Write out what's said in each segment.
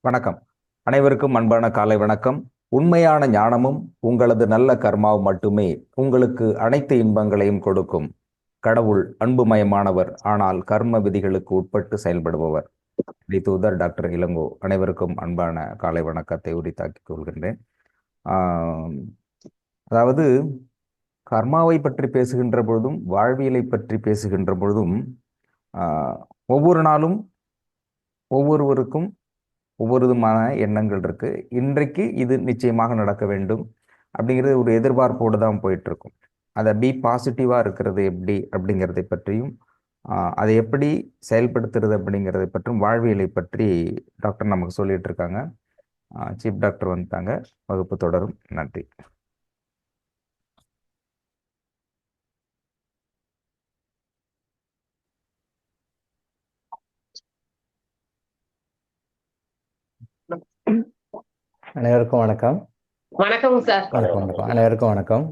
வணக்கம். அனைவருக்கும் அன்பான காலை வணக்கம். உண்மையான ஞானமும் உங்களது நல்ல கர்மாவும் மட்டுமே உங்களுக்கு அனைத்து இன்பங்களையும் கொடுக்கும். கடவுள் அன்புமயமானவர், ஆனால் கர்ம விதிகளுக்கு உட்பட்டு செயல்படுபவர். தூதர் டாக்டர் இளங்கோ. அனைவருக்கும் அன்பான காலை வணக்கத்தை உரித்தாக்கிக் கொள்கின்றேன். அதாவது கர்மாவை பற்றி பேசுகின்ற பொழுதும் வாழ்வியலை பற்றி பேசுகின்ற பொழுதும் ஒவ்வொரு நாளும் ஒவ்வொருவருக்கும் ஒவ்வொரு விதமான எண்ணங்கள் இருக்கு. இன்றைக்கு இது நிச்சயமாக நடக்க வேண்டும் அப்படிங்கிறது ஒரு எதிர்பார்ப்போடு தான் போயிட்டு இருக்கும். அதை பாசிட்டிவா இருக்கிறது எப்படி அப்படிங்கிறதை பற்றியும் அதை எப்படி செயல்படுத்துறது அப்படிங்கிறதை பற்றியும் வாழ்வியலை பற்றி டாக்டர் நமக்கு சொல்லிட்டு இருக்காங்க. சீஃப் டாக்டர் வந்துட்டாங்க. வகுப்பு தொடரும். நன்றி. அனைவருக்கும் வணக்கம். வணக்கம் சார். வணக்கம் வணக்கம் அனைவருக்கும் வணக்கம்.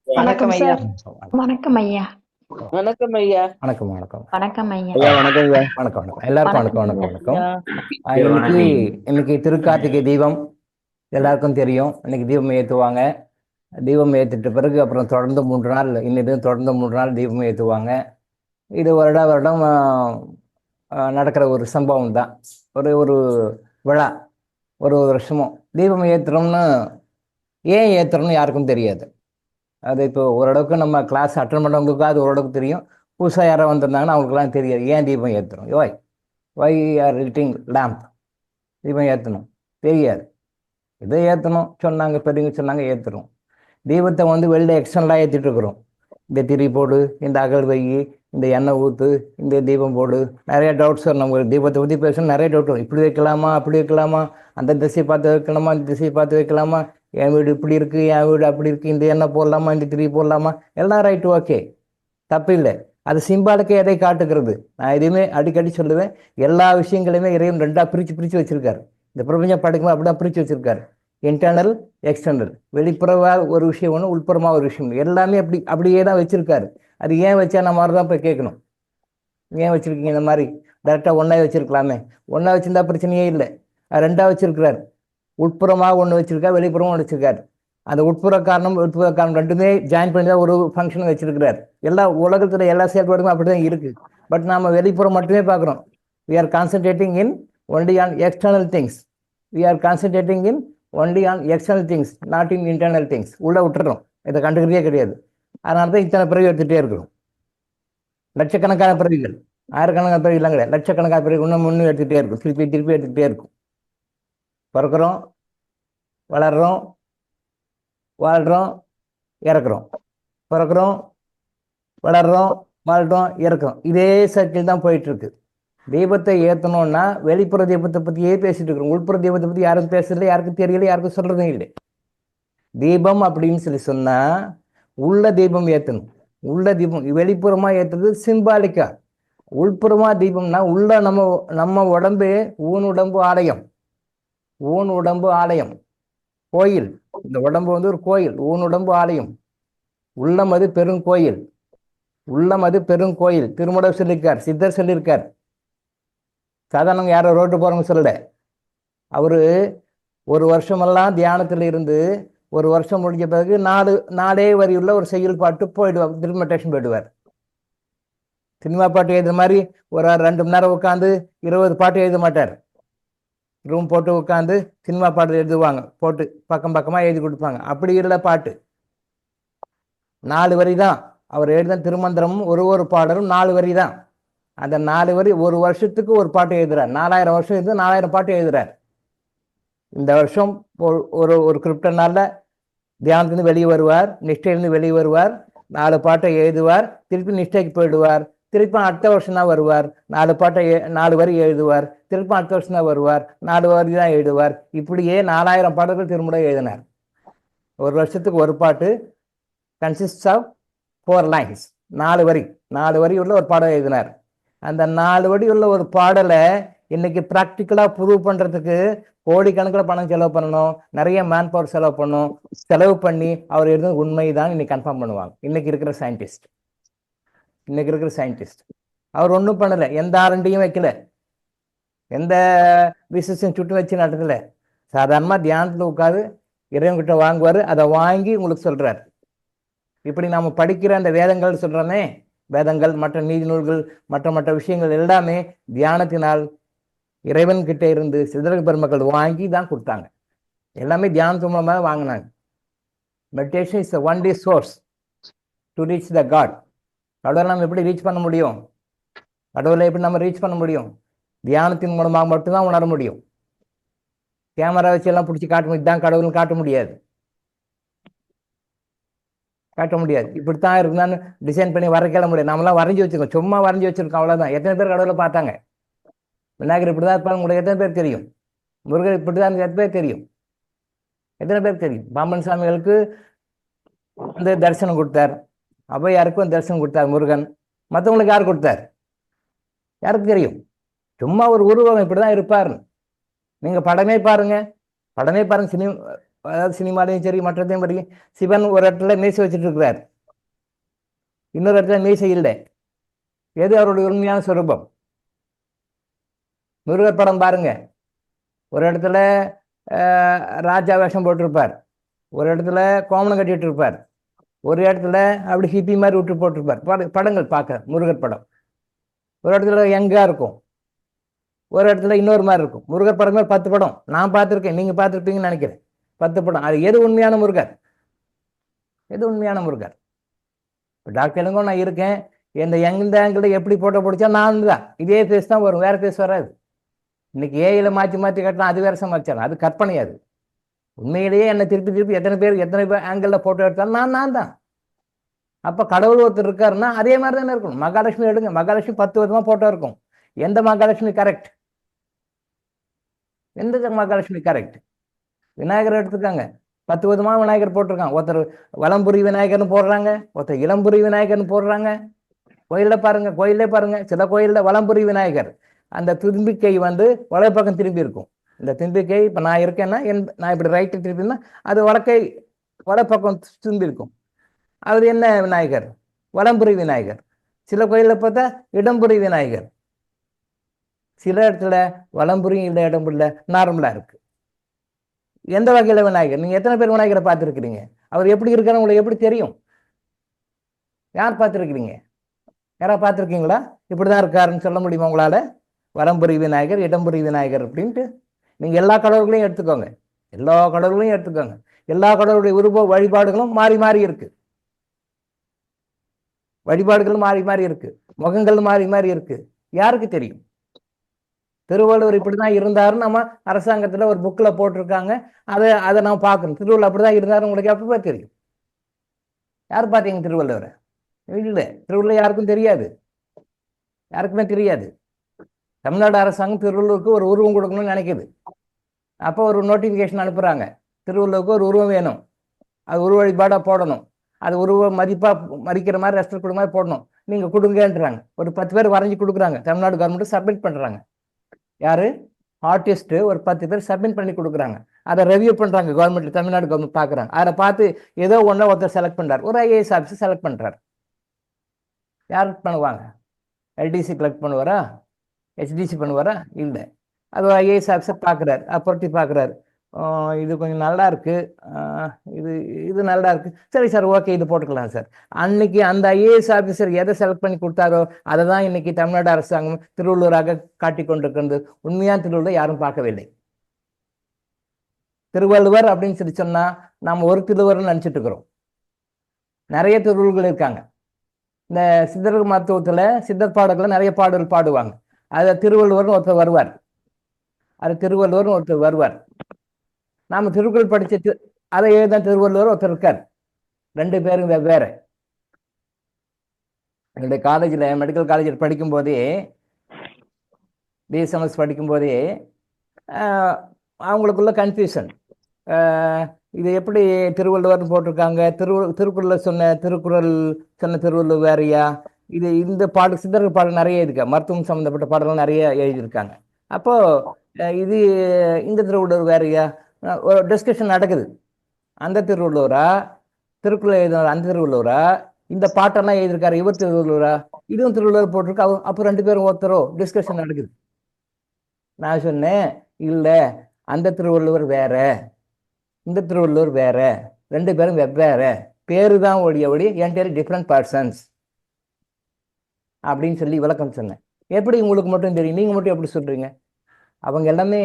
வணக்கம் ஐயா. வணக்கம் ஐயா. வணக்கம் ஐயா. வணக்கம் வணக்கம் வணக்கம் ஐயா. வணக்கம் வணக்கம் வணக்கம் எல்லாருக்கும் வணக்கம் வணக்கம் வணக்கம். இன்னைக்கு திருக்கார்த்திகை தீபம் எல்லாருக்கும் தெரியும். இன்னைக்கு தீபம் ஏற்றுவாங்க. தீபம் ஏற்றிட்ட பிறகு அப்புறம் தொடர்ந்து 3 நாள், இன்னது தொடர்ந்து 3 நாள் தீபம் ஏற்றுவாங்க. இது வருடம் நடக்கிற ஒரு சம்பவம் தான். ஒரு விழா. ஒரு வருஷமும் தீபம் ஏற்றுறோம்னு ஏன் ஏற்றுறோம்னு யாருக்கும் தெரியாது. அது இப்போ ஓரளவுக்கு நம்ம கிளாஸ் அட்டன் பண்ணுறவங்களுக்கு அது ஓரளவுக்கு தெரியும். புதுசாக யாரோ வந்திருந்தாங்கன்னா அவங்களுக்குலாம் தெரியாது ஏன் தீபம் ஏற்றுறோம். வை ஆர் லிட்டிங் லேம்ப், தீபம் ஏற்றணும் தெரியாது. இதை ஏற்றணும் சொன்னாங்க, பெரியவங்க சொன்னாங்க, ஏற்றுறோம். தீபத்தை வெளில எக்ஸ்டர்னலாக ஏற்றிட்டு இருக்கிறோம். இந்த திரி போடு, இந்த அகல் வை, இந்த எண்ணெய் ஊற்று, இந்த தீபம் போடு. நிறைய டவுட்ஸ் வரும். நம்ம தீபத்தை பற்றி பேசணும், நிறைய டவுட் வரும். இப்படி வைக்கலாமா, அப்படி வைக்கலாமா, அந்த திசையை பார்த்து வைக்கலாமா, இந்த திசையை பார்த்து வைக்கலாமா, என் வீடு இப்படி இருக்குது, என் வீடு அப்படி இருக்குது, இந்த எண்ணெய் போடலாமா, இந்த திரி போடலாமா, எல்லாம் ரைட்டு, ஓகே, தப்பு இல்லை. அது சிம்பாலுக்கு எதை காட்டுகிறது. நான் எதுவுமே அடிக்கடி சொல்லுவேன், எல்லா விஷயங்களையுமே இறைவன் 2ஆக பிரித்து வச்சிருக்காரு. இந்த பிரபஞ்சம் படைக்கும்போது அப்படி தான் பிரித்து வச்சிருக்காரு. Internal, external. வெளிப்புறமாக ஒரு விஷயம் ஒன்று, உள்புறமாக ஒரு விஷயம் ஒன்று. எல்லாமே அப்படியே தான் வச்சிருக்காரு. அது ஏன் வச்சா நம்ம மாதிரி தான் போய் கேட்கணும். ஏன் வச்சிருக்கீங்க இந்த மாதிரி? டேரெக்டாக ஒன்றா வச்சிருக்கலாமே. ஒன்றா வச்சிருந்தா பிரச்சனையே இல்லை. 2ஆக வச்சிருக்கிறார். உட்புறமாக ஒன்று வச்சிருக்காரு, வெளிப்புறமும் ஒன்று வச்சிருக்காரு. அந்த உட்புற காரணம் ரெண்டுமே ஜாயின் பண்ணி தான் ஒரு ஃபங்க்ஷன் வச்சிருக்கிறார். எல்லா உலகத்தில் எல்லா செயல்பாடுமே அப்படி தான் இருக்குது. பட் நாம் வெளிப்புறம் மட்டுமே பார்க்குறோம். We are concentrating in only on external things. We are concentrating in only on external things, not in internal things. உள்ளே விட்டுறோம். இதை கண்டுக்கிறதே கிடையாது. அதனால தான் இத்தனை பிறகு எடுத்துகிட்டே இருக்கிறோம். லட்சக்கணக்கான பிறவிகள், ஆயிரக்கணக்கான பிறவிலாம் கிடையாது, லட்சக்கணக்கான பிறகு இன்னும் எடுத்துகிட்டே இருக்கும். திருப்பி எடுத்துக்கிட்டே இருக்கும். பிறக்கிறோம், வளர்கிறோம், வாழ்கிறோம், இறக்குறோம். பிறக்கிறோம், வளர்கிறோம், வாழ்கிறோம், இறக்குறோம். இதே சர்க்கிள் தான் போயிட்டுருக்கு. தீபத்தை ஏற்றணும்னா வெளிப்புற தீபத்தை பற்றியே பேசிட்டு இருக்கிறோம். உள்புற தீபத்தை பற்றி யாரும் பேசுறதில்லை, யாருக்கும் தெரியல, யாருக்கும் சொல்கிறதும் இல்லை. தீபம் அப்படின்னு சொன்னால் உள்ள தீபம் ஏற்றணும். உள்ள தீபம் வெளிப்புறமாக ஏற்றுறது சிம்பாலிக்கா. உள்புறமாக தீபம்னா உள்ள நம்ம உடம்பு ஊன் உடம்பு ஆலயம். ஊன் உடம்பு ஆலயம், கோயில். இந்த உடம்பு ஒரு கோயில், ஊன் உடம்பு ஆலயம். உள்ளம் அது பெருங்கோயில். உள்ளம் அது பெருங்கோயில். திருமூலர் சொல்லியிருக்கார், சித்தர் சொல்லியிருக்கார். சாதாரணவங்க யாரோ ரோட்டு போகிறவங்க சொல்லலை. அவர் ஒரு வருஷமெல்லாம் தியானத்தில் இருந்து ஒரு வருஷம் முடிஞ்ச பிறகு 4 வரியுள்ள ஒரு செய்யுள் பாட்டு போயிடுவார். திரும்ப மெடிடேஷன் போயிடுவார். சினிமா பாட்டு எழுதுற மாதிரி ஒரு 2 மணி நேரம் உட்காந்து 20 பாட்டு எழுத மாட்டார். ரூம் போட்டு உட்காந்து சினிமா பாட்டு எழுதுவாங்க, போட்டு பக்கமாக எழுதி கொடுப்பாங்க. அப்படி இல்லை பாட்டு. 4 வரி தான் அவர் எழுதின திருமந்திரமும் ஒரு பாடலும் 4 வரி தான். அந்த 4 வரி ஒரு வருஷத்துக்கு ஒரு பாட்டு எழுதுறார். 4000 வருஷம் எழுது 4000 பாட்டு எழுதுறார். இந்த வருஷம் ஒரு குறிப்பிட்ட நாளில் தியானத்திலிருந்து வெளியே வருவார், நிஷ்டையிலிருந்து வெளியே வருவார், 4 பாட்டை எழுதுவார், திருப்பி நிஷ்டைக்கு போயிடுவார், திருப்பி அடுத்த வருஷம் தான் வருவார், 4 வரி எழுதுவார், திருப்பி அடுத்த வருஷம் தான் வருவார், 4 வரி தான் எழுதுவார். இப்படியே 4000 பாடல்கள் திரும்ப எழுதினார். ஒரு வருஷத்துக்கு ஒரு பாட்டு கன்சிஸ்ட் ஆஃப் 4 lines, 4 வரி உள்ள ஒரு பாடல் எழுதினார். அந்த 4 வரி உள்ள ஒரு பாடலை இன்னைக்கு ப்ராக்டிக்கலாக ப்ரூவ் பண்ணுறதுக்கு கோடிக்கணக்கில் பணம் செலவு பண்ணணும், நிறைய மேன் பவர் செலவு பண்ணி அவர் எழுதும் உண்மைதான் இன்னைக்கு கன்ஃபார்ம் பண்ணுவாங்க. இன்னைக்கு இருக்கிற சயின்டிஸ்ட் அவர் ஒன்றும் பண்ணலை, எந்த ஆரண்டியும் வைக்கல. எந்த பிசினஸும் சுட்டு வச்சு நடத்தல. சாதாரணமாக தியானத்தில் உட்காந்து இறைவன்கிட்ட வாங்குவார், அதை வாங்கி உங்களுக்கு சொல்கிறார். இப்படி நாம் படிக்கிற அந்த வேதங்கள் சொல்கிறோமே, வேதங்கள் மற்ற நீதி நூல்கள் மற்ற மற்ற விஷயங்கள் எல்லாமே தியானத்தினால் இறைவன்கிட்ட இருந்து சிதறல் பெருமக்கள் வாங்கி தான் கொடுத்தாங்க. எல்லாமே தியானத்து மூலமாக வாங்கினாங்க. Meditation is one the source to reach the god. கடவுளை நம்ம எப்படி ரீச் பண்ண முடியும்? கடவுளை எப்படி நம்ம ரீச் பண்ண முடியும்? தியானத்தின் மூலமாக மட்டும்தான் உணர முடியும். கேமரா வச்சு எல்லாம் பிடிச்சி காட்ட முடியும், தான் கடவுள்னு காட்ட முடியாது. காட்ட முடியாது. இப்படித்தான் இருந்தான்னு டிசைன் பண்ணி வரைக்கல முடியாது. நம்மளாம் வரைஞ்சி வச்சிருக்கோம், சும்மா வரைஞ்சி வச்சிருக்கோம், அவ்வளோதான். எத்தனை பேர் கடவுளை பார்த்தாங்க? விநாயகர் இப்படி தான் இருப்பாங்க, உங்களுக்கு எத்தனை பேர் தெரியும்? முருகர் இப்படி தான் எத்தனை பேர் தெரியும்? எத்தனை பேர் தெரியும்? பாம்பன் சாமிகளுக்கு வந்து தரிசனம் கொடுத்தார், அவ்வையாருக்கும் தரிசனம் கொடுத்தார் முருகன். மற்றவங்களுக்கு யார் கொடுத்தார்? யாருக்கு தெரியும்? சும்மா ஒரு உருவம் இப்படிதான் இருப்பாருன்னு. நீங்க படமே பாருங்க, படமே பாருங்க. அதாவது சினிமாலையும் சரி மற்றதையும் படிங்க. சிவன் ஒரு இடத்துல மீசை வச்சுட்டு இருக்கிறார், இன்னொரு இடத்துல மீசை இல்லை. எது அவருடைய உண்மையான சொரூபம்? முருகர் படம் பாருங்க, ஒரு இடத்துல ராஜா வேஷம் போட்டிருப்பார், ஒரு இடத்துல கோமணம் கட்டிட்டு இருப்பார், ஒரு இடத்துல அப்படி ஹிப்பி மாதிரி விட்டு போட்டிருப்பார். படங்கள் பார்க்க முருகர் படம் ஒரு இடத்துல யங்கா இருக்கும், ஒரு இடத்துல இன்னொரு மாதிரி இருக்கும். முருகர் படமே 10 படம் நான் பார்த்துருக்கேன், நீங்க பார்த்துருப்பீங்கன்னு நினைக்கிறேன். 10 படம். அது எது உண்மையான முருகர்? எது உண்மையான முருகர்? இப்போ டாக்டர் இளங்கோ நான் இருக்கேன், இந்த எந்த ஆங்கிள் எப்படி போட்டோ பிடிச்சா நான் தான் இதே பேஸ் தான் வரும், வேற பேஸ் வராது. இன்னைக்கு ஏஐல மாற்றி மாற்றி கட்டலாம், அது வேற சமாச்சாரம், அது கற்பனை. அது உண்மையிலேயே என்னை திருப்பி திருப்பி எத்தனை பேர் ஆங்கிளில் போட்டோ எடுத்தாலும் நான் தான். அப்போ கடவுள் ஒருத்தர் இருக்காருன்னா அதே மாதிரி தானே இருக்கணும். மகாலட்சுமி எடுங்க, மகாலட்சுமி 10 விதமாக போட்டோ இருக்கும். எந்த மகாலட்சுமி கரெக்ட்? எந்த மகாலட்சுமி கரெக்ட்? விநாயகர் எடுத்துக்காங்க, 10 விதமாக விநாயகர் போட்டிருக்காங்க. ஒருத்தர் வலம்புரி விநாயகர்னு போடுறாங்க, ஒருத்தர் இளம்புரி விநாயகர்னு போடுறாங்க. கோயிலில் பாருங்க, கோயிலே பாருங்க, சில கோயிலில் வலம்புரி விநாயகர் அந்த தும்பிக்கை வந்து வலப்பக்கம் திரும்பி இருக்கும். இந்த தும்பிக்கை இப்போ நான் இருக்கேன்னா நான் இப்படி ரைட்டு திரும்பினா அது வலப்பக்கம் திரும்பி இருக்கும். அது என்ன விநாயகர்? வலம்புரி விநாயகர். சில கோயிலில் பார்த்தா இடம்புரி விநாயகர். சில இடத்துல வலம்புரி இல்லை, இடம்புரியில் நார்மலாக இருக்கு. எந்த வகையில் விநாயகர்? நீங்க எத்தனை பேர் விநாயகரை பார்த்துருக்கிறீங்க? அவர் எப்படி இருக்காரு உங்களுக்கு எப்படி தெரியும்? யார் பார்த்துருக்கிறீங்க? யாராவது பார்த்துருக்கீங்களா? இப்படிதான் இருக்காருன்னு சொல்ல முடியுமா உங்களால? வலம்புரி விநாயகர், இடம்புரி விநாயகர் அப்படின்ட்டு நீங்க எல்லா கடவுள்களையும் எடுத்துக்கோங்க, எல்லா கடவுளையும் எடுத்துக்கோங்க. எல்லா கடவுளுடைய உருவ வழிபாடுகளும் மாறி மாறி இருக்கு, வழிபாடுகள் மாறி மாறி இருக்கு, முகங்கள் மாறி மாறி இருக்கு. யாருக்கு தெரியும்? திருவள்ளுவர் இப்படிதான் இருந்தாருன்னு நம்ம அரசாங்கத்துல ஒரு புக்ல போட்டிருக்காங்க, அதை நம்ம பார்க்கணும். திருவள்ளுவர் அப்படிதான் இருந்தாரு உங்களுக்கு எப்ப தெரியும்? யார் பார்த்தீங்க திருவள்ளுவரை? இல்லை, திருவள்ளுவர் யாருக்கும் தெரியாது, யாருக்குமே தெரியாது. தமிழ்நாடு அரசாங்கம் திருவள்ளுவருக்கு ஒரு உருவம் கொடுக்கணும்னு நினைக்குது. அப்போ ஒரு நோட்டிஃபிகேஷன் அனுப்புறாங்க, திருவள்ளுவருக்கு ஒரு உருவம் வேணும், அது உருவ வழிபாடா போடணும், அது உருவ மதிக்கிற மாதிரி ரெஸ்பெக்ட் கொடுக்க மாதிரி போடணும், நீங்க கொடுங்கன்றாங்க. ஒரு 10 பேர் வரைஞ்சி கொடுக்குறாங்க, தமிழ்நாடு கவர்மெண்ட் சப்மிட் பண்றாங்க. யாரு? ஆர்டிஸ்ட் ஒரு 10 பேர் சப்மிட் பண்ணி கொடுக்குறாங்க. அதை ரெவியூ பண்றாங்க கவர்மெண்ட், தமிழ்நாடு கவர்மெண்ட் பாக்குறாங்க. அதை பார்த்து ஏதோ ஒருத்தர் செலக்ட் பண்றாரு, ஒரு ஐஏஎஸ் ஆஃபீஸர் செலக்ட் பண்றாரு. யார் பண்ணுவாங்க? எல்டிசி கலெக்ட் பண்ணுவாரா? ஹெச்டிசி பண்ணுவாரா? இல்லை, அது ஒரு ஐஏஎஸ் ஆஃபீஸர் பார்க்குறாரு, புரட்டி பார்க்குறாரு, இது கொஞ்சம் நல்லா இருக்கு, இது நல்லா இருக்கு, சரி சார் ஓகே இது போட்டுக்கலாம் சார். அன்னைக்கு அந்த ஐஏஎஸ் ஆஃபீஸர் எதை செலக்ட் பண்ணி கொடுத்தாரோ அதை தான் இன்னைக்கு தமிழ்நாடு அரசாங்கம் திருவள்ளுவராக காட்டி கொண்டிருக்கிறது. உண்மையான திருவள்ளுவர் யாரும் பார்க்கவில்லை. திருவள்ளுவர் அப்படின்னு சொல்லி சொன்னா நம்ம ஒரு திருவள்ளுவர் நினைச்சிட்டு இருக்கிறோம். நிறைய திருவள்ளுவர்கள் இருக்காங்க. இந்த சித்தர் மருத்துவத்துல சித்தர் பாடல்கள் நிறைய பாடல் பாடுவாங்க. அது திருவள்ளுவர்னு ஒருத்தர் வருவார், நாம திருக்குறள் படிச்ச அதை எழுதான் திருவள்ளுவர் ஒருத்தர் இருக்கார். 2 பேரும் வெவ்வேறு. என்னுடைய காலேஜில் மெடிக்கல் காலேஜில் படிக்கும் போதே, பிஎஸ்எம்எஸ் படிக்கும் போதே அவங்களுக்குள்ள கன்ஃபியூஷன், இது எப்படி திருவள்ளுவர்னு போட்டிருக்காங்க, திருக்குறள் சொன்ன திருவள்ளுவர் வேறையா, இது இந்த சித்தர்கள் பாடல் நிறைய இருக்கு, மருத்துவம் சம்பந்தப்பட்ட பாடல்கள் நிறைய எழுதியிருக்காங்க. அப்போ இது இந்த திருவள்ளுவர் வேறையா, ஒரு டிஸ்கஷன் நடக்குது. அந்த திருவள்ளுவரா, திருக்குறள் எழுதினார் அந்த திருவள்ளுவரா, இந்த பாட்டெல்லாம் எழுதியிருக்காரு இவர் திருவள்ளுவரா, இதுவும் திருவள்ளுவர் போட்டிருக்கு. அப்போ 2 பேரும் ஒருத்தரோ டிஸ்கஷன் நடக்குது. நான் சொன்னேன், இல்லை, அந்த திருவள்ளுவர் வேற, இந்த திருவள்ளுவர் வேற, ரெண்டு பேரும் வெவ்வேற, பேரு தான் ஒழிய என்டையர் டிஃப்ரெண்ட் பர்சன்ஸ் அப்படின்னு சொல்லி விளக்கம் சொன்னேன். எப்படி உங்களுக்கு மட்டும் தெரியும், நீங்கள் மட்டும் எப்படி சொல்கிறீங்க? அவங்க எல்லாமே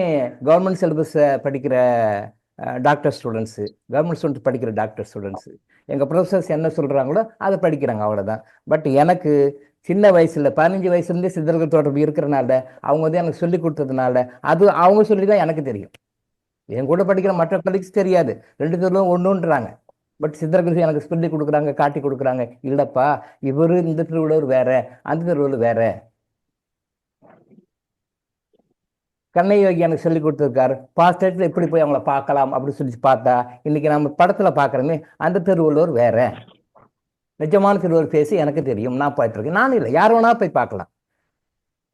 கவர்மெண்ட் சிலபஸை படிக்கிற டாக்டர் ஸ்டூடெண்ட்ஸு, கவர்மெண்ட் ஸ்டூடெண்ட்ஸ் படிக்கிற டாக்டர் ஸ்டூடெண்ட்ஸு. எங்கள் ப்ரொஃபஸர்ஸ் என்ன சொல்கிறாங்களோ அதை படிக்கிறாங்க, அவ்வளோதான். பட் எனக்கு சின்ன வயசில் 15 வயசுலேருந்தே சித்தர்கள் தொடர்பு இருக்கிறனால, அவங்க வந்து எனக்கு சொல்லி கொடுத்ததுனால, அது அவங்க சொல்லி தான் எனக்கு தெரியும். என் கூட படிக்கிற மற்ற கலீக்ஸ் தெரியாது, ரெண்டு பேரும் ஒன்றுன்றாங்க. பட் சித்தர்கள் எனக்கு சொல்லி கொடுக்குறாங்க, காட்டி கொடுக்குறாங்க. இல்லைப்பா, இவர் இந்த திருவள்ளுவர் வேற, அந்த திருவள்ளுவர் வேற. கண்ணை யோகி எனக்கு சொல்லி கொடுத்துருக்காரு, பாஸ்ட் டைத்தில் எப்படி போய் அவங்கள பார்க்கலாம் அப்படின்னு சொல்லி பார்த்தா, இன்னைக்கு நம்ம படத்தில் பார்க்குறோமே அந்த திருவள்ளுவர் வேற. நிஜமான திருவள்ளுவர் பேசி எனக்கு தெரியும், நான் போயிட்டு இருக்கேன். நானும் இல்லை, யார் வேணாலும் போய் பார்க்கலாம்.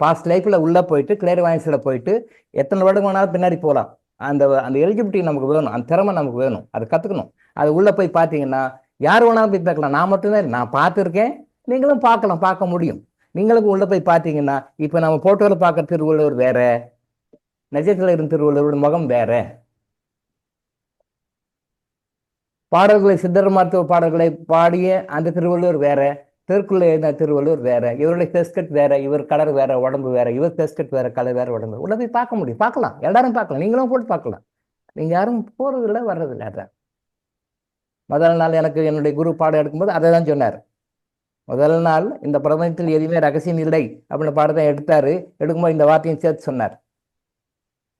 பாஸ்ட் லைஃப்பில் உள்ளே போயிட்டு கிளியர் வாயின்ஸில் போயிட்டு எத்தனை வருடம் வேணாலும் பின்னாடி போகலாம். அந்த அந்த எலிஜிபிலிட்டி நமக்கு வேணும், அந்த திறமை நமக்கு வேணும், அதை கற்றுக்கணும். அது உள்ளே போய் பார்த்தீங்கன்னா யார் வேணாலும் போய் பார்க்கலாம். நான் மட்டும்தான் நான் பார்த்துருக்கேன், நீங்களும் பார்க்கலாம், பார்க்க முடியும். நீங்களும் உள்ளே போய் பார்த்தீங்கன்னா இப்போ நம்ம போட்டோவில் பார்க்குற திருவள்ளுவர் வேற, நிஜத்தில் இருந்த திருவள்ளுவரோட முகம் வேற. பாடல்களை சித்தர் மருத்துவ பாடல்களை பாடிய அந்த திருவள்ளுவர் வேற, திருக்குள்ள எழுதின திருவள்ளுவர் வேற, இவருடைய ஃபேஸ்கட் வேற, இவர் கலர் வேற, உடம்பு வேற, இவர் ஃபேஸ்கட் வேற, கலர் வேற, உடம்பு. உள்ள போய் பார்க்க முடியும், பார்க்கலாம், எல்லாரும் பார்க்கலாம், நீங்களும் போட்டு பார்க்கலாம். நீங்க யாரும் போறதில்லை, வர்றதில்லை. அதான் முதல் நாள் எனக்கு என்னுடைய குரு பாடம் எடுக்கும்போது அதை தான் சொன்னார். முதல் நாள் இந்த பிரபஞ்சத்தில் எதுவுமே ரகசியம் இல்லை அப்படின்னு பாடத்தை எடுத்தாரு. எடுக்கும்போது இந்த வார்த்தையும் சேர்த்து சொன்னார்.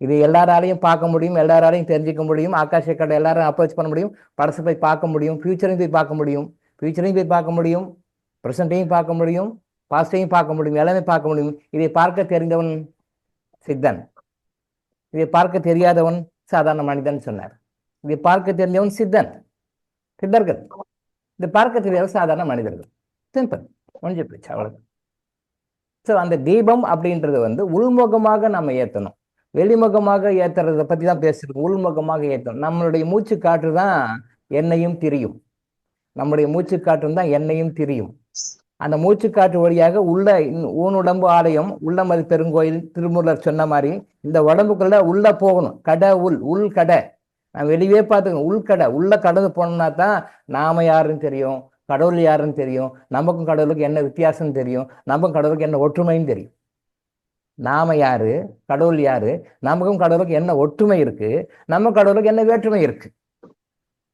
இது எல்லாராலையும் பார்க்க முடியும், எல்லாராலையும் தெரிஞ்சுக்க முடியும், ஆகாஷ கடை எல்லாரும் அப்ரோச் பண்ண முடியும், படத்தை போய் பார்க்க முடியும், ஃபியூச்சரையும் போய் பார்க்க முடியும், ஃபியூச்சரையும் போய் பார்க்க முடியும், ப்ரெசண்ட்டையும் பார்க்க முடியும், பாஸ்டையும் பார்க்க முடியும், எல்லாமே பார்க்க முடியும். இதை பார்க்க தெரிந்தவன் சித்தன், இதை பார்க்க தெரியாதவன் சாதாரண மனிதன் சொன்னார். இதை பார்க்க தெரிஞ்சவன் சித்தன், சித்தர்கள். இதை பார்க்க தெரியாத சாதாரண மனிதர்கள். சிம்பிள், முடிஞ்சு போச்சு, அவ்வளவுதான். ஸோ அந்த தீபம் அப்படின்றது வந்து உள்முகமாக நம்ம ஏற்றணும், வெளிமுகமாக ஏற்றுறதை பற்றி தான் பேசுறோம். உள்முகமாக ஏற்றணும். நம்மளுடைய மூச்சு காற்று தான் எண்ணெயும் திரியும், நம்முடைய மூச்சு காற்று தான் எண்ணெயும் திரியும். அந்த மூச்சு காற்று வழியாக உள்ள ஊனுடம்பு ஆலயம், உள்ளமது பெருங்கோயில், திருமூலர் சொன்ன மாதிரி இந்த உடம்புக்குள்ள உள்ள போகணும். கடை உள் கடை. நான் வெளியே பார்த்துக்கணும், உள்கடை. உள்ள கடந்து போனோம்னா தான் நாம யாருன்னு தெரியும், கடவுள் யாருன்னு தெரியும், நமக்கும் கடவுளுக்கு என்ன வித்தியாசம் தெரியும், நமக்கும் கடவுளுக்கு என்ன ஒற்றுமையும் தெரியும். நாம யாரு, கடவுள் யாரு, நமக்கும் கடவுளுக்கு என்ன ஒற்றுமை இருக்கு, நம்ம கடவுளுக்கு என்ன வேற்றுமை இருக்கு.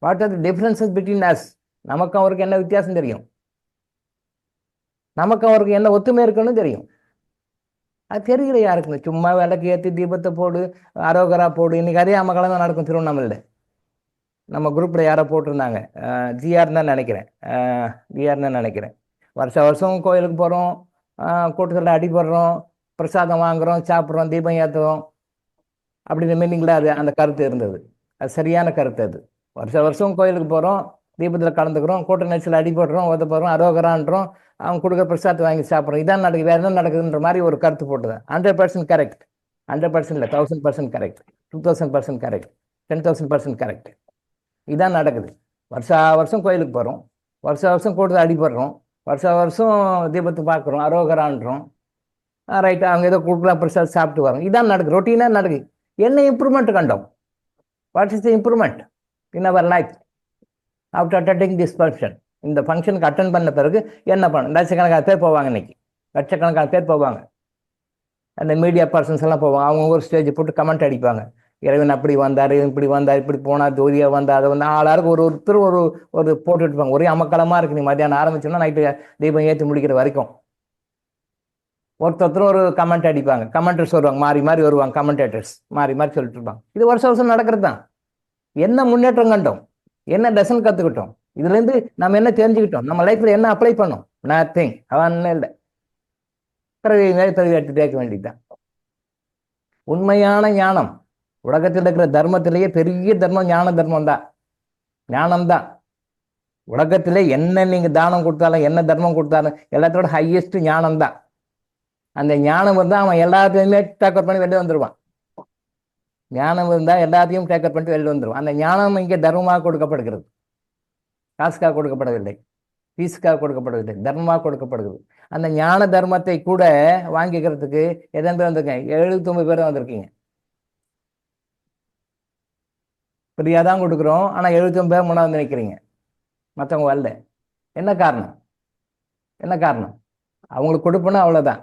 What are the differences between as. நமக்கும் அவருக்கு என்ன வித்தியாசம் தெரியும், நமக்கு அவருக்கு என்ன ஒத்துமை இருக்குன்னு தெரியும். அது தெரியல யாருக்குன்னு. சும்மா விளக்கு ஏற்றி தீபத்தை போடு, அரோகரா போடு. இன்னைக்கு அதே அமகலம் தான் நடக்கும் திருவண்ணாமலையில். நம்ம குரூப்ல யாரோ போட்டிருந்தாங்க, ஜிஆர்னு நினைக்கிறேன். வருஷம் கோயிலுக்கு போகிறோம், கூட்டத்தில் அடிபடுறோம், பிரசாதம் வாங்குறோம், சாப்பிட்றோம், தீபம் ஏற்றுறோம் அப்படின்ற மீனிங்கில் அது அந்த கருத்து இருந்தது. அது சரியான கருத்து. அது வருஷம் கோயிலுக்கு போகிறோம், தீபத்தில் கலந்துக்கிறோம், கூட்ட நெரிசல் அடிபடுறோம், உதப்படுறோம், அரோகரான்றோம், அவங்க கொடுக்குற பிரசாதத்தை வாங்கி சாப்பிட்றோம். இதான் நடக்குது, வேறு என்ன நடக்குதுன்ற மாதிரி ஒரு கருத்து போட்டுதான். 100% கரெக்ட். 100% இல்லை, 1000% கரெக்ட், 2000% கரெக்ட், 10,000% கரெக்ட். இதான் நடக்குது. வருஷம் கோயிலுக்கு போகிறோம், வருஷம் கூட்டத்தை அடிபடுறோம், வருஷம் தீபத்தை பார்க்குறோம், அரோகரான்றோம், ரைட்டு, அவங்க ஏதோ கொடுக்கலாம், பிரசாத் சாப்பிட்டு வரோம். இதான் நடக்குது, ரொட்டீனாக நடக்குது. என்ன இம்ப்ரூவ்மெண்ட் கண்டோம்? What is the improvement in our life after attending this function? இந்த ஃபங்க்ஷனுக்கு அட்டன் பண்ண பிறகு என்ன பண்ணணும்? லட்சக்கணக்கான பேர் போவாங்க, இன்னைக்கு லட்சக்கணக்கான பேர் போவாங்க. அந்த மீடியா பர்சன்ஸ் எல்லாம் போவாங்க, அவங்க ஒரு ஸ்டேஜ் போட்டு கமெண்ட் அடிப்பாங்க. இறைவன் அப்படி வந்தார், இப்படி வந்தார், இப்படி போனார், ஜோதியாக வந்தார், அதை வந்து ஆளாருக்கு ஒருத்தர் ஒரு போட்டுட்டு இருப்பாங்க. ஒரே அமக்கலமாக இருக்கு. நீ மத்தியானம் ஆரம்பிச்சோன்னா நைட்டு தீபம் ஏற்றி முடிக்கிற வரைக்கும் ஒருத்தரும் ஒரு கமெண்ட் அடிப்பாங்க. கமெண்டர்ஸ் வருவாங்க, மாறி மாறி வருவாங்க, கமெண்டேட்டர்ஸ் மாறி மாறி சொல்லிட்டு இருப்பாங்க. இது வருஷம் நடக்கிறது தான். என்ன முன்னேற்றம் கண்டோம், என்ன லெசன் கற்றுக்கிட்டோம், இதுலேருந்து நம்ம என்ன தெரிஞ்சுக்கிட்டோம், நம்ம லைஃப்பில் என்ன அப்ளை பண்ணோம்? நத்திங். அவன் இல்லை. பிறவி எடுத்துட்டே இருக்க வேண்டியதுதான். உண்மையான ஞானம், உலகத்தில் இருக்கிற தர்மத்திலேயே பெரிய தர்மம் ஞான தர்மம் தான், ஞானம்தான். உலகத்திலே என்ன நீங்கள் தானம் கொடுத்தாலும், என்ன தர்மம் கொடுத்தாலும், எல்லாத்தோட ஹையஸ்ட் ஞானம் தான். அந்த ஞானம் இருந்தால் அவன் எல்லாத்தையுமே டேக்கர் பண்ணி வெளியே வந்துடுவான். ஞானம் இருந்தால் எல்லாத்தையும் டேக்கர் பண்ணிட்டு வெளியே வந்துடுவான். அந்த ஞானம் இங்கே தர்மமாக கொடுக்கப்படுகிறது, காசுக்காக கொடுக்கப்படவில்லை. ஃபீஸுக்காக கொடுக்கப்படுகிறது, தர்மமாக கொடுக்கப்படுகிறது. அந்த ஞான தர்மத்தை கூட வாங்கிக்கிறதுக்கு எத்தனை பேர் வந்திருக்கீங்க? 79 பேர் வந்திருக்கீங்க. ஃப்ரீயாக தான் கொடுக்குறோம், ஆனால் 79 பேர் முன்னாடி வந்து நிற்கிறீங்க, மற்றவங்க வரல. என்ன காரணம்? என்ன காரணம்? அவங்களுக்கு கொடுப்போன்னா அவ்வளோதான்,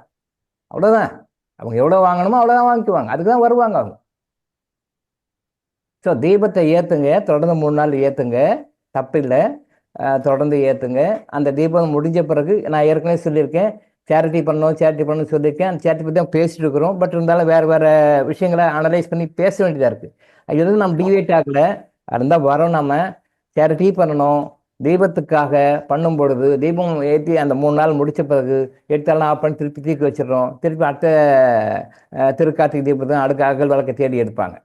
அவ்வளோதான். அவங்க எவ்வளோ வாங்கணுமோ அவ்வளோதான் வாங்கிக்குவாங்க, அதுக்கு தான் வருவாங்க அவங்க. ஸோ தீபத்தை ஏற்றுங்க, தொடர்ந்து 3 நாள் ஏற்றுங்க, தப்பில்லை. தொடர்ந்து ஏற்றுங்க. அந்த தீபம் முடிஞ்ச பிறகு நான் ஏற்கனவே சொல்லியிருக்கேன், சேரிட்டி பண்ணணும்னு சொல்லியிருக்கேன். அந்த சேரிட்டி பற்றி தான் பேசிட்டு இருக்கிறோம். பட் இருந்தாலும் வேறு வேறு விஷயங்களை அனலைஸ் பண்ணி பேச வேண்டியதாக இருக்குது. அது எதுவும் நம்ம டிவேட் ஆகலை. இருந்தால் வரோம். நம்ம சேரிட்டி பண்ணணும். தீபத்துக்காக பண்ணும் பொழுது தீபம் ஏற்றி அந்த 3 நாள் முடித்த பிறகு எடுத்தாலும் ஆஃப் பண்ணி திருப்பி தூக்கி வச்சிடறோம். திருப்பி அடுத்த திருக்கார்த்திகை தீபத்தை அடுக்க அகல் விளக்க தேடி எடுப்பாங்க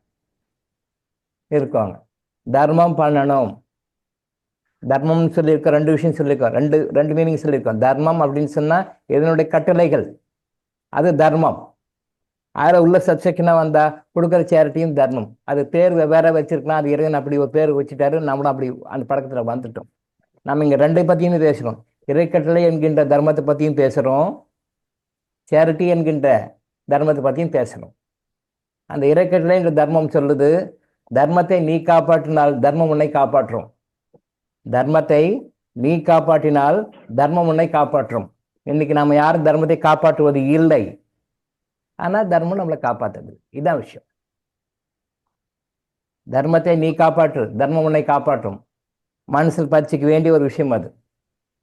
இருக்காங்க. தர்மம் பண்ணணும். தர்மம்னு சொல்லியிருக்கோம், 2 விஷயம் சொல்லியிருக்கோம், ரெண்டு மீனிங் சொல்லியிருக்கோம். தர்மம் அப்படின்னு சொன்னால் இதனுடைய கட்டளைகள், அது தர்மம். அதில் உள்ள சப்செக்ஷனாக வந்தால் கொடுக்குற சேரிட்டியும் தர்மம். அது பேர் வேற வச்சிருக்கலாம், அது இறைவன் அப்படி ஒரு பேர் வச்சுட்டாரு, நம்மளும் அப்படி அந்த பழக்கத்தில் வந்துட்டோம். நம்ம இங்கே 2 பற்றியும் பேசுகிறோம். இறைக்கட்டளை என்கின்ற தர்மத்தை பற்றியும் பேசுகிறோம், சேரிட்டி என்கின்ற தர்மத்தை பற்றியும் பேசுகிறோம். அந்த இறைக்கட்டளை என்ற தர்மம் சொல்லுது, தர்மத்தை நீ காப்பாற்றினால் தர்மம் உன்னை காப்பாற்றும். தர்மத்தை நீ காப்பாற்றினால் தர்மம் உன்னை காப்பாற்றும். இன்னைக்கு நம்ம யாரும் தர்மத்தை காப்பாற்றுவது இல்லை, ஆனால் தர்மம் நம்மளை காப்பாற்றுது. இதுதான் விஷயம். தர்மத்தை நீ காப்பாற்று, தர்மம் உன்னை காப்பாற்றும். மனசில் பறிச்சுக்க வேண்டிய ஒரு விஷயம் அது.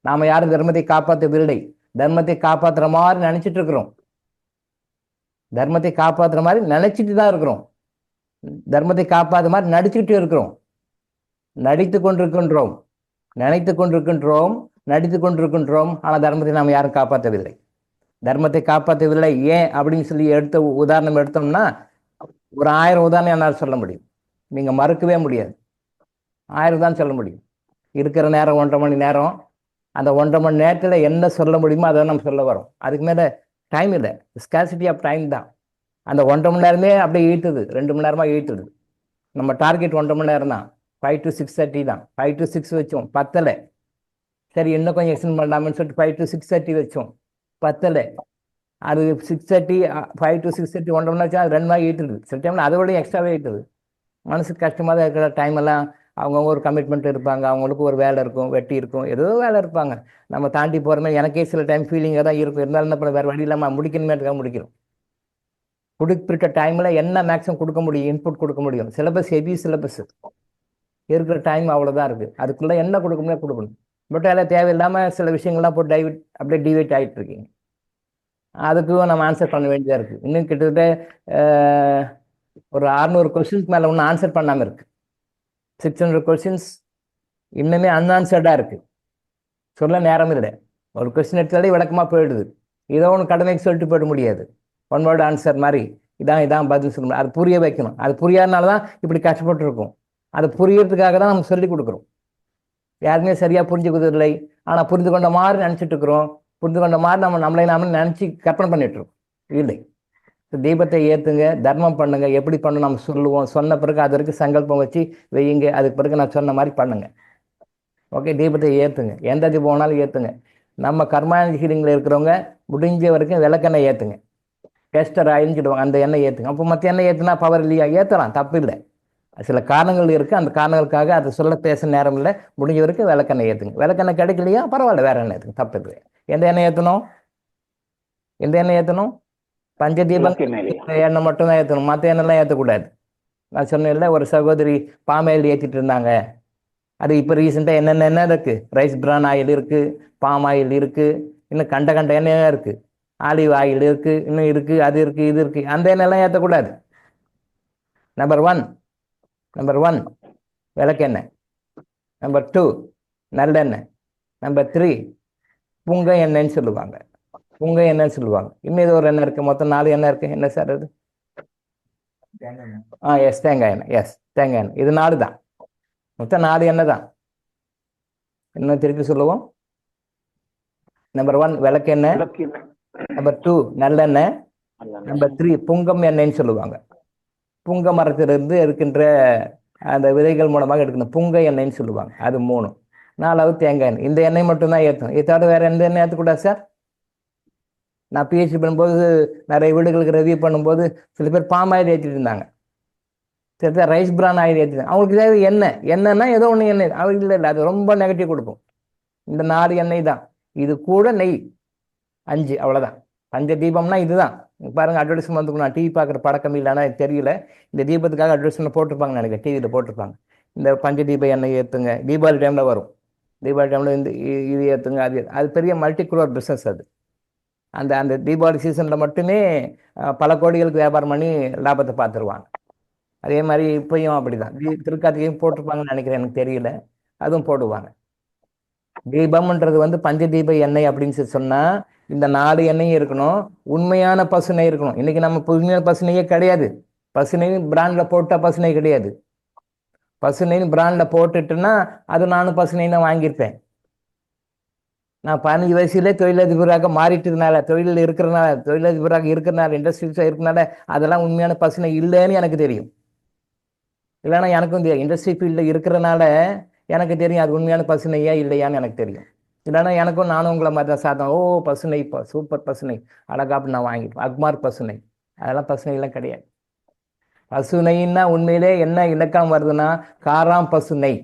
நாம யாரும் தர்மத்தை காப்பாற்றவில்லை, தர்மத்தை காப்பாற்றுற மாதிரி நினைச்சிட்டு இருக்கிறோம். தர்மத்தை காப்பாற்றுற மாதிரி நினைச்சிட்டு தான் இருக்கிறோம். தர்மத்தை காப்பாற்ற மாதிரி நடிச்சுக்கிட்டு இருக்கிறோம், நடித்து கொண்டிருக்கின்றோம், நினைத்து கொண்டிருக்கின்றோம், நடித்து கொண்டிருக்கின்றோம். ஆனால் தர்மத்தை நாம் யாரும் காப்பாற்றவில்லை. தர்மத்தை காப்பாற்றவில்லை ஏன் அப்படின்னு சொல்லி உதாரணம் எடுத்தோம்னா ஒரு 1000 உதாரணம் என்னால் சொல்ல முடியும். நீங்கள் மறுக்கவே முடியாது. 1000 தான் சொல்ல முடியும். இருக்கிற நேரம் 1.5 மணி நேரம். அந்த 1.5 மணி நேரத்தில் என்ன சொல்ல முடியுமோ அதை நம்ம சொல்ல வரோம். அதுக்கு மேலே டைம் இல்லை, ஸ்கார்சிட்டி ஆஃப் டைம் தான். அந்த 1.5 மணி நேரமே அப்படியே ஈட்டுது, 2 மணி நேரமாக ஈட்டுது. நம்ம டார்கெட் 1.5 மணி நேரம் தான், 5 to 6:30 தான். 5 to 6 வச்சோம், பத்தலை. சரி இன்னும் கொஞ்சம் எக்ஸ்டெண்ட் பண்ணலாம்னு சொல்லிட்டு 5 to 6:30 வச்சோம், பத்தலை. அது 6:30, 5 to 6:30 1.5 மணி நேரம், அது 2 நாள் ஈட்டுது. சில டைமில் அதை விட எக்ஸ்ட்ராவே ஈட்டுது. மனசுக்கு கஷ்டமாக தான் இருக்கிற டைம் எல்லாம் அவங்கவுங்க ஒரு கமிட்மெண்ட் இருப்பாங்க, அவங்களுக்கு ஒரு வேலை இருக்கும், வெட்டி இருக்கும், ஏதோ வேலை இருப்பாங்க. நம்ம தாண்டி போகிறோமே. எனக்கே சில டைம் ஃபீலிங்காக தான் இருக்கும். இருந்தாலும் என்ன பண்ண, வேறு வழி இல்லாமல் முடிக்கணுமேட்டுக்காக முடிக்கிறோம். குறிப்பிட்ட டைமில் என்ன மேக்ஸிமம் கொடுக்க முடியும், இன்புட் கொடுக்க முடியும். சிலபஸ் ஹெவி சிலபஸ் இருக்கிற டைம் அவ்வளோதான் இருக்குது. அதுக்குள்ளே என்ன கொடுக்க முடியாது கொடுக்கணும். பட் அதில் தேவையில்லாமல் சில விஷயங்கள்லாம் போட்டு அப்படியே டிவைட் ஆகிட்டு இருக்கீங்க. அதுக்கும் நம்ம ஆன்சர் பண்ண வேண்டியதாக இருக்குது. இன்னும் கிட்டத்தட்ட ஒரு 600 கொஸ்டின்ஸ்க்கு மேலே ஒன்றும் ஆன்சர் பண்ணாமல் இருக்குது. 600 கொஸ்டின்ஸ் இன்னுமே அன்ஆன்சர்டாக இருக்குது. சொல்ல நேரம் இல்லை. ஒரு கொஸ்டின் எடுத்தாலே விளக்கமாக போயிடுது. ஏதோ ஒன்று கடமைக்கு சொல்லிட்டு போயிட முடியாது. 1 வேர்டு ஆன்சர் மாதிரி இதான் பதில் சொல்லணும். அது புரிய வைக்கணும். அது புரியாதனால தான் இப்படி கஷ்டப்பட்டுருக்கோம். அது புரியறதுக்காக தான் நம்ம சொல்லி கொடுக்குறோம். யாருமே சரியாக புரிஞ்சுக்கிறதில்லை. ஆனால் புரிந்து கொண்ட மாதிரி நினச்சிட்டு இருக்கிறோம். புரிந்து கொண்ட மாதிரி நம்மளை நினச்சி கற்பனை பண்ணிட்டு இருக்கோம். இல்லை, தீபத்தை ஏற்றுங்க, தர்மம் பண்ணுங்க. எப்படி பண்ணணும் நம்ம சொல்லுவோம். சொன்ன பிறகு அதற்கு சங்கல்பம் வச்சு வையுங்க. அதுக்கு பிறகு நான் சொன்ன மாதிரி பண்ணுங்க. ஓகே, தீபத்தை ஏற்றுங்க. எந்த தீபம் வேணாலும் ஏற்றுங்க. நம்ம கர்மாநிதி ஹீலிங்கில் இருக்கிறவங்க முடிஞ்ச வரைக்கும் விளக்கெண்ணெய் ஏற்றுங்க. கேஸ்டர் ஆயில்னு அந்த எண்ணெய் ஏற்றுங்க. அப்போ மற்ற எண்ணெய் ஏற்றுனா பவர் இல்லையா? ஏற்றலாம், தப்பு இல்லை. சில காரணங்கள் இருக்குது. அந்த காரணங்களுக்காக அதை பேச நேரம் இல்லை. முடிஞ்ச வரைக்கும் விளக்கெண்ணெய் ஏற்றுங்க. விளக்கெண்ணெய் கிடைக்கலையா பரவாயில்ல, வேற எண்ணெய் ஏற்றுங்க, தப்பு இல்லை. எந்த எண்ணெய் ஏற்றணும்? எந்த எண்ணெய் ஏற்றணும்? பஞ்சதீபம் எண்ணெய் மட்டும்தான் ஏற்றணும், மற்ற எண்ணெய்லாம் ஏற்றக்கூடாது. நான் சொன்னேன்ல, ஒரு சகோதரி பாமாயில் ஏற்றிட்டு இருந்தாங்க. அது இப்போ ரீசெண்டாக என்னென்ன எண்ணெய் இருக்குது? ரைஸ் பிரான் ஆயில் இருக்குது, பாம் ஆயில் இருக்குது, இன்னும் கண்ட எண்ணெயாக இருக்குது, ஆலிவ் ஆயில் இருக்குது, இன்னும் இருக்குது, அது இருக்குது, இது இருக்குது. அந்த எண்ணெய்லாம் ஏற்றக்கூடாது. நம்பர் ஒன் விளக்கெண்ணெய். நம்பர் 2 நல்லெண்ணெய். நம்பர் 3 புங்க எண்ணெய்ன்னு சொல்லுவாங்க. புங்க எண்ணெய்ன்னு சொல்லுவாங்க. இன்னும் இது ஒரு எண்ணெய் இருக்குது. மொத்தம் 4 எண்ணெய் இருக்குது. என்ன சார் அது? எஸ், தேங்காய் எண்ணெய். எஸ், தேங்காய் எண்ணெய். இது 4 தான். மொத்தம் 4 எண்ணெய் தான். இன்னும் திருப்பி சொல்லுவோம். நம்பர் 1 விளக்கெண்ணெய். நம்பர் 2 நல்லெண்ணெய். நம்பர் 3 புங்கம் எண்ணெய்ன்னு சொல்லுவாங்க. புங்க மரத்திலிருந்து இருக்கின்ற அந்த விதைகள் மூலமாக எடுக்கணும், புங்க எண்ணெய்ன்னு சொல்லுவாங்க. அது 3. 4வது தேங்காய் எண்ணெய். இந்த எண்ணெய் மட்டும்தான் ஏற்றணும். இதை தவிர வேறு எந்த எண்ணெய் ஏற்றக்கூடாது சார்? நான் பிஹெச்டி பண்ணும்போது நிறைய வீடுகளுக்கு ரிவ்யூ பண்ணும்போது சில பேர் பாம் ஆயில் ஏற்றிட்டு இருந்தாங்க, சில பேர் ரைஸ் பிரான் ஆயில் ஏற்றிட்டாங்க. அவங்களுக்கு தேவை எண்ணெய்னா ஏதோ ஒன்று எண்ணெய். அவங்களுக்கு இல்லை, அது ரொம்ப நெகட்டிவ் கொடுக்கும். இந்த 4 எண்ணெய் தான், இது கூட நெய் 5, அவ்வளோதான். பஞ்ச தீபம்னா இதுதான். பாருங்கள், அட்வர்டைஸ்மெண்ட் வந்துக்கும். நான் டிவி பார்க்குற பழக்கம் இல்லைன்னா எனக்கு தெரியல. இந்த தீபத்துக்காக அட்வர்டைஸ்மெண்ட் போட்டிருப்பாங்க நினைக்கிறேன், டிவியில் போட்டிருப்பாங்க. இந்த பஞ்ச தீப எண்ணெய் ஏற்றுங்க, தீபாவளி டைமில் வரும். தீபாவளி டைமில் இந்த இது ஏற்றுங்க, அது பெரிய மல்டி குரோர் பிஸ்னஸ். அது அந்த அந்த தீபாவளி சீசனில் மட்டுமே பல கோடிகளுக்கு வியாபாரம் பண்ணி லாபத்தை பார்த்துருவாங்க. அதே மாதிரி இப்பயும் அப்படி தான். திருக்கார்த்திகையும் போட்டிருப்பாங்கன்னு நினைக்கிறேன், எனக்கு தெரியல, அதுவும் போடுவாங்க. தீபம்ன்றது வந்து பஞ்சதீப எண்ணெய் அப்படின்னு சொன்னால் இந்த 4 எண்ணெயும் இருக்கணும். உண்மையான பசுனை இருக்கணும். இன்னைக்கு நம்ம உண்மையான பசுனையே கிடையாது. பசுனையும் பிராண்டில் போட்டால் பசுனை கிடையாது. பசுனைன்னு பிராண்டில் போட்டுட்டுன்னா அது நானும் பசுனை தான் வாங்கியிருப்பேன். நான் 15 வயசுலேயே தொழிலதிபராக மாறிட்டதுனால, தொழிலதிபராக இருக்கிறனால, இண்டஸ்ட்ரீஸாக இருக்கிறனால அதெல்லாம் உண்மையான பசுனை இல்லைன்னு எனக்கு தெரியும். இல்லைன்னா எனக்கும் தெரியும், இண்டஸ்ட்ரி ஃபீல்டில் இருக்கிறனால எனக்கு தெரியும் அது உண்மையான பசுனையா இல்லையான்னு எனக்கு தெரியும். இல்லைன்னா நானும் உங்களை மாதிரி தான் சாதம், ஓ பசுனை, சூப்பர் பசுனை, அழகா அப்படி நான் வாங்கிப்பேன். அக்மார் பசுனை, அதெல்லாம் பசுனைலாம் கிடையாது. பசுனைன்னா உண்மையிலே என்ன இலக்கம் வருதுன்னா காராம் பசுனை.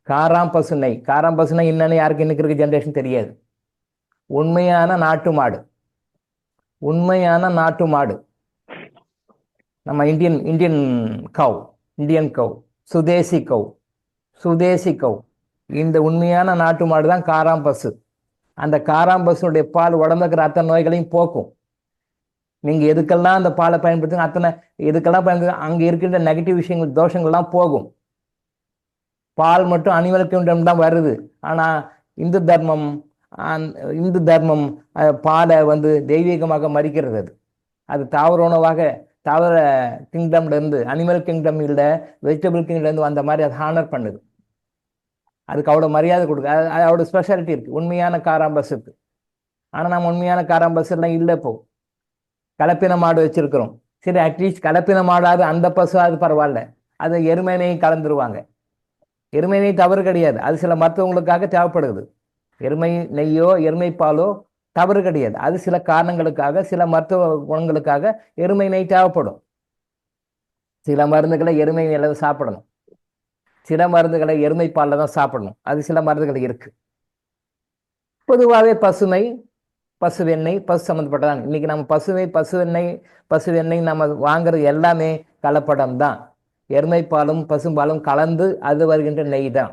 காராம் பசுனை என்னன்னு யாருக்கு இன்னைக்கு இருக்க ஜென்ரேஷன் தெரியாது. உண்மையான நாட்டு மாடு, நம்ம இந்தியன் கவ், சுதேசி கவ். இந்த உண்மையான நாட்டு மாடு தான் காராம் பசு. அந்த காராம் பசுனுடைய பால் உடம்புல இருக்கிற அத்தனை நோய்களையும் போக்கும். நீங்க எதுக்கெல்லாம் அந்த பாலை பயன்படுத்துங்க, அத்தனை எதுக்கெல்லாம் பயன்படுத்து, அங்க இருக்கின்ற நெகட்டிவ் விஷயங்கள், தோஷங்கள்லாம் போகும். பால் மட்டும் அனிமல் கிங்டம் தான் வருது. ஆனா இந்து தர்மம் பாலை வந்து தெய்வீகமாக மதிக்கிறது. அது தாவர உணவாக, தாவர கிங்டம்ல இருந்து, அனிமல் கிங்டம் இல்லை, வெஜிடபிள் கிங்டம்ல இருந்து வந்த மாதிரி அது ஹானர் பண்ணுது. அதுக்கு அவ்வளோ மரியாதை கொடுக்கு. அவ்வளோ ஸ்பெஷாலிட்டி இருக்கு உண்மையான காராம்பஸுக்கு. ஆனால் நம்ம உண்மையான காராம்பஸ் எல்லாம் இல்லை. இப்போ கலப்பின மாடு வச்சிருக்கிறோம். சரி, அட்லீஸ்ட் கலப்பின மாடாது, அந்த பசுவாது பரவாயில்ல, அது எருமை நெய் கலந்துருவாங்க. எருமை நெய் தவறு கிடையாது, அது சில மருத்துவங்களுக்காக தேவைப்படுது. எருமை நெய்யோ எருமை பாலோ தவறு கிடையாது. அது சில காரணங்களுக்காக, சில மருத்துவ குணங்களுக்காக எருமை நெய் தேவைப்படும். சில மருந்துகளை எருமை நெய்ல சாப்பிடணும், சில மருந்துகளை எருமை பாலில் தான் சாப்பிடணும். அது சில மருந்துகள் இருக்கு. பொதுவாகவே பசுமை, பசு வெண்ணெய், பசு சம்மந்தப்பட்டதான். இன்னைக்கு நம்ம பசு வெண்ணெய் நம்ம வாங்குறது எல்லாமே கலப்படம் தான். எருமை பாலும் பசும்பாலும் கலந்து அது வருகின்ற நெய் தான்.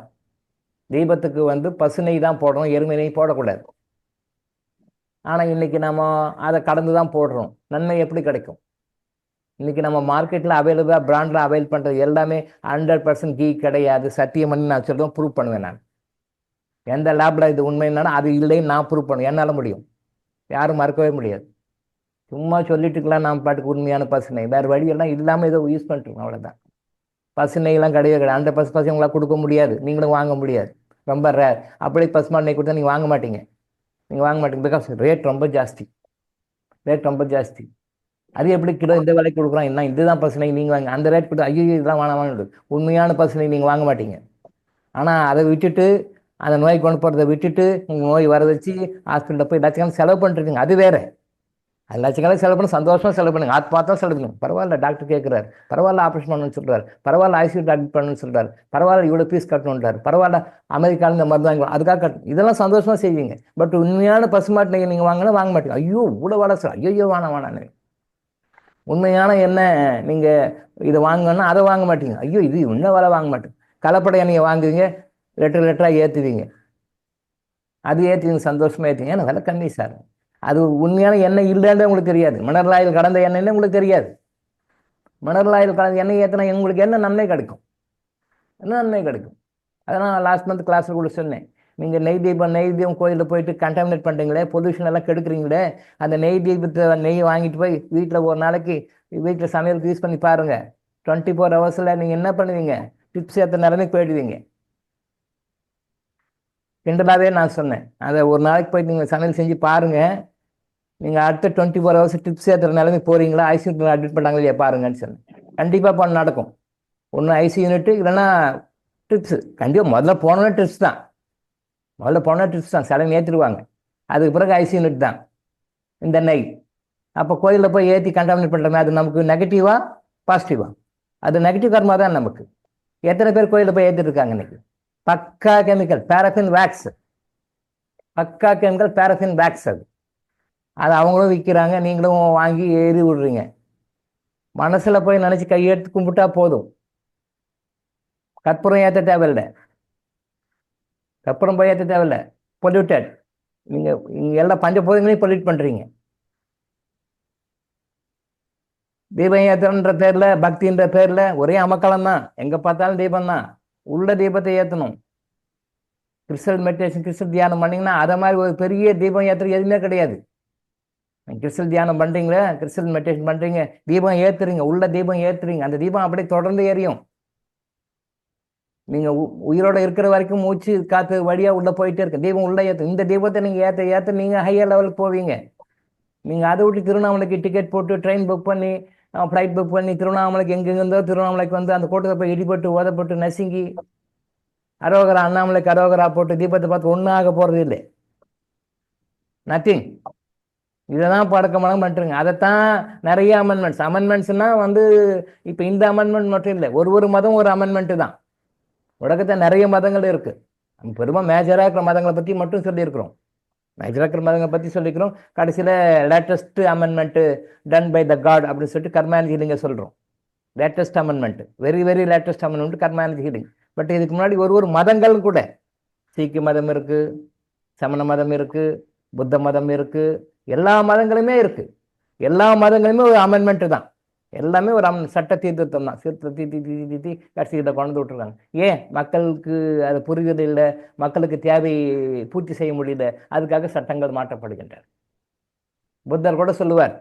தீபத்துக்கு வந்து பசு நெய் தான் போடணும், எருமை நெய் போடக்கூடாது. ஆனால் இன்னைக்கு நம்ம அதை கலந்து தான் போடுறோம். நன்மை எப்படி கிடைக்கும்? இன்னைக்கு நம்ம மார்க்கெட்டில் அவைலபிளாக பிராண்டில் அவைல் பண்ணுறது எல்லாமே 100% கீ கிடையாது. சத்தியம் பண்ணி நான் சொல்லுவேன், ப்ரூவ் பண்ணுவேன். நான் எந்த லேபில் இது உண்மைன்னா அது இல்லைன்னு நான் ப்ரூவ் பண்ணுவேன். என்னால் முடியும், யாரும் மறக்கவே முடியாது. சும்மா சொல்லிட்டுக்கலாம் நாம் பாட்டுக்கு உண்மையான பசுனை, வேறு வழியெல்லாம் இல்லாமல் ஏதோ யூஸ் பண்ணிட்டுருக்கோம், அவ்வளோதான். பசுனையெல்லாம் கிடையவே கிடையாது. அந்த பசு உங்களால் கொடுக்க முடியாது, நீங்களும் வாங்க முடியாது, ரொம்ப ரேர். அப்படியே பசுமாடு நெய் கொடுத்தா நீங்கள் வாங்க மாட்டீங்க. பிகாஸ் ரேட் ரொம்ப ஜாஸ்தி. அது எப்படி கிலோ இந்த விலைக்கு கொடுக்குறான், என்ன இதுதான் பசுனை நீங்கள் வாங்க, அந்த ரேட் கொடுத்து ஐயோ இதெல்லாம் வாங்க. உண்மையான பசுனை நீங்கள் வாங்க மாட்டீங்க. ஆனால் அதை விட்டுட்டு, அந்த நோய் கொண்டு போகிறத விட்டுட்டு உங்கள் நோய் வர வச்சு ஹாஸ்பிட்டலில் போய் லட்சக்கணக்கு செலவு பண்ணிட்டுருக்கீங்க. அது வேறு. அது லட்சக்கணக்கு செலவு பண்ணி சந்தோஷமாக செலவு பண்ணுங்க, ஆத்மாத்தான் செலவு பண்ணுங்க. பரவாயில்ல, டாக்டர் கேட்குறாரு, பரவாயில்ல ஆப்ரேஷன் பண்ணணும்னு சொல்கிறார், பரவாயில்ல ஐசியூ அட்மிட் பண்ணணும்னு சொல்கிறார், பரவாயில்ல இவ்வளோ ஃபீஸ் கட்டணுன்றார், பரவாயில்ல அமெரிக்காவில் இந்த மருந்து வாங்கி அதுக்காக கட்டணும். இதெல்லாம் சந்தோஷமாக செய்வீங்க. பட் உண்மையான பசுமாட்டு நெய் நீங்கள் வாங்கினா வாங்க மாட்டீங்க. ஐயோ இவ்வளோ வேலை சார், ஐயோ வேணாம். உண்மையான எண்ணெய் நீங்கள் இதை வாங்கணும்னா அதை வாங்க மாட்டீங்க. ஐயோ இது இன்னும் வேலை வாங்க மாட்டேங்க. கலப்படை எண்ணெயை வாங்குவீங்க, லிட்டராக ஏற்றுவீங்க. அது ஏற்றுவீங்க, சந்தோஷமாக ஏற்றுவீங்க. ஏன்னா விலை கம்மி சார். அது உண்மையான எண்ணெய் இல்லைன்னு உங்களுக்கு தெரியாது. மினரல் ஆயில் கலந்த எண்ணெய்னு உங்களுக்கு தெரியாது. மினரல் ஆயில் கலந்த எண்ணெய் ஏற்றினா உங்களுக்கு என்ன நன்மை கிடைக்கும்? அதனால் லாஸ்ட் மந்த் கிளாஸில் கூட சொன்னேன், நீங்கள் நெய் தீபம் கோயிலில் போயிட்டு கண்டாமினேட் பண்ணுறீங்களே, பொல்யூஷன் எல்லாம் கெடுக்குறீங்களே, அந்த நெய் வாங்கிட்டு போய் வீட்டில் ஒரு நாளைக்கு வீட்டில் சமையலுக்கு யூஸ் பண்ணி பாருங்கள். 24 ஹவர்ஸில் நீங்கள் என்ன பண்ணுவீங்க? டிப்ஸ் ஏற்ற நிலைமைக்கு போயிடுவீங்க. கிண்டலாகவே நான் சொன்னேன், அதை ஒரு நாளைக்கு போயிட்டு நீங்கள் சமையல் செஞ்சு பாருங்கள். நீங்கள் அடுத்த 24 ஹவர்ஸ் டிப்ஸ் ஏற்றுற நிலைமை போகிறீங்களா, ஐசியூ அட்மிட் பண்ணாங்க இல்லையா பாருங்கன்னு சொன்னேன். கண்டிப்பாக நடக்கும். ஒன்று ஐசி யூனிட்டு, இல்லைன்னா ட்ரிப்ஸ் கண்டிப்பாக முதல்ல போனோன்னா ட்ரிப்ஸ் தான். சிலை ஏற்றிடுவாங்க. அதுக்கு பிறகு ஐசி யூனிட் தான் இந்த நெய். அப்போ கோயிலில் போய் ஏற்றி கண்டாமினேட் பண்ணுறோமே, அது நமக்கு நெகட்டிவா பாசிட்டிவா? அது நெகட்டிவ் கர்மா தான் நமக்கு. எத்தனை பேர் கோயிலில் போய் ஏற்றிட்டு இருக்காங்க இன்னைக்கு? பக்கா கெமிக்கல் பேரஃபின் வேக்ஸ், அது அவங்களும் விற்கிறாங்க, நீங்களும் வாங்கி ஏறி விடுறீங்க. மனசுல போய் நினைச்சு கையெடுத்து கும்பிட்டா போதும். கற்பூரம் ஏற்ற தேவையில்லை, பொல்யூட்டட். நீங்க எல்லா பஞ்சபூதங்களையும் பொல்யூட் பண்றீங்க. தீபம் ஏற்றன்ற பேர்ல, பக்தின்ற பேர்ல ஒரே அமக்களம் தான். எங்க பார்த்தாலும் தீபம் தான். உள்ள தீபத்தை ஏற்றணும். கிறிஸ்டல் மெடிடேஷன், கிறிஸ்டல் தியானம் பண்ணீங்கன்னா அதை மாதிரி ஒரு பெரிய தீபம் ஏற்றுறது எதுவுமே கிடையாது. கிறிஸ்டல் தியானம் பண்றீங்களா, கிறிஸ்டல் மெடிடேஷன் பண்றீங்க, தீபம் ஏத்துறீங்க, உள்ள தீபம் ஏத்துறீங்க, அந்த தீபம் அப்படியே தொடர்ந்து எரியும். நீங்க உயிரோட இருக்கிற வரைக்கும் மூச்சு காத்து வழியா உள்ள போயிட்டே இருக்கு, தீபம் உள்ள ஏற்றும். இந்த தீபத்தை நீங்க ஏத்த நீங்க ஹையர் லெவலுக்கு போவீங்க. நீங்க அதை விட்டு திருவண்ணாமலைக்கு டிக்கெட் போட்டு ட்ரெயின் புக் பண்ணி ஃப்ளைட் புக் பண்ணி திருவண்ணாமலைக்கு எங்கெங்கிருந்தோ திருவண்ணாமலைக்கு வந்து அந்த கூட்டத்தை போய் இடிபட்டு ஓதப்பட்டு நசுங்கி அரோகரா அண்ணாமலைக்கு அரோகரா போட்டு தீபத்தை பார்த்து ஒன்றும் ஆக போறது இல்லை. நத்திங். இதை தான் பழக்கமாக பண்ணுறேங்க. அதைத்தான் நிறைய அமெண்ட்மெண்ட்ஸ்னா வந்து இப்போ இந்த அமெண்ட்மெண்ட் மட்டும் இல்லை, ஒரு மதம் ஒரு அமெண்ட்மெண்ட்டு தான். உலகத்தை நிறைய மதங்கள் இருக்கு. நம்ம பெரும்பாலும் மேஜராக இருக்கிற மதங்களை பற்றி மட்டும் சொல்லியிருக்கிறோம். மேஜராக இருக்கிற மதங்களை பற்றி சொல்லிக்கிறோம். கடைசியில் latest amendment done by the God அப்படின்னு சொல்லிட்டு கர்மானி ஹீலிங்கை சொல்கிறோம். Latest amendment, very latest amendment கர்மானி ஹீலிங். பட் இதுக்கு முன்னாடி ஒரு மதங்கள் கூட, சீக்கிய மதம் இருக்கு, சமண மதம் இருக்கு, புத்த மதம் இருக்கு, எல்லா மதங்களுமே இருக்கு. எல்லா மதங்களுமே ஒரு அமெண்ட்மெண்ட் தான். எல்லாமே ஒரு சட்ட தீர்த்தம் தான். தீர்த்தி கடைசியில கொண்டு விட்டுருக்காங்க. ஏன்? மக்களுக்கு அது புரிவது இல்லை, மக்களுக்கு தேவை பூர்த்தி செய்ய முடியல, அதுக்காக சட்டங்கள் மாற்றப்படுகின்றன. புத்தர் கூட சொல்லுவார்,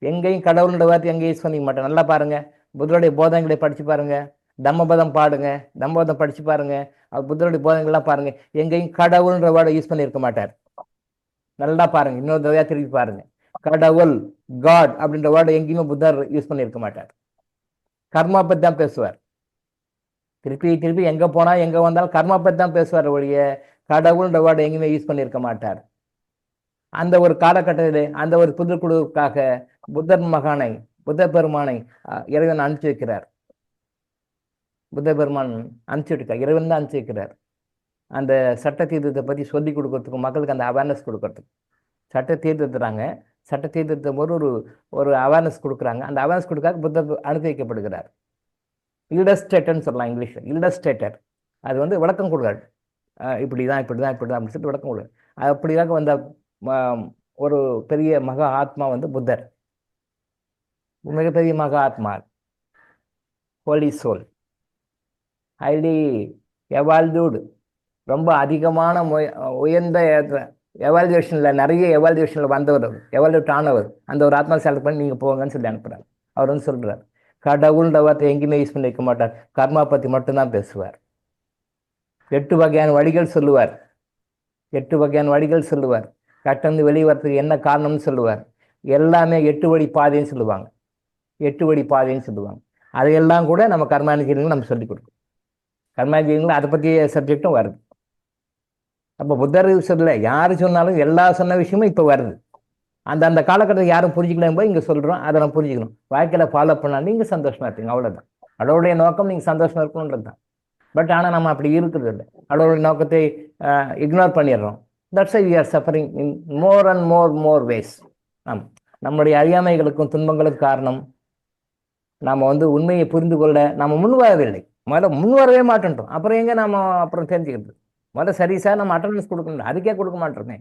எங்கேயும் கடவுளோட வார்த்தை எங்கேயும் யூஸ் பண்ணிக்க மாட்டேன். நல்லா பாருங்க, புத்தருடைய போதனைகளை படிச்சு பாருங்க, தம்மபதம் பாடுங்க, தம்மபதம் படிச்சு பாருங்க, புத்தருடைய போதனைகள்லாம் பாருங்க, எங்கேயும் கடவுள்ன்ற வார்த்தை யூஸ் பண்ணியிருக்க மாட்டார். நல்லா பாருங்க, இன்னொரு தடவையா திருப்பி பாருங்க. கடவுள், காட் அப்படின்ற வேர்டை எங்கேயுமே புத்தர் யூஸ் பண்ணியிருக்க மாட்டார். கர்மா பத்தி தான் பேசுவார். திருப்பி எங்க போனா எங்க வந்தாலும் கர்மா பத்தி தான் பேசுவார் ஒழிய கடவுள்ன்ற வேர்டை எங்கேயுமே யூஸ் பண்ணியிருக்க மாட்டார். அந்த ஒரு காலகட்டத்திலே அந்த ஒரு புதுக்குழுவுக்காக புத்த பெருமானை இறைவன் அனுப்பிச்சு வைக்கிறார். புத்த பெருமான் அனுப்பிச்சு விட்டுருக்கார், இறைவன் தான் அனுப்பிச்சு வைக்கிறார். அந்த சட்ட தீர்த்தத்தை பற்றி சொல்லி கொடுக்கறதுக்கும் மக்களுக்கு அந்த அவேர்னஸ் கொடுக்கறதுக்கு சட்ட தீர்த்துறாங்க. சட்ட தீர்த்தத்தை போது ஒரு அவேர்னஸ் கொடுக்குறாங்க. அந்த அவேர்னஸ் கொடுக்காக புத்தர் அனுப்பி வைக்கப்படுகிறார். இல்லஸ்ட்ரேட்டர்னு சொல்லலாம் இங்கிலீஷில். இல்லஸ்ட்ரேட்டர் அது வந்து விளக்கம் கொடுக்காரு. இப்படிதான் அப்படின்னு சொல்லிட்டு விளக்கம் கொடுக்காரு. அப்படிதாக வந்த ஒரு பெரிய மகா ஆத்மா வந்து புத்தர். மிகப்பெரிய மகா ஆத்மா, ஹோலி சோல், ஹைலி எவால்வ்டு, ரொம்ப அதிகமான உயர்ந்த எவால்யூஷனில் நிறைய எவால்யூஷனில் வந்தவர், எவால்யூட் ஆனவர். அந்த ஒரு ஆத்மா செலக்ட் பண்ணி நீங்கள் போங்கன்னு சொல்லி அனுப்புகிறார். அவர் வந்து சொல்கிறார், கடவுள்ன்ற வார்த்தை எங்கேயுமே யூஸ் பண்ணி வைக்க மாட்டார், கர்மா பற்றி மட்டும்தான் பேசுவார். 8 வகையான வழிகள் சொல்லுவார். 8 வகையான வழிகள் சொல்லுவார். கட்டந்து வெளியே வரத்துக்கு என்ன காரணம்னு சொல்லுவார். எல்லாமே 8 வழி பாதைன்னு சொல்லுவாங்க. 8 வழி பாதைன்னு சொல்லுவாங்க. அதையெல்லாம் கூட நம்ம கர்மானுகீரங்களை நம்ம சொல்லிக் கொடுக்கணும். கர்மானுகீரங்களை அதை பற்றிய சப்ஜெக்டும் வருது. அப்போ புத்தர் சொல்ல யாரு சொன்னாலும் எல்லா சொன்ன விஷயமும் இப்போ வருது. அந்த காலகட்டத்தில் யாரும் புரிஞ்சுக்கலாம் போய் இங்கே சொல்கிறோம், அதை நம்ம புரிஞ்சுக்கணும். வாழ்க்கையில் ஃபாலோ பண்ணாலும் நீங்கள் சந்தோஷமா இருப்பீங்க, அவ்வளோதான். அதோடைய நோக்கம் நீங்கள் சந்தோஷமா இருக்கணுன்றது தான். பட் ஆனால் நம்ம அப்படி இருக்கிறது இல்லை. அதோடைய நோக்கத்தை இக்னோர் பண்ணிடுறோம். That's why we are suffering in more and more ways. நம்முடைய அறியாமைகளுக்கும் துன்பங்களுக்கும் காரணம் நாம் வந்து உண்மையை புரிந்து கொள்ள நாம் முன்வரவில்லை. முதல்ல முன்வரவே மாட்டேன்றோம். அப்புறம் எங்கே நாம் அப்புறம் தெரிஞ்சுக்கிறது? முதல்ல சரி சார் நம்ம அட்டண்டன்ஸ் கொடுக்கணும், அதுக்கே கொடுக்க மாட்டோமே.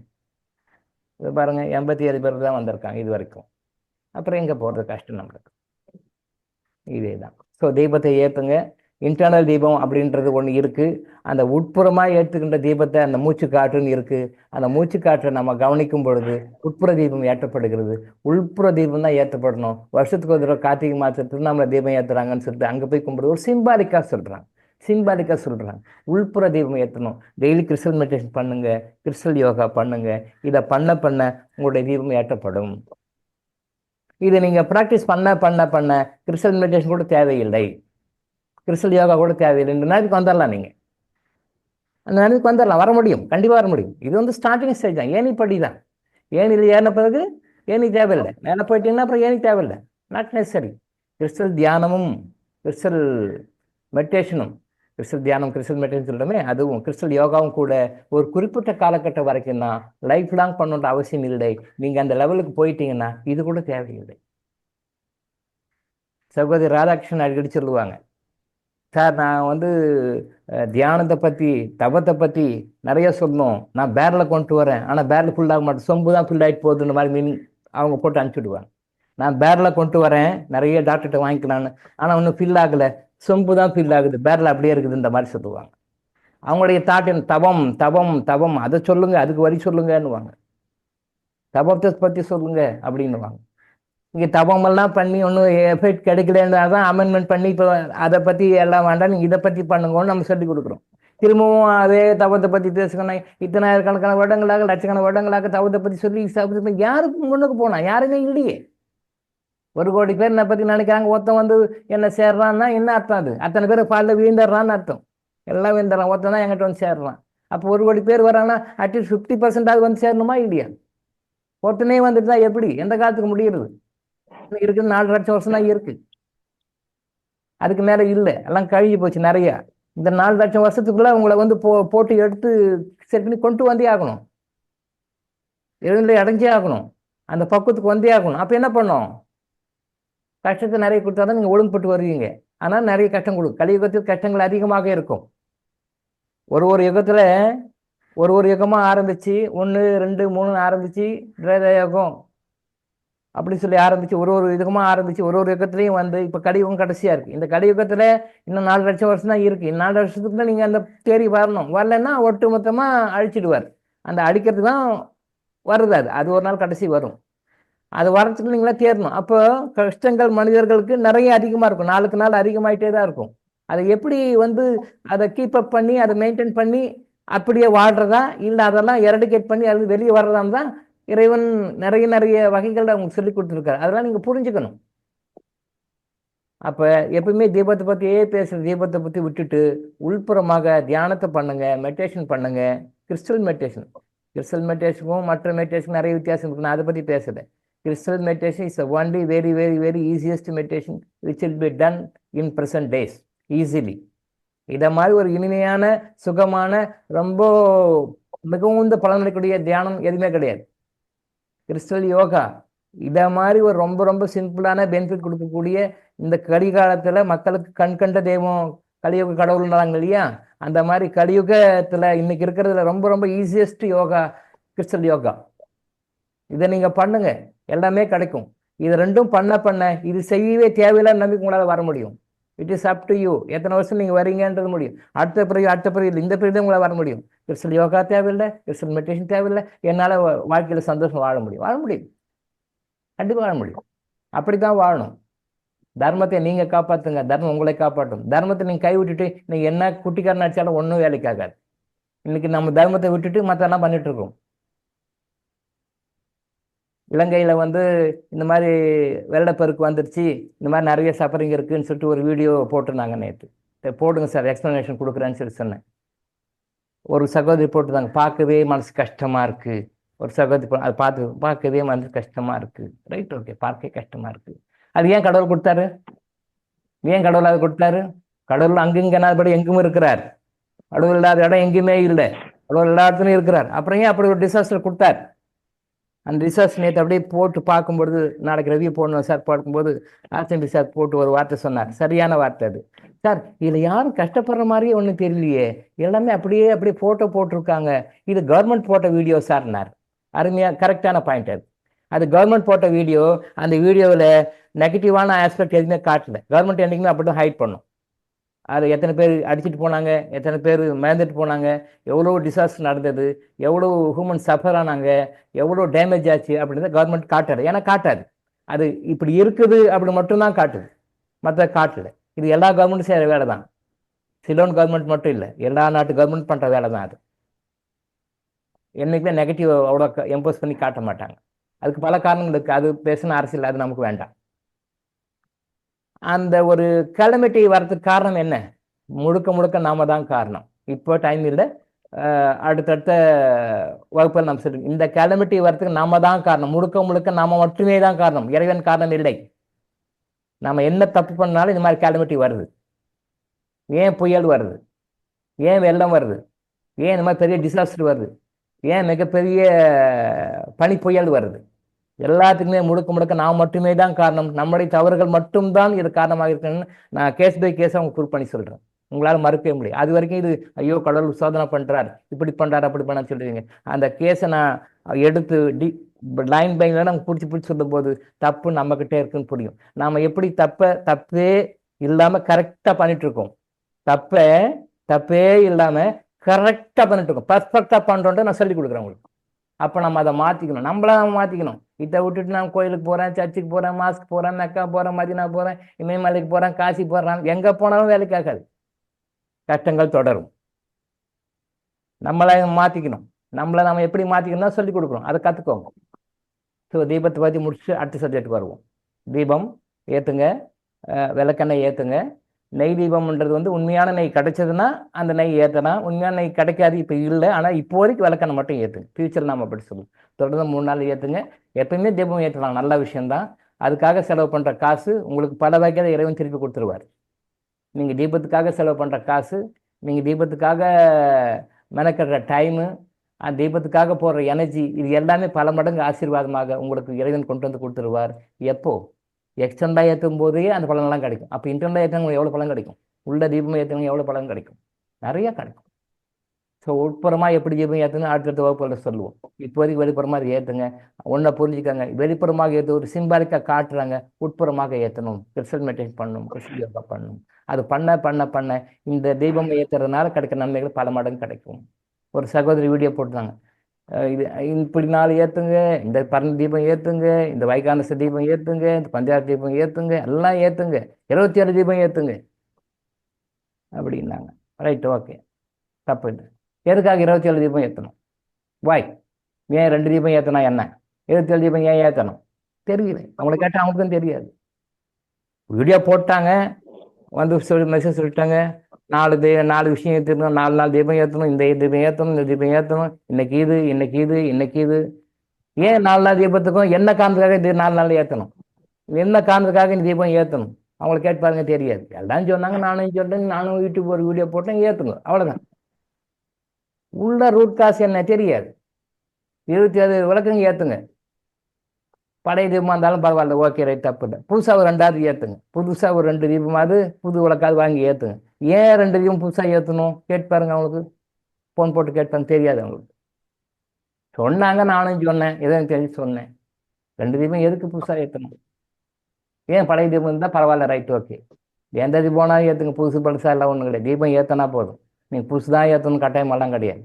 இது பாருங்க, 87 பேர் தான் வந்திருக்காங்க இது வரைக்கும். அப்புறம் எங்கே போகிறது? கஷ்டம் நம்மளுக்கு. இதே தான். ஸோ தீபத்தை ஏற்றுங்க. இன்டர்னல் தீபம் அப்படின்றது ஒன்று இருக்குது. அந்த உட்புறமாக ஏற்றுக்கின்ற தீபத்தை அந்த மூச்சு காற்றுன்னு இருக்குது. அந்த மூச்சு காற்றை நம்ம கவனிக்கும் பொழுது உட்புற தீபம் ஏற்றப்படுகிறது. உள்புற தீபம் தான் ஏற்றப்படணும். வருஷத்துக்கு ஒரு தடவை கார்த்திகை மாதம் திருவண்ணாமலை தீபம் ஏற்றுறாங்கன்னு சொல்லிட்டு அங்கே போய் கும்பிடுறது ஒரு சிம்பாலிக்காக சொல்கிறாங்க. உள்புற தீபம் ஏற்றணும். டெய்லி கிறிஸ்டல் மெடிடேஷன் பண்ணுங்க, கிறிஸ்டல் யோகா பண்ணுங்க. இதை பண்ண உங்களுடைய தீபம் ஏற்றப்படும். இதை நீங்கள் ப்ராக்டிஸ் பண்ண கிறிஸ்டல் மெடிடேஷன் கூட தேவையில்லை. கிறிஸ்டல் யோகா கூட தேவையில்லை. 2 நாளைக்கு வந்துடலாம். நீங்கள் அந்த நேரத்துக்கு வந்துடலாம், வர முடியும், கண்டிப்பாக வர முடியும். இது வந்து ஸ்டார்டிங் ஸ்டேஜ் தான், ஏணிப்படி தான். ஏணியில் ஏறின பிறகு ஏணி தேவையில்லை, மேலே போயிட்டீங்கன்னா அப்புறம் ஏணி தேவையில்லை, நாட் நெசசரி. கிறிஸ்டல் தியானமும் கிறிஸ்டல் மெடிடேஷனும், கிறிஸ்டல் தியானம் கிறிஸ்டல் மெடிடேஷன் சொல்கிறோமே, அதுவும் கிறிஸ்டல் யோகாவும் கூட ஒரு குறிப்பிட்ட காலகட்டம் வரைக்கும் தான், லைஃப் லாங் பண்ணணுன்ற அவசியம் இல்லை. நீங்கள் அந்த லெவலுக்கு போயிட்டீங்கன்னா இது கூட தேவையில்லை. சகோதரி ராதாகிருஷ்ணன் அடிக்கடி சொல்லுவாங்க, சார் நான் வந்து தியானத்தை பற்றி தபத்தை பற்றி நிறைய சொல்லணும், நான் பேரில் கொண்டு வரேன், ஆனால் பேரில் ஃபுல்லாக மாட்டேன், சொம்பு தான் ஃபுல் ஆகிட்டு போகுதுன்ற மாதிரி மீனிங் அவங்க போட்டு அனுப்பிச்சுடுவாங்க. நான் பேரில் கொண்டு வரேன், நிறைய டாக்டர்கிட்ட வாங்கிக்கலான்னு, ஆனால் ஒன்றும் ஃபில் ஆகலை, சொம்பு தான் ஃபில் ஆகுது, பேரில் அப்படியே இருக்குதுன்ற மாதிரி சொல்லுவாங்க. அவங்களுடைய தாட்டின் தவம் தவம் தவம், அதை சொல்லுங்க, அதுக்கு வரி சொல்லுங்கன்னுவாங்க, தபத்தை பற்றி சொல்லுங்க அப்படின்னுவாங்க. இங்கே தபமெல்லாம் பண்ணி ஒன்றும் எஃபெக்ட் கிடைக்கலன்னா தான் அமெண்ட்மெண்ட் பண்ணி இப்போ அதை பற்றி எல்லாம் வேண்டாம், நீங்கள் இதை பற்றி பண்ணுங்கன்னு நம்ம சொல்லி கொடுக்குறோம். திரும்பவும் அதே தவத்தை பற்றி பேசுக்கணும், இத்தனாயிரக்கணக்கான வருடங்களாக லட்சக்கணக்கான வருடங்களாக தவத்தை பற்றி சொல்லி யாருக்கும் முன்னுக்கு போனா யாருமே இல்லையே. 1 கோடி பேர் என்னை பற்றி நினைக்கிறாங்க, ஒருத்தன் வந்து என்ன சேர்றான்னா என்ன அர்த்தம்? அது அத்தனை பேர் பாலில் வீழ்ந்துடுறான்னு அர்த்தம். எல்லாம் வீழ்ந்துடுறான், ஒருத்தன் தான் என்கிட்ட வந்து சேர்றான். அப்போ 1 கோடி பேர் வராங்கன்னா அட்லீஸ்ட் 50% வந்து சேரணுமா இல்லையா? ஒருத்தனே வந்துட்டு தான் எப்படி எந்த காலத்துக்கு முடியுறது? இருக்குது 4 லட்சம் வருஷம் தான் இருக்கு, அதுக்கு மேல இல்லை, எல்லாம் கழுகி போச்சு நிறைய. இந்த 4 லட்சம் வருஷத்துக்குள்ள உங்களை வந்து போட்டு எடுத்து செட் பண்ணி கொண்டு வந்தே ஆகணும், எழுநிலை அடைஞ்சே ஆகணும், அந்த பக்குவத்துக்கு வந்தே ஆகணும். அப்ப என்ன பண்ணும்? கஷ்டத்தை நிறைய கொடுத்தாதான் நீங்க ஒழுங்குபட்டு வருவீங்க. ஆனால் நிறைய கஷ்டம் கொடுக்கும். கலியுகத்தில் கஷ்டங்கள் அதிகமாக இருக்கும். ஒரு யுகத்துல ஒரு யுகமா ஆரம்பிச்சு 1 2 3 ஆரம்பிச்சு திரேதா யுகம் அப்படி சொல்லி ஆரம்பிச்சு ஒரு யுகமா ஆரம்பிச்சு ஒரு யுகத்திலையும் வந்து இப்ப கலியுகம் கடைசியா இருக்கு. இந்த கலியுகத்துல இன்னும் 4 லட்சம் வருஷம் தான் இருக்கு. 4 வருஷத்துக்குள்ள நீங்க அந்த தேறி வரணும். வரலன்னா ஒட்டு மொத்தமா அழிச்சிடுவார். அந்த அழிக்கிறதுக்கு தான் வருது. அது ஒரு நாள் கடைசி வரும். அது வரத்துக்கு நீங்களா தேரணும். அப்போ கஷ்டங்கள் மனிதர்களுக்கு நிறைய அதிகமா இருக்கும், நாளுக்கு நாள் அதிகமாயிட்டே தான் இருக்கும். அதை எப்படி வந்து அதை கீப் அப் பண்ணி அதை மெயின்டைன் பண்ணி அப்படியே வாழ்றதா இல்லை அதெல்லாம் எரடிகேட் பண்ணி அது வெளியே வர்றதான்னு தான் இறைவன் நிறைய வகைகள் அவங்களுக்கு சொல்லி கொடுத்துருக்காரு. அதெல்லாம் நீங்க புரிஞ்சுக்கணும். அப்ப எப்பவுமே தீபத்தை பத்தியே பேசுற தீபத்தை பத்தி விட்டுட்டு உள்புறமாக தியானத்தை பண்ணுங்க, மெடிடேஷன் பண்ணுங்க. கிறிஸ்டல் மெடிடேஷனுக்கும் மற்ற மெடிடேஷன் நிறைய வித்தியாசம் இருக்கு, நான் அதை பத்தி பேசுறேன். Crystal meditation is the only very easiest meditation which will be done in present days easily. இதை மாதிரி ஒரு இனிமையான சுகமான ரொம்ப மிகவும் பலனளிக்கக்கூடிய தியானம் எதுவுமே கிடையாது. கிறிஸ்டல் யோகா இதை மாதிரி ஒரு ரொம்ப சிம்பிளான பெனிஃபிட் கொடுக்கக்கூடிய இந்த கலிகாலத்துல மக்களுக்கு கண்கண்ட தெய்வம் கலியுக கடவுள்ன்றாங்க இல்லையா, அந்த மாதிரி கலியுகத்துல இன்னைக்கு இருக்கிறதுல ரொம்ப ஈஸியஸ்ட் யோகா கிறிஸ்டல் யோகா. இதை நீங்க பண்ணுங்க, எல்லாமே கிடைக்கும். இது ரெண்டும் பண்ண இது செய்யவே தேவையில்லைன்னு நம்பிக்கை உங்களால் வர முடியும். It is up to you. எத்தனை வருஷம் நீங்க வரீங்கன்றது முடியும். அடுத்த பிறகு இந்த பிறகு உங்களால் வர முடியும். கிறிஸ்டல் யோகா தேவையில்லை, கிறிஸ்டல் மெடிடேஷன் தேவையில்லை, என்னால் வாழ்க்கையில சந்தோஷம் வாழ முடியும். கண்டிப்பாக வாழ முடியும். அப்படித்தான் வாழணும். தர்மத்தை நீங்க காப்பாத்துங்க, தர்மம் உங்களை காப்பாற்றும். தர்மத்தை நீங்க கை விட்டுட்டு நீங்க என்ன குட்டிக்காரன் அடிச்சாலும் ஒன்றும் வேலைக்காகாது. இன்னைக்கு நம்ம தர்மத்தை விட்டுட்டு மற்றெல்லாம் பண்ணிட்டு இருக்கோம். இலங்கையில வந்து இந்த மாதிரி வெள்ளப்பெருக்கு வந்துருச்சு, இந்த மாதிரி நிறைய சஃபரிங் இருக்குன்னு சொல்லிட்டு ஒரு வீடியோ போட்டிருந்தாங்க நேற்று. போடுங்க சார், எக்ஸ்பிளனேஷன் கொடுக்குறேன்னு சொல்லி சொன்னேன். ஒரு சகோதரி போட்டுருந்தாங்க, பார்க்கவே மனசு கஷ்டமா இருக்கு. ஒரு சகோதரி அதை பார்க்கவே மனசு கஷ்டமா இருக்கு. ரைட், ஓகே, பார்க்கவே கஷ்டமா இருக்கு. அது ஏன் கடவுள் கொடுத்தாரு? கடவுள் அதை கொடுத்தாரு? கடவுள் அங்கிங்கனாபடி எங்கும் இருக்கிறார். கடவுள் இல்லாத இடம் எங்கேயுமே இல்லை. கடவுள் எல்லா இடத்துலையும் இருக்கிறார். அப்புறம் ஏன் அப்படி ஒரு டிசாஸ்டர் கொடுத்தார்? அந்த ரிசர்ச் நேற்று அப்படியே போட்டு பார்க்கும்பொழுது, நாளைக்கு ரிவ்யூ போடணும் சார், பார்க்கும்போது ஆர்எம்பி சார் போட்டு ஒரு வார்த்தை சொன்னார், சரியான வார்த்தை அது. சார், இதில் யாரும் கஷ்டப்படுற மாதிரியே ஒன்றும் தெரியலையே, எல்லாமே அப்படியே ஃபோட்டோ போட்டிருக்காங்க, இது கவர்மெண்ட் போட்ட வீடியோ சார்னார். அருமையாக கரெக்டான பாயிண்ட் அது. அது கவர்மெண்ட் போட்ட வீடியோ. அந்த வீடியோவில் நெகட்டிவான ஆஸ்பெக்ட் எதுவுமே காட்டல. கவர்மெண்ட் என்றைக்குமே அப்படி தான் ஹைட் பண்ணும். அது எத்தனை பேர் அடிச்சுட்டு போனாங்க, எத்தனை பேர் மறந்துட்டு போனாங்க, எவ்வளோ டிசாஸ்டர் நடந்தது, எவ்வளோ ஹியூமன் சஃபர் ஆனாங்க, எவ்வளோ டேமேஜ் ஆச்சு அப்படின்றத கவர்மெண்ட் காட்டாது. ஏன்னா காட்டாது, அது இப்படி இருக்குது அப்படி மட்டும்தான் காட்டுது, மற்ற காட்டல. இது எல்லா கவர்மெண்ட்டும் செய்கிற வேலை தான். சிலோன் கவர்மெண்ட் மட்டும் இல்லை, எல்லா நாட்டு கவர்மெண்ட் பண்ணுற வேலை தான் அது. என்றைக்குமே நெகட்டிவ் அவ்வளோ எம்போஸ் பண்ணி காட்ட மாட்டாங்க. அதுக்கு பல காரணங்கள் இருக்குது, அது பேசின அரசியல், அது நமக்கு வேண்டாம். அந்த ஒரு கிளம்பிட்டி வர்றதுக்கு காரணம் என்ன? முழுக்க முழுக்க நாம தான் காரணம். இப்போ டைம் இல்லை, அடுத்தடுத்த வகுப்பில் நாம் சொல்லுங்க. இந்த கிளம்பிட்டி வர்றதுக்கு நாம தான் காரணம், முழுக்க முழுக்க நாம மட்டுமே தான் காரணம், இறைவன் காரணம் இல்லை. நாம என்ன தப்பு பண்ணாலும் இந்த மாதிரி கிளம்பிட்டி வருது. ஏன் புயல் வருது, ஏன் வெள்ளம் வருது, ஏன் இந்த மாதிரி பெரிய டிசாஸ்டர் வருது, ஏன் மிகப்பெரிய பனி புயல் வருது? எல்லாத்துக்குமே முழுக்க முழுக்க நாம் மட்டுமே தான் காரணம், நம்முடைய தவறுகள் மட்டும்தான் இது காரணமாக இருக்குன்னு நான் கேஸ் பை கேஸ் அவங்க ப்ரூவ் பண்ணி சொல்றேன். உங்களால் மறுக்கவே முடியும். அது வரைக்கும் இது ஐயோ கடவுள் சோதனை பண்றாரு, இப்படி பண்றாரு, அப்படி பண்ண சொல்றீங்க. அந்த கேஸை நான் எடுத்து லைன் பை லைன் அவங்க பிடிச்சி சொல்லும் போது தப்பு நம்ம கிட்டே இருக்குன்னு புரியும். நாம எப்படி தப்பே இல்லாம கரெக்டா பண்ணிட்டு இருக்கோம், தப்பே இல்லாம கரெக்டா பண்ணிட்டு இருக்கோம், பர்ஃபெக்டா பண்றோன்ட்டு நான் சொல்லி கொடுக்குறேன் உங்களுக்கு. அப்போ நம்ம அதை மாற்றிக்கணும், நம்மள மாற்றிக்கணும். இதை விட்டுட்டு நான் கோயிலுக்கு போகிறேன், சர்ச்சுக்கு போகிறேன், மாஸ்க்கு போகிறேன், மெக்கா போகிறேன், மதினா போகிறேன், இமயமலைக்கு போகிறேன், காசி போடுறேன், எங்கே போனாலும் வேலைக்கு ஆகாது, கஷ்டங்கள் தொடரும். நம்மளை மாற்றிக்கணும். நம்ம எப்படி மாற்றிக்கணும்னா சொல்லி கொடுக்குறோம், அதை கற்றுக்கோங்க. ஸோ தீபத்தை பற்றி முடிச்சு அடுத்த சப்ஜெக்ட் வருவோம். தீபம் ஏற்றுங்க, விளக்கெண்ணெய் ஏற்றுங்க. நெய் தீபம்ன்றது உண்மையான நெய் கிடைச்சதுன்னா அந்த நெய் ஏற்றலாம், உண்மையான நெய் கிடைக்காது இப்போ இல்லை. ஆனால் இப்போதைக்கு விளக்கெண்ணெய் மட்டும் ஏற்றுங்க, ஃபியூச்சர் நாம் அப்படி சொல்லுவோம். தொடர்ந்து 3 நாள் ஏற்றுங்க. எப்பயுமே தீபம் ஏற்றலாம், நல்ல விஷயம்தான். அதுக்காக செலவு பண்ணுற காசு உங்களுக்கு பல வகையில் இறைவன் திருப்பி கொடுத்துருவார். நீங்கள் தீபத்துக்காக செலவு பண்ணுற காசு, நீங்கள் தீபத்துக்காக மெனக்கிற டைமு, அந்த தீபத்துக்காக போடுற எனர்ஜி, இது எல்லாமே பல மடங்கு ஆசீர்வாதமாக உங்களுக்கு இறைவன் கொண்டு வந்து கொடுத்துருவார். எப்போ எக்ஸ்டெண்டாக ஏற்றும் போதே அந்த பலனெல்லாம் கிடைக்கும். அப்போ இன்டர்னலாக ஏற்றவங்க எவ்வளோ பலன் கிடைக்கும், உள்ள தீபம் ஏற்றவங்க எவ்வளோ பலன் கிடைக்கும், நிறைய கிடைக்கும். ஸோ உட்புறமாக எப்படி தீபம் ஏற்றுங்க அடுத்தடுத்த வகுப்புகளில் சொல்லுவோம். இப்போதைக்கு வெளிப்புறமாக அதை ஏற்றுங்க. ஒன்றை புரிஞ்சுக்காங்க, வெளிப்புறமாக ஏற்று ஒரு சிம்பாலிக்காக காட்டுறாங்க, உட்புறமாக ஏற்றணும், கிறிஸ்டல் மெடிடேஷன் பண்ணணும், கிறிஸ்டல் யோகா பண்ணணும். அது பண்ண இந்த தீபம் ஏற்றுறதுனால கிடைக்கிற நன்மைகள் பல மடங்கு கிடைக்கும். ஒரு சகோதரி வீடியோ போட்டுருந்தாங்க, இது இப்படி 4 ஏற்றுங்க, இந்த பரண தீபம் ஏற்றுங்க, இந்த வைகானச தீபம் ஏற்றுங்க, இந்த பஞ்சாயத்து தீபம் ஏற்றுங்க, எல்லாம் ஏற்றுங்க, 27 தீபம் ஏற்றுங்க அப்படின்னாங்க. ரைட், ஓகே, தப்பு இல்லை. எதுக்காக 27 தீபம் ஏற்றணும்? வாய் ஏன் 2 தீபம் ஏற்றினா என்ன, 27 தீபம் ஏன் ஏற்றணும் தெரியல. அவங்களை கேட்டால் அவங்களுக்கும் தெரியாது. வீடியோ போட்டாங்க, மெசேஜ் சொல்லிட்டாங்க, 4 விஷயம் ஏற்றணும், 4 நாள் தீபம் ஏற்றணும், இந்த தீபம் ஏற்றணும், இந்த தீபம் ஏற்றணும், இன்னைக்கு இது. ஏன் 4 நாள் தீபத்துக்கும் என்ன காரணத்துக்காக இது 4 நாள் ஏற்றணும், என்ன காரணத்துக்காக இந்த தீபம் ஏற்றணும் அவங்களை கேட்டு பாருங்க, தெரியாது. எல்லாம் சொன்னாங்க, நானும் சொல்றேன், நானும் யூடியூப் ஒரு வீடியோ போட்டேன், ஏற்றுங்க, அவ்வளோதான். உள்ள ரூட் காசு என்ன தெரியாது. 27 விளக்குங்க ஏற்றுங்க. பழைய தீபமாக இருந்தாலும் பரவாயில்ல, ஓகே, ரைட், தப்பு இல்லை. புதுசாக ஒரு 2வது ஏற்றுங்க, புதுசாக ஒரு 2 தீபமாவது புது விளக்காவது வாங்கி ஏற்றுங்க. ஏன் 2 தீபம் புதுசாக ஏற்றணும் கேட்டு பாருங்க. அவங்களுக்கு ஃபோன் போட்டு கேட்பாங்க, தெரியாது அவங்களுக்கு. சொன்னாங்க, நானும் சொன்னேன், எதுவும் தெரிஞ்சு சொன்னேன். 2 தீபம் எதுக்கு புதுசாக ஏற்றணும்? ஏன் பழைய தீபம் இருந்தால் பரவாயில்ல, ரைட், ஓகே. எந்த தீபம்னாலும் ஏற்றுங்க, புதுசா எல்லாம் ஒன்றும் கிடையாது. தீபம் ஏற்றினா போதும், நீங்கள் புதுசு தான் ஏற்றணும் கட்டாயமெல்லாம் கிடையாது.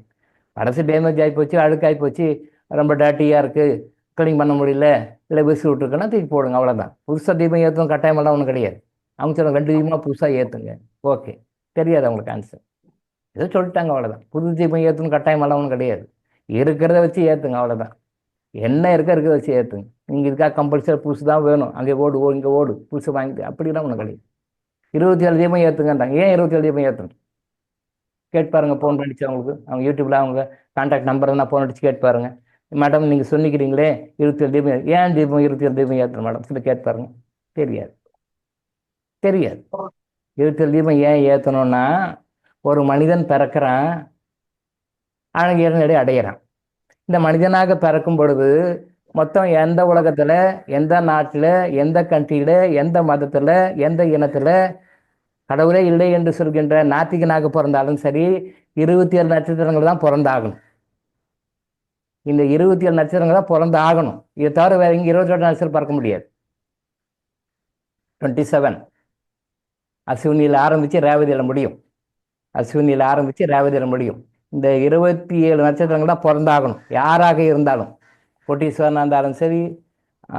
கடைசி டேமேஜ் ஆகி போச்சு, அழுக்காகி போச்சு, ரொம்ப டேட்டியாக இருக்குது, க்ளீன் பண்ண முடியல, இல்லை விசி விட்டுருக்குன்னா தூக்கி போடுங்க, அவ்வளோதான். புதுசாக தீபம் ஏற்றணும் கட்டாயமெல்லாம் ஒன்றும் கிடையாது. அவங்க சொல்ல 2 தீபமாக புதுசாக ஏற்றுங்க, ஓகே, தெரியாது அவங்களுக்கு ஆன்சர், ஏதோ சொல்லிட்டாங்க, அவ்வளோதான். புது தீபம் ஏற்றணும் கட்டாயமெல்லாம் ஒன்றும் கிடையாது. இருக்கிறத வச்சு ஏற்றுங்க, அவ்வளோதான். என்ன இருக்கிறத வச்சு ஏற்றுங்க. நீங்கள் இதுக்காக கம்பல்சரி புதுசு தான் வேணும், அங்கே ஓடு இங்கே ஓடு புதுசு வாங்கிட்டு அப்படிலாம் ஒன்றும் கிடையாது. 27 தீபம் ஏற்றுங்கன்றாங்க. ஏன் 27 தீபம் ஏற்றணும் கேட்டு பாருங்க. ஃபோன் அடிச்சு அவங்களுக்கு, அவங்க யூடியூப்ல அவங்க கான்டாக்ட் நம்பர் நான் ஃபோன் அடிச்சு கேட்டு பாருங்க. மேடம் நீங்கள் சொன்னிக்கிறீங்களே 27 தீபம், ஏன் தீபம் 27 தீபம் ஏற்றணும் மேடம் சொல்லி கேட்டு பாருங்க, தெரியாது. 27 தீபம் ஏன் ஏற்றணும்னா, ஒரு மனிதன் பிறக்கிறான், அழகிய நிலை அடையிறான். இந்த மனிதனாக பிறக்கும் பொழுது மொத்தம் எந்த உலகத்துல, எந்த நாட்டுல, எந்த கண்ட்ரியில, எந்த மதத்துல, எந்த இனத்துல கடவுளே இல்லை என்று சொல்கின்ற நாத்திகனாக பிறந்தாலும் சரி, 27 நட்சத்திரங்கள் தான் பிறந்தாகணும். இந்த 27 நட்சத்திரங்கள் தான் பிறந்து ஆகணும். இதை தவிர வேற இங்கே 28 நட்சத்திரம் பார்க்க முடியாது. 27 அஸ்வினியில் ஆரம்பிச்சு ரேவதியில் முடியும், அஸ்வினியில் ஆரம்பிச்சு ரேவதியில் முடியும். இந்த 27 நட்சத்திரங்கள் தான் பிறந்தாகணும், யாராக இருந்தாலும். கோட்டீஸ்வரனாக இருந்தாலும் சரி,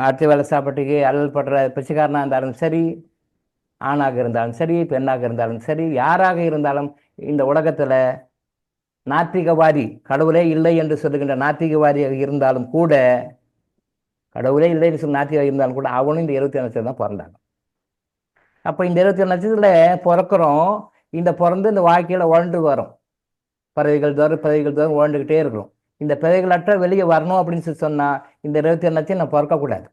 அடுத்த வேலை சாப்பாட்டுக்கு அல்லல் படுற பிச்சைக்காரனாக இருந்தாலும் சரி, ஆணாக இருந்தாலும் சரி, பெண்ணாக இருந்தாலும் சரி, யாராக இருந்தாலும் இந்த உலகத்தில் நாத்திகவாதி, கடவுளே இல்லை என்று சொல்லுகின்ற நாத்திகவாதியாக இருந்தாலும் கூட, கடவுளே இல்லை என்று சொல்லி நாத்திகவாதி இருந்தாலும் கூட அவனும் இந்த 27 நட்சத்திரம் தான் பிறந்தாங்க. அப்போ இந்த 27 நட்சத்திரத்தில் பிறக்கிறோம். இந்த பிறந்து இந்த வாழ்க்கையில் உழண்டு வரும். பறவைகள் தோறும் உழண்டுக்கிட்டே இருக்கிறோம். இந்த பிறவைகளற்ற வெளியே வரணும் அப்படின்னு சொல்லி சொன்னால் இந்த 27 நட்சத்திரம் நான் பிறக்கக்கூடாது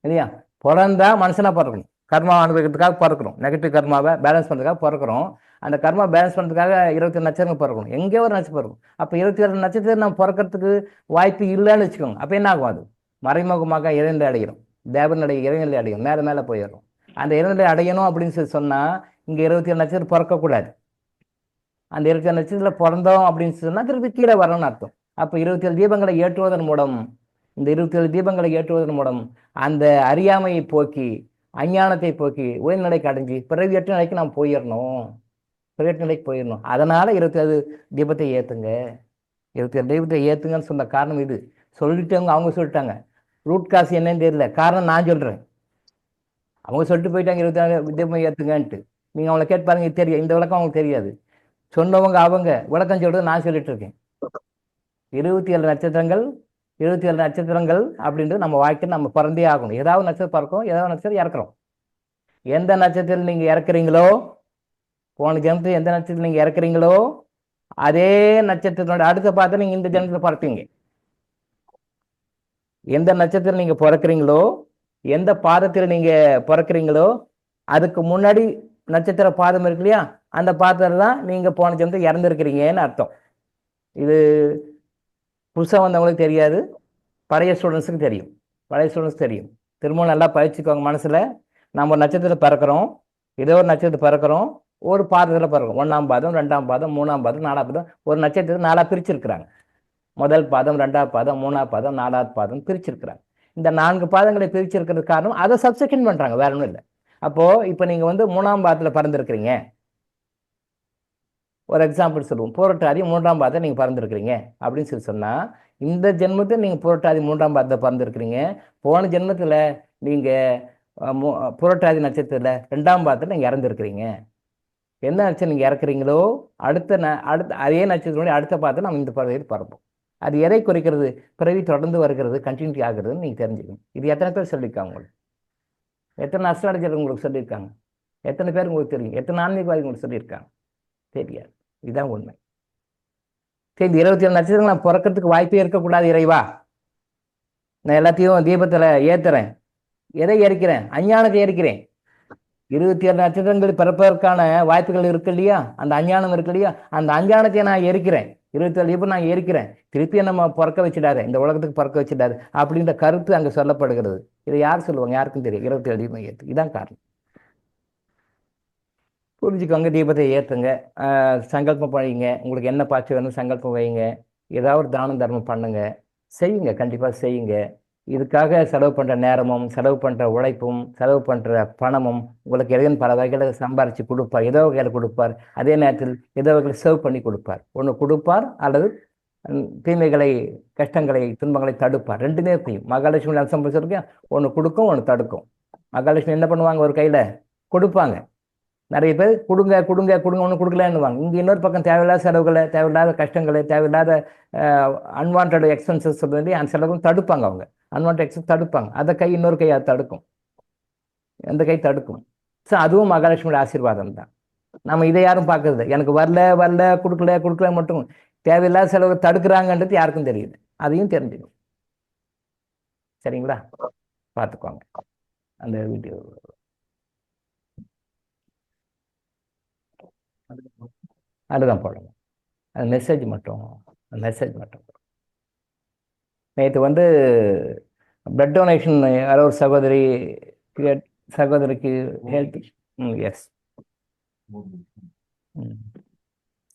இல்லையா? பிறந்தா மனுஷனாக பிறக்கணும். கர்மா அனுபவிக்கிறதுக்காக பிறக்கிறோம். நெகட்டிவ் கர்மாவை பேலன்ஸ் பண்ணுறதுக்காக பிறக்கிறோம். அந்த கர்மா பேலன்ஸ் பண்ணுறதுக்காக 27 நட்சத்திரம் பிறக்கணும். எங்கேயோ ஒரு நட்சத்திரம் பிறக்கும். அப்போ 27 நட்சத்திரம் நம்ம பிறக்கிறதுக்கு வாய்ப்பு இல்லைன்னு வச்சுக்கோங்க. அப்போ என்ன ஆகும்? அது மறைமுகமாக இறைநிலை அடைகிறோம். தேவனுடைய இறைநிலை அடையும். மேலே மேலே போயிடும். அந்த இறைநிலை அடையணும் அப்படின்னு சொல்லி சொன்னால் இங்கே 27 நட்சத்திரம் பிறக்கக்கூடாது. அந்த 27 நட்சத்திரத்தில் பிறந்தோம் அப்படின்னு சொன்னால் திருப்பி கீழே வரணும்னு அர்த்தம். அப்போ 27 தீபங்களை ஏற்றுவதன் மூலம், இந்த 27 தீபங்களை ஏற்றுவதன் மூலம் அந்த அறியாமையை போக்கி, அஞ்ஞானத்தை போக்கி உயர்நிலைக்கு அடைஞ்சு பிறவியற்ற நிலைக்கு நாம் போயிடணும். பிறவியற்ற நிலைக்கு போயிடணும். அதனால் 27 தீபத்தை ஏற்றுங்க. 27 தீபத்தை ஏற்றுங்கன்னு சொன்ன காரணம் இது. சொல்லிட்டவங்க அவங்க சொல்லிட்டாங்க. ரூட் காசு என்னன்னு தெரியல. காரணம் நான் சொல்கிறேன். அவங்க சொல்லிட்டு போயிட்டாங்க 27 தீபம் ஏற்றுங்கன்ட்டு. நீங்கள் அவங்கள கேட்டு பாருங்க, தெரியும். இந்த விளக்கம் அவங்களுக்கு தெரியாது. சொன்னவங்க அவங்க, விளக்கம் சொல்றது நான் சொல்லிட்டு இருக்கேன். 27 நட்சத்திரங்கள் 27 நட்சத்திரங்கள் அப்படின்றது நம்ம வாழ்க்கையில் நம்ம பிறந்தே ஆகணும். ஏதாவது நட்சத்திரம் பிறக்கும், ஏதாவது நட்சத்திரம் இறக்குறோம். எந்த நட்சத்திரத்தில் நீங்கள் இறக்குறீங்களோ, போன ஜென்மத்தில் எந்த நட்சத்திரத்தில் நீங்கள் இறக்குறீங்களோ அதே நட்சத்திரத்தோட அடுத்த பார்த்து நீங்கள் இந்த ஜென்மத்தில் பிறப்பீங்க. எந்த நட்சத்திரம் நீங்கள் பிறக்கிறீங்களோ, எந்த பாதத்தில் நீங்கள் பிறக்கிறீங்களோ அதுக்கு முன்னாடி நட்சத்திர பாதம் இருக்கு இல்லையா, அந்த பாதத்தில் தான் நீங்கள் போன ஜென்மத்தில் இறந்துருக்கிறீங்கன்னு அர்த்தம். இது புதுசாக வந்தவங்களுக்கு தெரியாது, பழைய ஸ்டூடெண்ட்ஸுக்கு தெரியும். திரும்பவும் நல்லா பயிற்சிக்கோங்க மனசில். நம்ம ஒரு நட்சத்திரத்தில் பிறக்கிறோம், ஏதோ ஒரு நட்சத்திரத்தில் பிறக்கிறோம், ஒரு பாதத்தில் பிறக்கிறோம். 1ஆம் பாதம், 2ஆம் பாதம், 3ஆம் பாதம், 4ஆம் பாதம். ஒரு நட்சத்திரத்தை 4ஆக பிரிச்சிருக்கிறாங்க. முதல் பாதம், 2ஆம் பாதம், 3ஆம் பாதம், 4ஆவது பாதம் பிரிச்சிருக்கிறாங்க. இந்த 4 பாதங்களை பிரிச்சிருக்கிறது காரணம் அதை சப்செக்ஷன் பண்ணுறாங்க, வேற ஒன்றும் இல்லை. அப்போது இப்போ நீங்கள் 3ஆம் பாதத்தில் பிறந்திருக்கிறீங்க. ஒரு எக்ஸாம்பிள் சொல்லுவோம். புரட்டாதி 3ஆம் பாதத்தை நீங்கள் பிறந்திருக்கிறீங்க அப்படின்னு சொல்லி சொன்னால், இந்த ஜென்மத்தில் நீங்கள் புரட்டாதி 3ஆம் பாதத்தை பிறந்திருக்கிறீங்க. போன ஜென்மத்தில் நீங்கள் புரட்டாதி நட்சத்திரத்தில் 2ஆம் பாதத்தில் நீங்கள் இறந்துருக்கிறீங்க. என்ன நட்சத்திரம் நீங்கள் இறக்குறீங்களோ அடுத்த அதே நட்சத்திரம் அடுத்த பாதத்தை நம்ம இந்த பறவையில் பறப்போம். அது எதை குறிக்கிறது? பிறவி தொடர்ந்து வருகிறது, கண்டினியூட்டி ஆகுறதுன்னு நீங்கள் தெரிஞ்சுக்கணும். இது எத்தனை பேர் சொல்லியிருக்காங்க உங்களுக்கு? எத்தனை அஸ்ட்ராலஜர் உங்களுக்கு சொல்லியிருக்காங்க? எத்தனை பேர் உங்களுக்கு தெரியும்? எத்தனை ஆன்மீகவாதி உங்களுக்கு சொல்லியிருக்காங்க? தெரியாது. இதுதான் உண்மை. சரி, இந்த 27 நட்சத்திரங்கள் நான் பிறக்கிறதுக்கு வாய்ப்பே இருக்கக்கூடாது இறைவா. நான் எல்லாத்தையும் தீபத்தில் ஏற்றுறேன். எதை எரிக்கிறேன்? அஞ்ஞானத்தை எரிக்கிறேன். 27 நட்சத்திரங்கள் பிறப்பதற்கான வாய்ப்புகள் இருக்கு இல்லையா, அந்த அஞ்ஞானம் இருக்கு இல்லையா, அந்த அஞ்ஞானத்தை நான் எரிக்கிறேன். 27 தீபம் நான் எரிக்கிறேன். திருப்பி நம்ம பிறக்க வச்சிடாரு, இந்த உலகத்துக்கு பிறக்க வச்சிடாரு அப்படின்ற கருத்து அங்கே சொல்லப்படுகிறது. இதை யார் சொல்லுவாங்க? யாருக்கும் தெரியும். 27 தீபம் ஏற்று. இதான் காரணம். புரிஞ்சுக்கோங்க. தீபத்தை ஏற்றுங்க, சங்கல்பம் பண்ணிங்க. உங்களுக்கு என்ன பாய்ச்சி வேணும் சங்கல்பம் வைங்க. ஏதாவது ஒரு தானம் தர்மம் பண்ணுங்க, செய்யுங்க, கண்டிப்பாக செய்யுங்க. இதுக்காக செலவு பண்ணுற நேரமும், செலவு பண்ணுற உழைப்பும், செலவு பண்ணுற பணமும் உங்களுக்கு இறைவன் பல வகையில் சம்பாரித்து கொடுப்பார். ஏதோ வகையில் கொடுப்பார். அதே நேரத்தில் ஏதோ வகையில் சேவ் பண்ணி கொடுப்பார். ஒன்று கொடுப்பார் அல்லது தீமைகளை, கஷ்டங்களை, துன்பங்களை தடுப்பார். ரெண்டுமே செய்யும். மகாலட்சுமி அம்சம் சொல்லிருக்கேன், ஒன்று கொடுக்கும், ஒன்று தடுக்கும். மகாலட்சுமி என்ன பண்ணுவாங்க? ஒரு கையில் கொடுப்பாங்க. நிறைய பேர் கொடுங்க கொடுங்க கொடுங்க, ஒன்று கொடுக்கலன்னுவாங்க. இங்கே இன்னொரு பக்கம் தேவையில்லாத செலவுகளை, தேவையில்லாத கஷ்டங்களை, தேவையில்லாத அன்வான்ட் எக்ஸ்பென்சஸ் சொல்லி அந்த செலவும் தடுப்பாங்க. அவங்க அன்வான்ட் எக்ஸ்பென்ஸ் தடுப்பாங்க. அந்த கை இன்னொரு கை அதை தடுக்கும், அந்த கை தடுக்கும். ஸோ அதுவும் மகாலட்சுமியோட ஆசீர்வாதம் தான். நம்ம இதை யாரும் பார்க்கறது, எனக்கு வரல வரல கொடுக்கல மட்டும் தேவையில்லாத செலவு தடுக்கிறாங்கன்றது யாருக்கும் தெரியுது. அதையும் தெரிஞ்சுக்கணும். சரிங்களா? பார்த்துக்கோங்க அந்த வீடியோ. அதுதான் போடணும். அது மெசேஜ் மட்டும் நேற்று பிளட் டொனேஷன் யாரோ ஒரு சகோதரிக்கு ஹெல்த். எஸ்,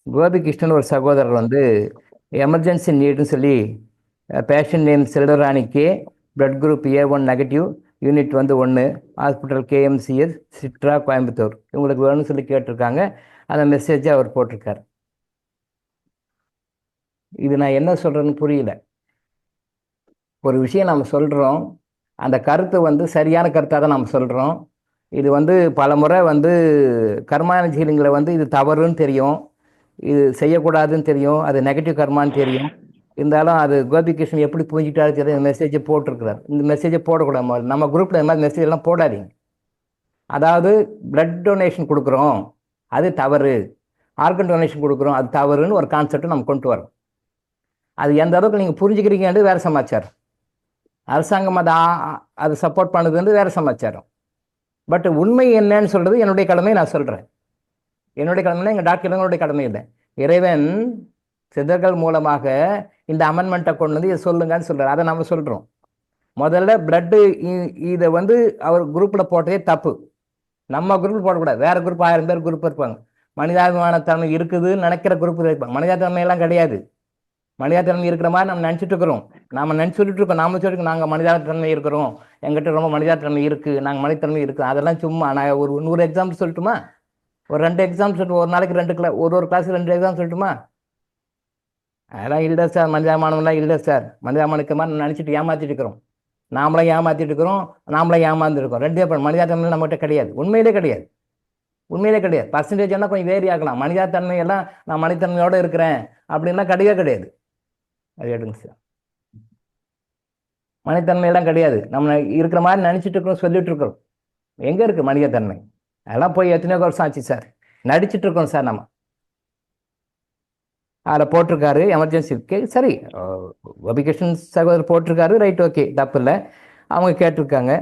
கோபிகிருஷ்ணன் ஒரு சகோதரர் எமர்ஜென்சி நீடுன்னு சொல்லி பேஷண்ட் நேம் செல்வராணிக்கு blood group A1 negative, unit 1, hospital KMCS Sitra Coimbatore, இவங்களுக்கு வேணும்னு சொல்லி கேட்டிருக்காங்க. அந்த மெசேஜை அவர் போட்டிருக்கார். இது நான் என்ன சொல்கிறேன்னு புரியல. ஒரு விஷயம் நம்ம சொல்கிறோம், அந்த கருத்து சரியான கருத்தாக தான் நம்ம சொல்கிறோம். இது பல முறை கர்மாயன ஹீலிங்கில் இது தவறுன்னு தெரியும், இது செய்யக்கூடாதுன்னு தெரியும், அது நெகட்டிவ் கர்மான்னு தெரியும். இருந்தாலும் அது கோபிகிருஷ்ணன் எப்படி புரிஞ்சுக்கிட்டாரு தெரியும். மெசேஜை போட்டிருக்கிறார். இந்த மெசேஜை போடக்கூடாது. நம்ம குரூப்பில் இந்த மாதிரி மெசேஜ் எல்லாம் போடாதீங்க. அதாவது பிளட் டொனேஷன் கொடுக்குறோம் அது தவறு, ஆர்கன் டொனேஷன் கொடுக்குறோம் அது தவறுன்னு ஒரு கான்செப்டை நம்ம கொண்டு வரோம். அது எந்த அளவுக்கு நீங்கள் புரிஞ்சுக்கிறீங்கன்றது வேறு சமாச்சாரம். அரசாங்கம் அதை சப்போர்ட் பண்ணுதுன்றது வேறு சமாச்சாரம். பட் உண்மை என்னன்னு சொல்கிறது என்னுடைய கடமை. நான் சொல்கிறேன் என்னுடைய கடமை, எங்கள் டாக்டர்களுடைய கடமை இல்லை. இறைவன் சித்தர்கள் மூலமாக இந்த அமெண்ட்மெண்ட்டை கொண்டு வந்து இதை சொல்லுங்கன்னு சொல்கிறார். அதை நம்ம சொல்கிறோம். முதல்ல பிளட்டு இதை வந்து அவர் குரூப்பில் போட்டதே தப்பு. நம்ம குரூப்பில் போடக்கூடாது. வேறு குரூப் 1000 பேர் குரூப் இருப்பாங்க. மனிதாபிமானத்தன்மை இருக்குதுன்னு நினைக்கிற குரூப் இருப்பாங்க. மனிதாபித்தன்மையெல்லாம் கிடையாது. மனிதாபித்தன்மை இருக்கிற மாதிரி நம்ம நினச்சிட்டு இருக்கிறோம். நாம் சொல்லிட்டு இருக்கோம். நாம சொல்லிட்டு நாங்கள் மனிதாபித்தன்மை இருக்கிறோம், எங்கிட்ட ரொம்ப மனிதாபித்தன்மை இருக்குது, நாங்கள் மனிதத்தன்மை இருக்குது. அதெல்லாம் சும்மா. நான் ஒரு 100 எக்ஸாம்பிள் சொல்லட்டுமா? ஒரு 2 எக்ஸாம் சொல்லிட்டு ஒரு நாளைக்கு 2 கிளாஸ், ஒரு கிளாஸுக்கு 2 எக்ஸாம் சொல்லட்டுமா? அதெல்லாம் இல்லை சார், மனிதாபிமானம்லாம் இல்லை சார். மனிதாபிமானிக்க மாதிரி நினச்சிட்டு ஏமாற்றிட்டு இருக்கிறோம். நாமளாம் ஏமாற்றிட்டு இருக்கிறோம், நாமளாம் ஏமாந்துருக்கோம். 2 மனிதாத்தன்மை நம்மகிட்ட கிடையாது. உண்மையிலே கிடையாது. உண்மையிலே கிடையாது. பர்சன்டேஜ் எல்லாம் கொஞ்சம் வேரி ஆகலாம். மனிதாத்தன்மையெல்லாம் நான் மனிதத்தன்மையோடு இருக்கிறேன் அப்படின்லாம் கிடையாது. அது எடுங்க சார். மனிதத்தன்மையெல்லாம் கிடையாது. நம்ம இருக்கிற மாதிரி நினச்சிட்டு இருக்கிறோம், சொல்லிட்டு இருக்கிறோம். எங்கே இருக்குது மனிதத்தன்மை? அதெல்லாம் போய் எத்தனையோ வருஷம் ஆச்சு சார். நடிச்சிட்டு இருக்கோம் சார். நம்ம அதில் போட்டிருக்காரு எமர்ஜென்சி சரி, கோபிகிருஷ்ணன் சகோதரர் போட்டிருக்காரு, ரைட், ஓகே, தப்பு இல்லை. அவங்க கேட்டிருக்காங்க.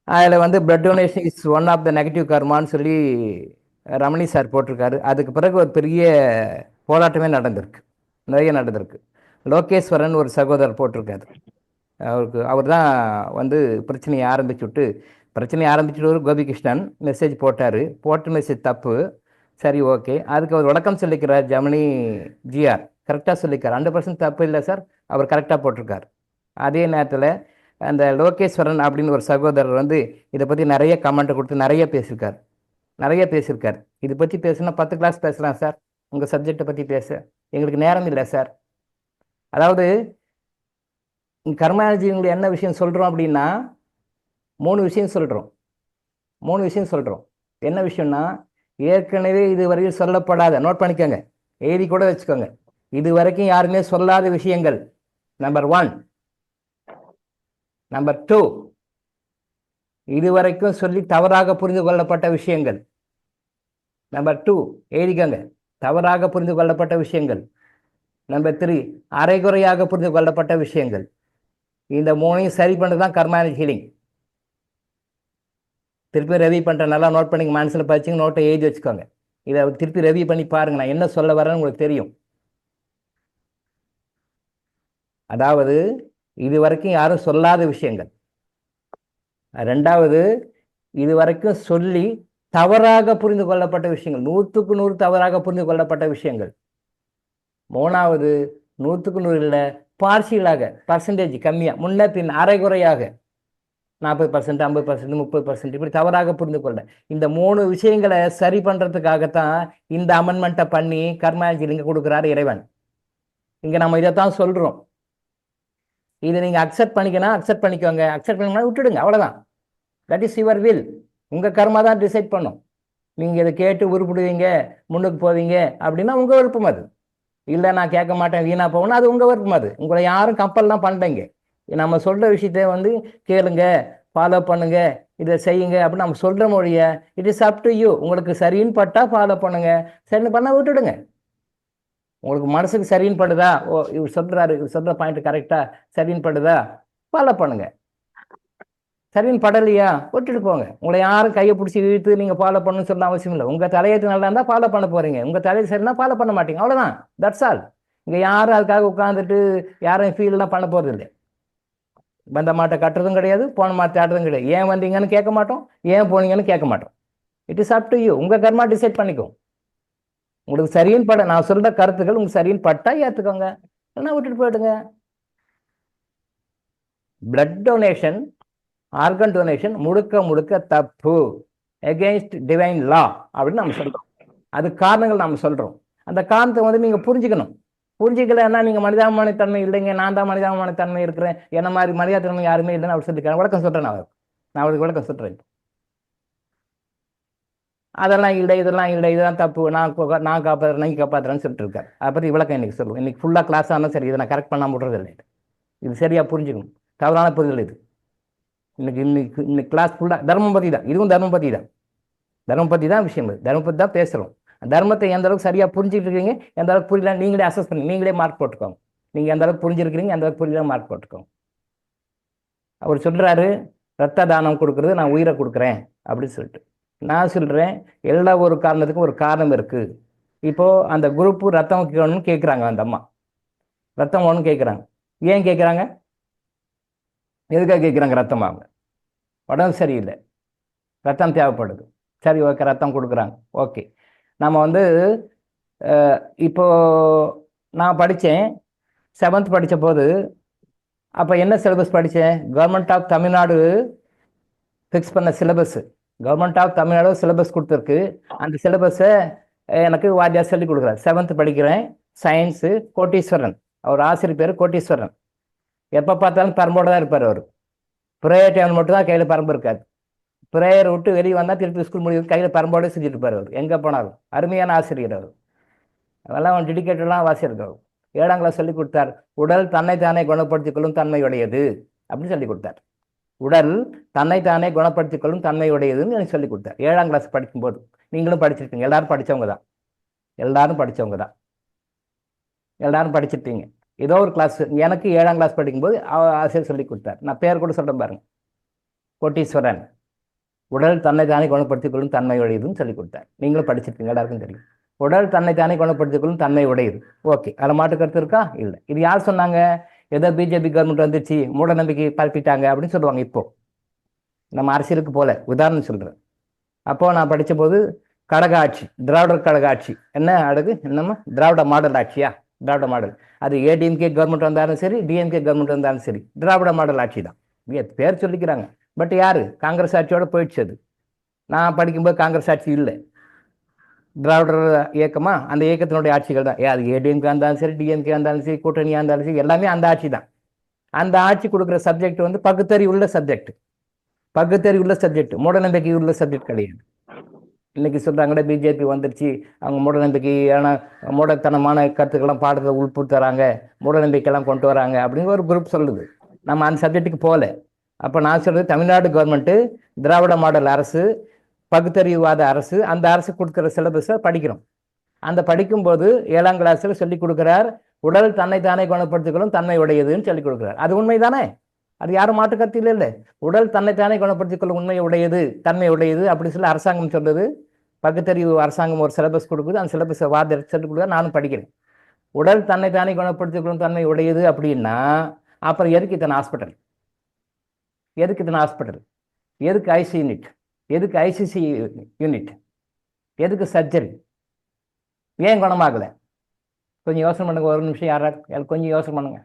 அதில் வந்து blood donation is one of the negative கர்மான்னு சொல்லி ரமணி சார் போட்டிருக்காரு. அதுக்கு பிறகு ஒரு பெரிய போராட்டமே நடந்திருக்கு, நிறைய நடந்திருக்கு. லோகேஸ்வரன் ஒரு சகோதரர் போட்டிருக்காரு. அவர் தான் வந்து பிரச்சனையை ஆரம்பிச்சுட்டு ஒரு கோபிகிருஷ்ணன் மெசேஜ் போட்டார். போட்ட மெசேஜ் தப்பு, சரி, ஓகே. அதுக்கு அவர் விளக்கம் சொல்லிக்கிறார். ஜெமினி ஜிஆர் கரெக்டாக சொல்லிக்கிறார். 100% தப்பு இல்லை சார், அவர் கரெக்டாக போட்டிருக்கார். அதே நேரத்தில் அந்த லோகேஸ்வரன் அப்படின்னு ஒரு சகோதரர் வந்து இதை பற்றி நிறைய கமெண்ட் கொடுத்து நிறைய பேசியிருக்கார். இதை பற்றி பேசுனா 10 கிளாஸ் பேசலாம் சார். உங்கள் சப்ஜெக்டை பற்றி பேச எங்களுக்கு நேரம் இல்லை சார். அதாவது கர்மாலஜிங்களுக்கு என்ன விஷயம் சொல்கிறோம் அப்படின்னா 3 விஷயம் சொல்கிறோம். என்ன விஷயம்னா, ஏற்கனவே இதுவரையில் சொல்லப்படாத, நோட் பண்ணிக்கோங்க, எழுதி கூட வச்சுக்கோங்க, இது வரைக்கும் யாருமே சொல்லாத விஷயங்கள், நம்பர் 1. நம்பர் 2, இதுவரைக்கும் சொல்லி தவறாக புரிந்து கொள்ளப்பட்ட விஷயங்கள். நம்பர் 2, எழுதிக்கோங்க, தவறாக புரிந்து கொள்ளப்பட்ட விஷயங்கள். நம்பர் 3, அரைகுறையாக புரிந்து கொள்ளப்பட்ட விஷயங்கள். இந்த 3ஐயும் சரி பண்ணுறது தான் கர்மாலஜி ஹீலிங். திருப்பி ரெவி பண்ணுறேன், நல்லா நோட் பண்ணிங்க, மனசில் படிச்சுங்க, நோட்டை எழுதி வச்சுக்கோங்க. இதை திருப்பி ரெவி பண்ணி பாருங்க, நான் என்ன சொல்ல வரேன்னு உங்களுக்கு தெரியும். அதாவது இது வரைக்கும் யாரும் சொல்லாத விஷயங்கள். 2வது, இது வரைக்கும் சொல்லி தவறாக புரிந்து கொள்ளப்பட்ட விஷயங்கள், 100க்கு 100 தவறாக புரிந்து கொள்ளப்பட்ட விஷயங்கள். 3வது, 100க்கு 100 இல்லை, பார்சியலாக, பர்சன்டேஜ் கம்மியாக, முன்ன பின் அரைகுறையாக, 40%, 50%, 30% இப்படி தவறாக புரிந்து கொள்ள. இந்த 3 விஷயங்களை சரி பண்ணுறதுக்காகத்தான் இந்த அமெண்ட்மெண்ட்டை பண்ணி கர்மாலஜி இங்கே கொடுக்குறாரு இறைவன். இங்கே நம்ம இதைத்தான் சொல்கிறோம். இதை நீங்கள் அக்செப்ட் பண்ணிக்கோங்க, அக்செப்ட் பண்ணிக்கோங்க, விட்டுடுங்க, அவ்வளோதான். That is your will. உங்கள் கர்மா தான் டிசைட் பண்ணும். நீங்கள் இதை கேட்டு உருப்பிடுவீங்க, முன்னுக்கு போவீங்க அப்படின்னா உங்கள் விருப்பம் அது. இல்லை நான் கேட்க மாட்டேன், வீணாக போகணும், அது உங்கள் விருப்பம். அது உங்களை யாரும் கம்பல்லாம் பண்ணுறீங்க. நம்ம சொல்கிற விஷயத்த வந்து கேளுங்க, ஃபாலோ பண்ணுங்க, இதை செய்யுங்க அப்படின்னு நம்ம சொல்கிற மொழியை it is up to you. உங்களுக்கு சரின்னு பட்டா ஃபாலோ பண்ணுங்க, சரின்னு பண்ணால் விட்டுடுங்க. உங்களுக்கு மனசுக்கு சரின்னு படுதா, இவர் சொல்கிற பாயிண்ட் கரெக்டாக சரின்னு படுதா, ஃபாலோ பண்ணுங்க. சரின்னு படலையா, விட்டுட்டு போங்க. உங்களை யாரும் கையை பிடிச்சி இழுத்து நீங்கள் ஃபாலோ பண்ணணும்னு சொல்ல அவசியம் இல்லை. உங்கள் தலையெழுத்து நல்லா இருந்தால் ஃபாலோ பண்ண போகிறீங்க, உங்கள் தலையெழுத்து சரினா ஃபாலோ பண்ண மாட்டீங்க, அவ்வளோதான். That's all. இங்கே யாரும் அதுக்காக உட்காந்துட்டு யாரும் ஃபீல்லாம் பண்ண போகிறது இல்லை. வந்த மாட்டை கட்டுறதும் கிடையாது, போன மாட்டை ஆடுறதும் கிடையாது. ஏன் வந்தீங்கன்னு கேட்க மாட்டோம், ஏன் போனீங்கன்னு கேட்க மாட்டோம். It is up to you. உங்கள் கர்மா டிசைட் பண்ணிக்கோ. உங்களுக்கு சரின்னு பட, நான் சொல்கிற கருத்துக்கள் உங்களுக்கு சரின்னு பட்டா ஏற்றுக்கோங்க, இல்லைன்னா விட்டுட்டு போயிடுங்க. பிளட் டொனேஷன், ஆர்கன் டொனேஷன் முழுக்க தப்பு, எகெயின்ஸ்ட் டிவைன் லா அப்படின்னு நம்ம சொல்கிறோம். அது காரணங்கள் நம்ம சொல்கிறோம். அந்த காரணத்தை வந்து நீங்கள் புரிஞ்சிக்கலன்னா நீங்கள் மனிதாபிமானத்தன்மை இல்லைங்க, நான் தான் மனிதாபிமானத்தன்மை இருக்கிறேன், என்ன மாதிரி மனிதாத்தன்மை யாருமே இல்லைன்னு அவர் சொல்லியிருக்காரு. விளக்கம் சொல்கிறேன், நான் அவருக்கு விளக்கம் சொல்கிறேன். அதெல்லாம் இல்லை, இதெல்லாம் தப்பு, நான் காப்பாற்றுறேன், நீங்கள் காப்பாற்றுறேன்னு சொல்லிட்டு இருக்காரு. அதை பற்றி விளக்கம் இன்னைக்கு சொல்லுவோம். இன்னைக்கு ஃபுல்லாக கிளாஸ் ஆனால் சரி, இதை நான் கரெக்ட் பண்ணாமல் விடுறது இல்லை. இது சரியாக புரிஞ்சுக்கணும். தவறான புரிதல் இது. இன்னைக்கு கிளாஸ் ஃபுல்லாக தர்மம் பற்றி தான், இதுவும் தர்மம் பற்றி தான். தர்மம் பற்றி தான் விஷயம், தர்மம் பற்றி தான் பேசுகிறோம். தர்மத்தை எந்த அளவுக்கு சரியாக புரிஞ்சுட்டு இருக்கீங்க, எந்த அளவுக்கு புரியல நீங்களே அசஸ் பண்ணி நீங்களே மார்க் போட்டுக்கோங்க. நீங்கள் எந்த அளவுக்கு புரிஞ்சிருக்கிறீங்க, எந்த அளவுக்கு புரியல மார்க் போட்டுக்கோங்க. அவர் சொல்கிறாரு, ரத்த தானம் கொடுக்குறது நான் உயிரை கொடுக்குறேன் அப்படின்னு சொல்லிட்டு. நான் சொல்கிறேன், எல்லா ஒரு காரணத்துக்கும் ஒரு காரணம் இருக்குது. இப்போது அந்த குரூப்பு ரத்தம் வேணும்னு கேட்குறாங்க, அந்த அம்மா ரத்தம் வேணும்னு கேட்குறாங்க. ஏன் கேட்குறாங்க? எதுக்காக கேட்குறாங்க? ரத்தம் அவங்க உடம்பு சரியில்லை, ரத்தம் தேவைப்படுது. சரி, ஓகே, ரத்தம் கொடுக்குறாங்க. ஓகே, நம்ம வந்து இப்போ நான் படித்தேன் 7th படித்த போது, அப்போ என்ன சிலபஸ் படித்தேன்? கவர்மெண்ட் ஆஃப் தமிழ்நாடு ஃபிக்ஸ் பண்ண syllabus. Government of Tamil Nadu syllabus கொடுத்துருக்கு. அந்த சிலபஸை எனக்கு வாத்தியார் சொல்லி கொடுக்குறாரு. 7th படிக்கிறேன், சயின்ஸு. கோட்டீஸ்வரன், அவர் ஆசிரியர் பேர் கோட்டீஸ்வரன். எப்போ பார்த்தாலும் பரம்போடு தான் இருப்பார் அவர். ப்ரேயர் டைம் மட்டும் தான் கையில் பரம்பு இருக்காது. ப்ரேயர் விட்டு வெளியே வந்தால் திருப்பி ஸ்கூல் முடியும், கையில் பரம்போடு செஞ்சுட்டு இருப்பார் அவர், எங்கே போனாலும். அருமையான ஆசிரியர் அவர். அதெல்லாம் அவன் டெடிக்கேட்டட்லாம் வாசியிருக்கார். 7ஆம் கிளாஸ் சொல்லி கொடுத்தார், உடல் தன்னைத்தானே குணப்படுத்திக் கொள்ளும் தன்மையுடையது அப்படின்னு சொல்லி கொடுத்தார். உடல் தன்னைத்தானே குணப்படுத்திக் கொள்ளும் தன்மையுடையதுன்னு எனக்கு சொல்லி கொடுத்தார் 7ஆம் கிளாஸ் படிக்கும்போது. நீங்களும் படிச்சிருக்கீங்க, எல்லாரும் படித்தவங்க தான், எல்லாரும் படித்தவங்க தான், எல்லாரும் படிச்சிருப்பீங்க. ஏதோ ஒரு கிளாஸ். எனக்கு 7ஆம் கிளாஸ் படிக்கும்போது ஆசிரியர் சொல்லி கொடுத்தார். நான் பேர் கூட சொல்கிறேன் பாருங்க, கோட்டீஸ்வரன். உடல் தன்னைத்தானே குணப்படுத்திக் கொள்ளும் தன்மை உடையதுன்னு சொல்லி கொடுத்தார். நீங்களும் படிச்சிருக்கீங்க, எல்லாருக்கும் தெரியும். உடல் தன்னைத்தானே குணப்படுத்திக் கொள்ளும் தன்மை உடையது. ஓகே, அதில் மாட்டு கருத்து இருக்கா? இல்லை. இது யார் சொன்னாங்க? ஏதோ பிஜேபி கவர்மெண்ட் வந்துச்சு, மூட நம்பிக்கை பரப்பிட்டாங்க அப்படின்னு சொல்லுவாங்க. இப்போ நம்ம அரசியலுக்கு போல உதாரணம் சொல்கிறேன். அப்போது நான் படித்த போது கழக ஆட்சி, திராவிடர் கழக ஆட்சி. என்ன அழகு, என்னம்மா திராவிட மாடல் ஆட்சியா? திராவிட மாடல். அது ஏடிஎம்கே கவர்மெண்ட் வந்தாலும் சரி, டிஎம்கே கவர்மெண்ட் வந்தாலும் சரி, திராவிட மாடல் ஆட்சி தான். பேர் சொல்லிக்கிறாங்க. பட் யார்? காங்கிரஸ் ஆட்சியோட போயிடுச்சு அது. நான் படிக்கும்போது காங்கிரஸ் ஆட்சி இல்லை, திராவிடர் இயக்கமா, அந்த இயக்கத்தினுடைய ஆட்சிகள் தான். அது ஏடிஎம்கே இருந்தாலும் சரி, டிஎம்கே இருந்தாலும் சரி, கூட்டணியாக இருந்தாலும் சரி, எல்லாமே அந்த ஆட்சி தான். அந்த ஆட்சி கொடுக்குற சப்ஜெக்ட் வந்து பகுத்தறிவு உள்ள சப்ஜெக்ட், பகுத்தறிவு உள்ள சப்ஜெக்ட், மூடநம்பிக்கை உள்ள சப்ஜெக்ட் கிடையாது. இன்னைக்கு சொல்றாங்கடா பிஜேபி வந்துருச்சு, அவங்க மூடநம்பிக்கையான மூடத்தனமான கருத்துக்கெல்லாம் பாடத்தை உட்புத்துறாங்க, மூடநம்பிக்கைலாம் கொண்டு வராங்க அப்படின்னு ஒரு குரூப் சொல்லுது. நம்ம அந்த சப்ஜெக்ட்டுக்கு போகல. அப்போ நான் சொல்றது, தமிழ்நாடு கவர்மெண்ட்டு திராவிட மாடல் அரசு, பகுத்தறிவுவாத அரசு. அந்த அரசு கொடுக்குற சிலபஸை படிக்கிறோம். அந்த படிக்கும்போது 7ஆம் கிளாஸில் சொல்லி கொடுக்குறார், உடல் தன்னைத்தானே குணப்படுத்திக்கொள்ளும் தன்மை உடையதுன்னு சொல்லி கொடுக்குறார். அது உண்மைதானே? அது யாரும் மாட்டு கருத்தில் இல்லை. உடல் தன்னைத்தானே குணப்படுத்திக் கொள்ளும் உண்மை உடையது, தன்மை உடையது அப்படி சொல்லி அரசாங்கம் சொல்றது. பகுத்தறிவு அரசாங்கம் ஒரு சிலபஸ் கொடுக்குது, அந்த சிலபஸை வாத சொல்லி கொடுக்குறது, நானும் படிக்கிறேன். உடல் தன்னைத்தானே குணப்படுத்திக் கொள்ளும் தன்மை உடையது அப்படின்னா அப்புறம் எதுக்கு இத்தனை ஹாஸ்பிட்டல்? எதுக்கு இத்தனை ஹாஸ்பிட்டல்? எதுக்கு ஐசி யூனிட்? எதுக்கு ஐசிசி யூனிட்? எதுக்கு சர்ஜரி? ஏன் குணமாகலை? கொஞ்சம் யோசனை பண்ணுங்க. ஒரு நிமிஷம் யாராவது கொஞ்சம் யோசனை பண்ணுங்க.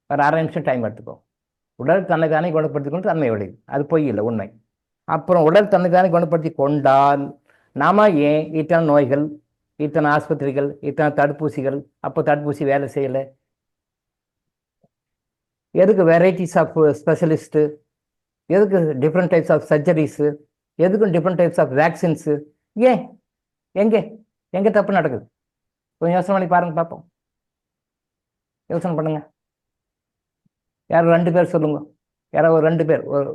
ஒரு 1/2 நிமிஷம் டைம் எடுத்துக்கோ. உடல் தன்னைத்தானே குணப்படுத்திக் கொண்டு தன்மை உடையது, அது பொய் இல்லை, உண்மை. அப்புறம் உடல் தன்னைத்தானே குணப்படுத்தி கொண்டால் நாம ஏன் இத்தனை நோய்கள், இத்தனை ஆஸ்பத்திரிகள், இத்தனை தடுப்பூசிகள்? அப்போ தடுப்பூசி வேலை செய்யலை. எதுக்கு வெரைட்டிஸ் ஆஃப் ஸ்பெஷலிஸ்ட்டு? எதுக்கு டிஃப்ரெண்ட் டைப்ஸ் ஆஃப் சர்ஜரிஸு? எதுக்கும் டிஃப்ரெண்ட் டைப்ஸ் ஆஃப் வேக்சின்ஸு? ஏன்? எங்கே தப்பு நடக்குது? கொஞ்சம் யோசனை பண்ணி பாருங்க பார்ப்போம். யோசனை பண்ணுங்க. யாரும் 2 பேர் சொல்லுங்க. யாராவது ஒரு 2 பேர், ஒரு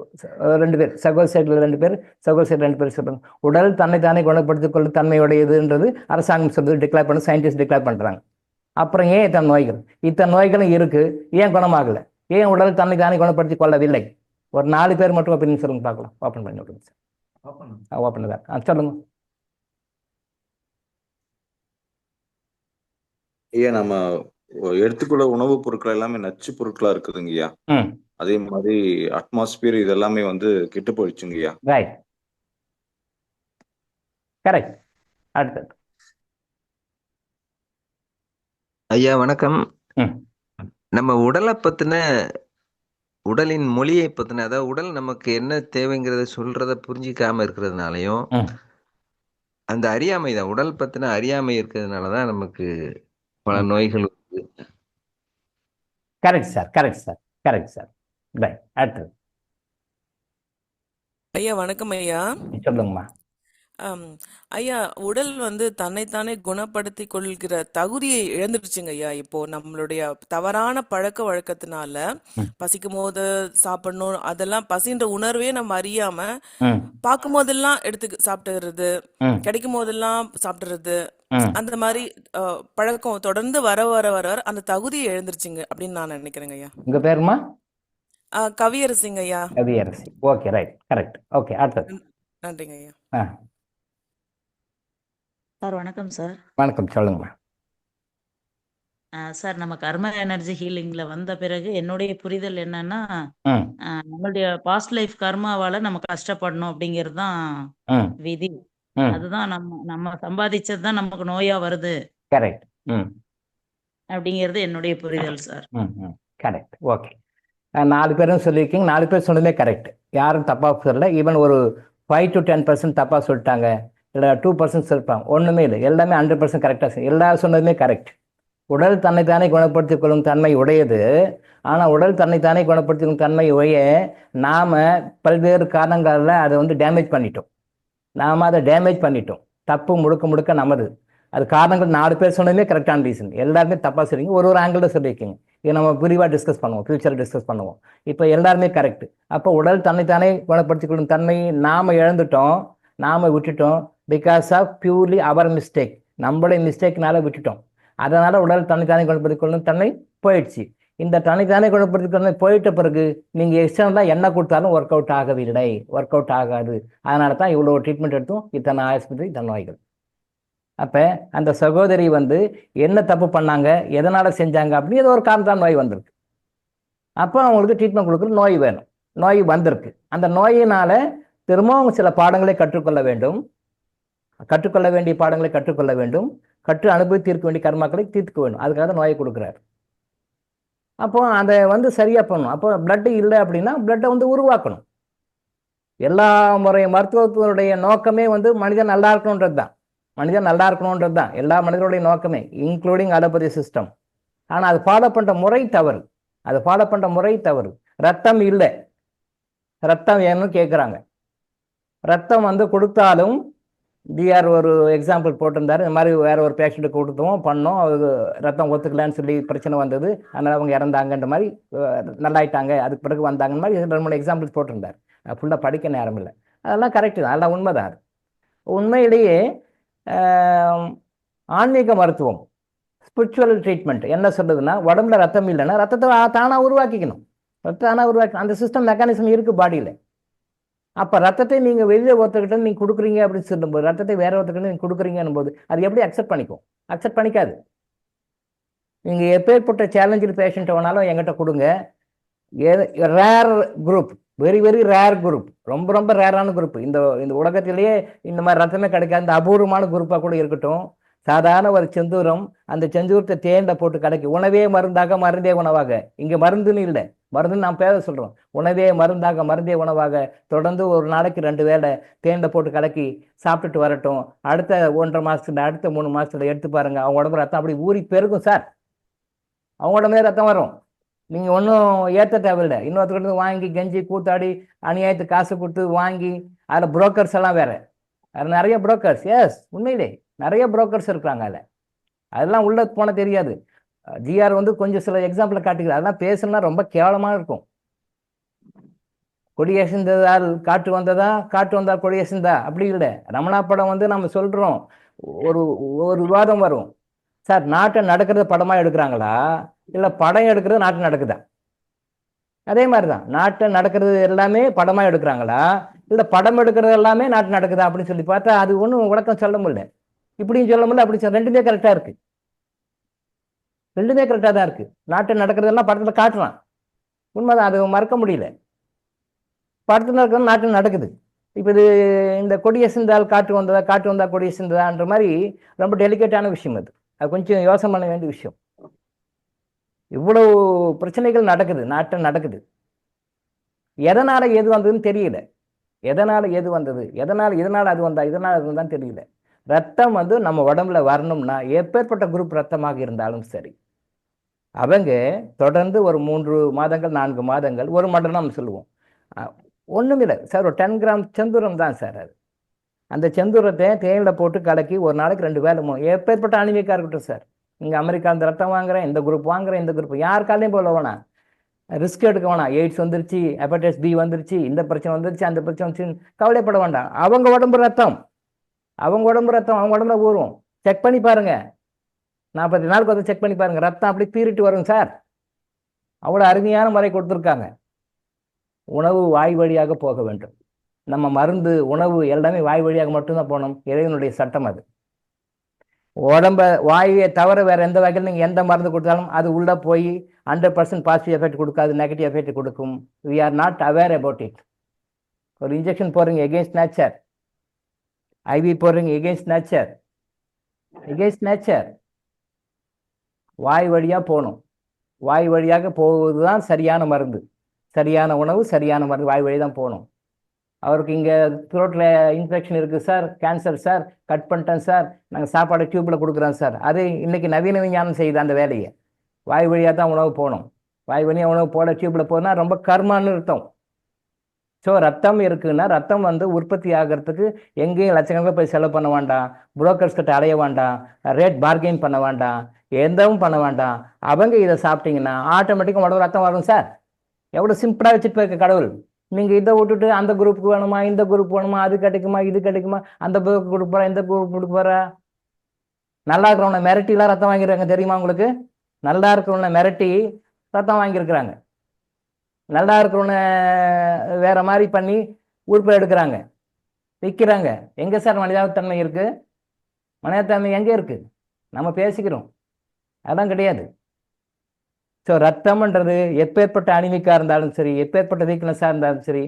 2 பேர், சகோதர சைடில் 2 பேர், சகோதர சைடு 2 பேர் சொல்லுங்க. உடல் தன்னைத்தானே குணப்படுத்திக் கொள்ளும் தன்மையுடையதுன்றது அரசாங்கம் சொல்றது, டிக்ளேர் பண்ண, சயின்டிஸ்ட் டிக்ளேர் பண்ணுறாங்க. அப்புறம் ஏன் இத்தனை நோய்கள்? இத்தனை நோய்களும் இருக்கு, ஏன் குணமாகலை? ஏன் உடல் தன்னைத்தானே குணப்படுத்திக் கொள்ளவில்லை? ஒரு 4 பேர் மட்டும் அப்படின்னு சொல்லுங்க பார்க்கலாம். ஓப்பன் பண்ணி விடுங்க சார். ஓப்பன் தான் சொல்லுங்க. ஐயா, நம்ம எடுத்துக்கொள்ள உணவுப் பொருட்கள் எல்லாமே நச்சு பொருட்களா இருக்குதுங்கய்யா. அதே மாதிரி அட்மாஸ்பியர் இது எல்லாமே வந்து கெட்டு போயிடுச்சுங்கய்யா. Right, correct. அடுத்தது ஐயா வணக்கம். நம்ம உடலை பத்தின, உடலின் மொழியை பத்தின, அதாவது உடல் நமக்கு என்ன தேவைங்கிறத சொல்றத புரிஞ்சிக்காம இருக்கிறதுனாலையும், அந்த அறியாமை தான், உடல் பத்தின அறியாமை இருக்கிறதுனாலதான் நமக்கு பல நோய்கள் வருது. Correct sir, correct sir, correct sir. Right. அடுத்தது ஐயா வணக்கம் ஐயா. சொல்லுங்கம்மா. ஆம், ஐயா, உடல் தன்னைத்தானே குணப்படுத்திக் கொள்கிற தகுதியை இழந்துடுச்சுங்க ஐயா. இப்போ நம்மளுடைய தவறான பழக்க வழக்கத்தினால ம், பசிக்கும் போது சாப்பிடணும், அதெல்லாம் பசின்ற உணர்வே நம்ம அறியாம ம், பார்க்கும் போதெல்லாம் எடுத்து சாப்பிட்டுறது, ம், கிடைக்கும் போதெல்லாம் சாப்பிட்டுறது, ம். அந்த மாதிரி பழக்கம் தொடர்ந்து வர வர வர வர அந்த தகுதியை இழந்துருச்சுங்க அப்படின்னு நான் நினைக்கிறேங்க ஐயா. உங்க பேருமா? கவியரசிங்க ஐயா. Kaviyarasi. Okay, right, correct. Okay, அடுத்தது. நன்றிங்க ஐயா. ஆ, சார் வணக்கம் சார். வணக்கம், சொல்லுங்கம்மா. சார் நம்ம கர்ம எனர்ஜி ஹீலிங்ல வந்த பிறகு என்னுடைய புரிதல் என்னன்னா, ம், நம்மளுடைய பாஸ்ட் லைஃப் கர்மாவால நம்ம கஷ்டப்படணும் அப்படிங்கிறது தான் ம், விதி. ம். அதுதான் நம்ம நம்ம சம்பாதிச்சது தான் நமக்கு நோயா வருது கரெக்ட். ம், அப்படிங்கிறது என்னுடைய புரிதல் சார். ம், ம். கரெக்ட். ஓகே. 4 பேரும் சொல்லியிருக்கீங்க. 4 பேர் சொன்னதுமே கரெக்ட். யாரும் தப்பாக சொல்லல. ஈவன் ஒரு 5 to 10% தப்பாக சொல்லிட்டாங்க, இல்லை 2% சொல்லிட்டாங்க. ஒன்றுமே இல்லை, எல்லாமே 100% கரெக்டாக. எல்லாரும் சொன்னதுமே கரெக்ட். உடல் தன்னைத்தானே குணப்படுத்திக் கொள்ளும் தன்மை உடையது. ஆனால் உடல் தன்னைத்தானே குணப்படுத்திக் தன்மை உடைய நாம் பல்வேறு காரணங்களால் அதை டேமேஜ் பண்ணிட்டோம். நாம் அதை டேமேஜ் பண்ணிட்டோம். தப்பு முழுக்க முழுக்க நமது. அது காரணங்கள் 4 பேர் சொன்னதுமே கரெக்டான ரீசன். எல்லாருமே தப்பாக சொல்லிங்க, ஒரு ஆங்கிளில் சொல்லியிருக்கீங்க. இதை நம்ம விரிவாக டிஸ்கஸ் பண்ணுவோம், ஃபியூச்சரில் டிஸ்கஸ் பண்ணுவோம். இப்போ எல்லாருமே கரெக்ட். அப்போ உடல் தன்னைத்தானே குணப்படுத்திக் கொள்ளும் தன்மை நாம் இழந்துட்டோம், நாம் விட்டுட்டோம். Because of purely our mistake, நம்மளுடைய மிஸ்டேக்னால விட்டுட்டோம். அதனால் உடல் தன்னைத்தானே குணப்படுத்திக் கொள்ளும் தன்மை போயிடுச்சு. இந்த தன்னைத்தானே குணப்படுத்திக் கொள்ளும் போயிட்ட பிறகு நீங்கள் எக்ஸ்டர்னலாக என்ன கொடுத்தாலும் ஒர்க் அவுட் ஆகவில்லை, ஒர்க் அவுட் ஆகாது. அதனால தான் இவ்வளோ ட்ரீட்மெண்ட் எடுத்தும் இத்தனை ஆஸ்பத்திரி, இத்தனை நோய்கள். அப்போ அந்த சகோதரி என்ன தப்பு பண்ணாங்க, எதனால் செஞ்சாங்க அப்படின்னு ஏதோ ஒரு காரணத்தால் நோய் வந்திருக்கு. அப்போ அவங்களுக்கு ட்ரீட்மெண்ட் கொடுக்குற நோய் வேணும், நோய் வந்திருக்கு. அந்த நோயினால் திரும்பவும் சில பாடங்களை கற்றுக்கொள்ள வேண்டும், கற்றுக்கொள்ள வேண்டிய பாடங்களை கற்றுக்கொள்ள வேண்டும், கற்று அனுபவித்து தீர்க்க வேண்டிய கர்மாக்களை தீர்க்க வேண்டும். அதுக்காக நோயை கொடுக்குறாரு. அப்போ அதை சரியாக பண்ணணும். அப்போ பிளட்டு இல்லை அப்படின்னா பிளட்டை உருவாக்கணும். எல்லா முறை மருத்துவத்தினுடைய நோக்கமே மனிதன் நல்லா இருக்கணுன்றது தான். மனிதன் நல்லா இருக்கணுன்றது தான் எல்லா மனிதனுடைய நோக்கமே, இன்க்ளூடிங் அலோபதி சிஸ்டம். ஆனால் அது ஃபாலோ பண்ணுற முறை தவறு. அது ஃபாலோ பண்ணுற முறை தவறு. ரத்தம் இல்லை, ரத்தம் வேணும்னு கேட்குறாங்க. ரத்தம் கொடுத்தாலும் டிஆர் ஒரு எக்ஸாம்பிள் போட்டிருந்தாரு. இந்த மாதிரி வேற ஒரு பேஷண்ட்டுக்கு கொடுத்தோம், பண்ணோம், அது ரத்தம் ஒத்துக்கலான்னு சொல்லி பிரச்சனை வந்தது, அதனால் அவங்க இறந்தாங்கன்ற மாதிரி, நல்லாயிட்டாங்க, அதுக்கு பிறகு வந்தாங்கன்ற மாதிரி 2-3 எக்ஸாம்பிள்ஸ் போட்டிருந்தார். ஃபுல்லாக படிக்க நேரம் இல்லை. அதெல்லாம் கரெக்டு தான், அதெல்லாம் உண்மைதான். அது உண்மையிலேயே ஆன்மீக மருத்துவம், ஸ்பிரிச்சுவல் ட்ரீட்மெண்ட் என்ன சொல்லுதுன்னா, உடம்புல ரத்தம் இல்லைன்னா ரத்தத்தை தானாக உருவாக்கிக்கணும். ரத்தம் தானாக உருவாக்கணும். அந்த சிஸ்டம் மெக்கானிசம் இருக்குது பாடியில். அப்போ ரத்தத்தை நீங்கள் வெளியில் ஒருத்தர்கிட்ட நீங்கள் கொடுக்குறீங்க அப்படின்னு சொல்லும்போது, ரத்தத்தை வேற ஒருத்தர்கிட்ட நீங்கள் கொடுக்குறீங்கன்னும் போது அது எப்படி அக்செப்ட் பண்ணிக்கும்? அக்செப்ட் பண்ணிக்காது. நீங்கள் எப்பேற்பட்ட சேலஞ்சில் பேஷண்ட் வேணாலும் எங்கிட்ட கொடுங்க. Rare group, very very rare group, ரொம்ப ரொம்ப ரேரான குரூப். இந்த உலகத்திலேயே இந்த மாதிரி ரத்தமே கிடைக்காது, இந்த அபூர்வமான குரூப்பாக கூட இருக்கட்டும். சாதாரண ஒரு செந்தூரம், அந்த செந்தூரத்தை தேனில் போட்டு கலக்கி, உணவே மருந்தாக மருந்தே உணவாக. இங்கே மருந்துன்னு இல்லை, மருந்துன்னு நாம் பேர சொல்கிறோம். உணவே மருந்தாக மருந்தே உணவாக தொடர்ந்து ஒரு நாளைக்கு 2 வேளை தேனில் போட்டு கலக்கி சாப்பிட்டுட்டு வரட்டும். அடுத்த 1.5 மாதத்துல, அடுத்த 3 மாதத்துல எடுத்து பாருங்க, அவங்க உடம்பு ரத்தம் அப்படி ஊறி பெருகும் சார். அவங்க உடம்பே ரத்தம் வரும். நீங்கள் ஒன்றும் ஏற்ற தேவையில்லை. இன்னொருத்தருக்கு வாங்கி கெஞ்சி கூத்தாடி அநியாயத்துக்கு காசு கொடுத்து வாங்கி, அதில் புரோக்கர்ஸ் எல்லாம் வேற, அதில் நிறைய புரோக்கர்ஸ். எஸ், உண்மையிலே நிறைய புரோக்கர்ஸ் இருக்கிறாங்க. அதெல்லாம் உள்ள போன தெரியாது. ஜிஆர் கொஞ்சம் சில எக்ஸாம்பிளை காட்டுகிறார். அதெல்லாம் பேசுனா ரொம்ப கேவலமாக இருக்கும். கொடியேசிந்ததால் காட்டு வந்ததா, காட்டு வந்தால் கொடியேசிந்தா, அப்படி இல்லை. ரமணா படம் நம்ம சொல்கிறோம், ஒரு ஒரு விவாதம் வரும். சார், நாட்டை நடக்கிறது படமாக எடுக்கிறாங்களா, இல்லை படம் எடுக்கிறது நாட்டு நடக்குதா? அதே மாதிரி தான், நாட்டை நடக்கிறது எல்லாமே படமாக எடுக்கிறாங்களா, இல்லை படம் எடுக்கிறது எல்லாமே நாட்டு நடக்குதா அப்படின்னு சொல்லி பார்த்தா அது ஒன்றும் விளக்கம் சொல்ல முடியல. இப்படியும் சொல்ல முடியல, அப்படி சொல்ல, ரெண்டுமே கரெக்டாக இருக்கு. ரெண்டுமே கரெக்டாக தான் இருக்கு. நாட்டை நடக்கிறதெல்லாம் படத்தில் காட்டுறான், உண்மைதான், அது மறக்க முடியல. படத்தில் இருக்கிறது நாட்டில் நடக்குது. இப்போ இந்த கொடியை சிந்தால் காட்டு வந்ததா, காட்டு வந்தா கொடியை சிந்ததான்ற மாதிரி ரொம்ப டெலிகேட்டான விஷயம். அது கொஞ்சம் யோசனை பண்ண வேண்டிய விஷயம். இவ்வளவு பிரச்சனைகள் நடக்குது, நாட்டில் நடக்குது. எதனால எது வந்ததுன்னு தெரியல. எதனால எது வந்தது, இதனால அது வந்தா, இதனால அது வந்தான்னு தெரியல. ரத்தம் நம்ம உடம்புல வரணும்னா எப்பேற்பட்ட குரூப் ரத்தமாக இருந்தாலும் சரி, அவங்க தொடர்ந்து ஒரு 3 மாதங்கள் 4 மாதங்கள் 1 மண்டலம் நம்ம சொல்லுவோம். ஒன்றும் இல்லை சார், ஒரு 10 கிராம் செந்தூரம் தான் சார். அது அந்த செந்தூரத்தை தேனில் போட்டு கலக்கி ஒரு நாளைக்கு 2 வேளை எப்பேற்பட்ட அனிமிக்காக இருக்கட்டும் சார். இங்கே அமெரிக்கா அந்த ரத்தம் வாங்குறேன், இந்த குரூப் வாங்குறேன், இந்த குரூப் யாருக்காலையும் போல வேணாம், ரிஸ்க் எடுக்க வேணாம். எய்ட்ஸ் வந்துருச்சு, ஹெப்படைட்டிஸ் பி வந்துருச்சு, இந்த பிரச்சனை வந்துருச்சு, அந்த பிரச்சனை வந்துச்சு, கவலைப்பட வேண்டாம். அவங்க உடம்பு ரத்தம், அவங்க உடம்புல ஊறும். செக் பண்ணி பாருங்க, 40 நாளுக்கு வந்து செக் பண்ணி பாருங்க, ரத்தம் அப்படி பீறிட்டு வரும் சார். அவ்வளோ அருமையான முறை கொடுத்துருக்காங்க. உணவு வாய் வழியாக போக வேண்டும். நம்ம மருந்து, உணவு எல்லாமே வாய் வழியாக மட்டும்தான் போகணும். இறைவனுடைய சட்டம் அது. உடம்ப வாயை தவிர வேற எந்த வகையில் நீங்கள் எந்த மருந்து கொடுத்தாலும் அது உள்ளே போய் 100% பாசிட்டிவ் எஃபெக்ட் கொடுக்காது, நெகட்டிவ் எஃபெக்ட் கொடுக்கும். We are not aware about it. ஒரு இன்ஜெக்ஷன் போடுறீங்க எகெயின்ஸ்ட் நேச்சர், ஐவி போடுறீங்க எகெயின்ஸ்ட் நேச்சர். வாய் வழியாக போகணும். வாய் வழியாக போவது தான் சரியான மருந்து, சரியான உணவு, சரியான மருந்து வாய் வழி தான் போகணும். அவருக்கு இங்கே த்ரோட்டில் இன்ஃபெக்ஷன் இருக்குது சார், கேன்சர் சார், கட் பண்ணிட்டேன் சார், நாங்கள் சாப்பாடு டியூப்பில் கொடுக்குறோம் சார். அது இன்றைக்கி நவீன விஞ்ஞானம் செய்யுது அந்த வேலையை. வாய் வழியாக தான் உணவு போகணும். வாய் வழியாக உணவு போட டியூப்பில் போனால் ரொம்ப கர்மான்னு அர்த்தம். ஸோ ரத்தம் இருக்குன்னா ரத்தம் வந்து உற்பத்தி ஆகிறதுக்கு எங்கேயும் லட்சக்கணக்கில் போய் செலவு பண்ண வேண்டாம், புரோக்கர்ஸ் கிட்ட அலைய வேண்டாம், ரேட் பார்கெயின் பண்ண வேண்டாம், எந்தவும் பண்ண வேண்டாம். அவங்க இதை சாப்பிட்டீங்கன்னா ஆட்டோமேட்டிக்காக உடம்பு ரத்தம் வரும் சார். எவ்வளோ சிம்பிளாக வச்சுட்டு போயிருக்க கடவுள். நீங்கள் இதை விட்டுட்டு அந்த குரூப்புக்கு வேணுமா, இந்த குரூப் வேணுமா, அது கிடைக்குமா, இது கிடைக்குமா, அந்த குரூப் போகிறா, இந்த குரூப் போகிறா. நல்லா இருக்கிறவனை மிரட்டிலாம் ரத்தம் வாங்கிடுறாங்க தெரியுமா உங்களுக்கு? நல்லா இருக்கிறவனை மிரட்டி ரத்தம் வாங்கியிருக்கிறாங்க. நல்லா இருக்கிறவனை வேற மாதிரி பண்ணி உறுப்பை எடுக்கிறாங்க, விற்கிறாங்க. எங்கே சார் மனிதாபித்தன்மை இருக்குது? மனிதாபித்தன்மை எங்கே இருக்குது? நம்ம பேசிக்கிறோம், அதான் கிடையாது. ஸோ ரத்தம்ன்றது எப்பேற்பட்ட அனிமிக்காக இருந்தாலும் சரி, எப்பேற்பட்ட வீக்னஸாக இருந்தாலும் சரி,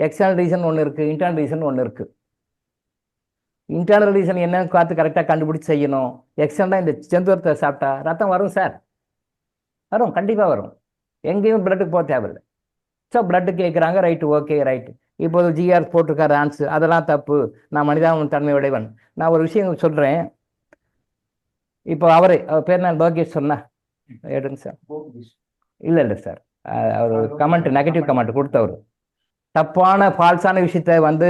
எக்ஸ்டர்னல் ரீசன் ஒன்று இருக்குது, இன்டர்னல் ரீசன் ஒன்று இருக்குது. இன்டர்னல் ரீசன் என்னன்னு பார்த்து கரெக்டாக கண்டுபிடிச்சி செய்யணும். எக்ஸ்டர்னலாக இந்த செந்தூரத்தை சாப்பிட்டா ரத்தம் வரும் சார், வரும், கண்டிப்பாக வரும். எங்கேயும் பிளட்டுக்கு போக தேவையில்லை. ஸோ பிளட்டு கேட்குறாங்க, ரைட்டு, ஓகே, ரைட்டு. இப்போது ஜிஆர் போட்டிருக்காரு ஆன்சர், அதெல்லாம் தப்பு, நான் மனிதாபிமான தன்மை உடையவன். நான் ஒரு விஷயம் சொல்கிறேன். இப்போ அவர் பேர் நான் லோகேஷ் சொன்னா எடுங்க சார். இல்லை சார், அவர் கமெண்ட், நெகட்டிவ் கமெண்ட் கொடுத்தவர். தப்பான ஃபால்ஸான விஷயத்த வந்து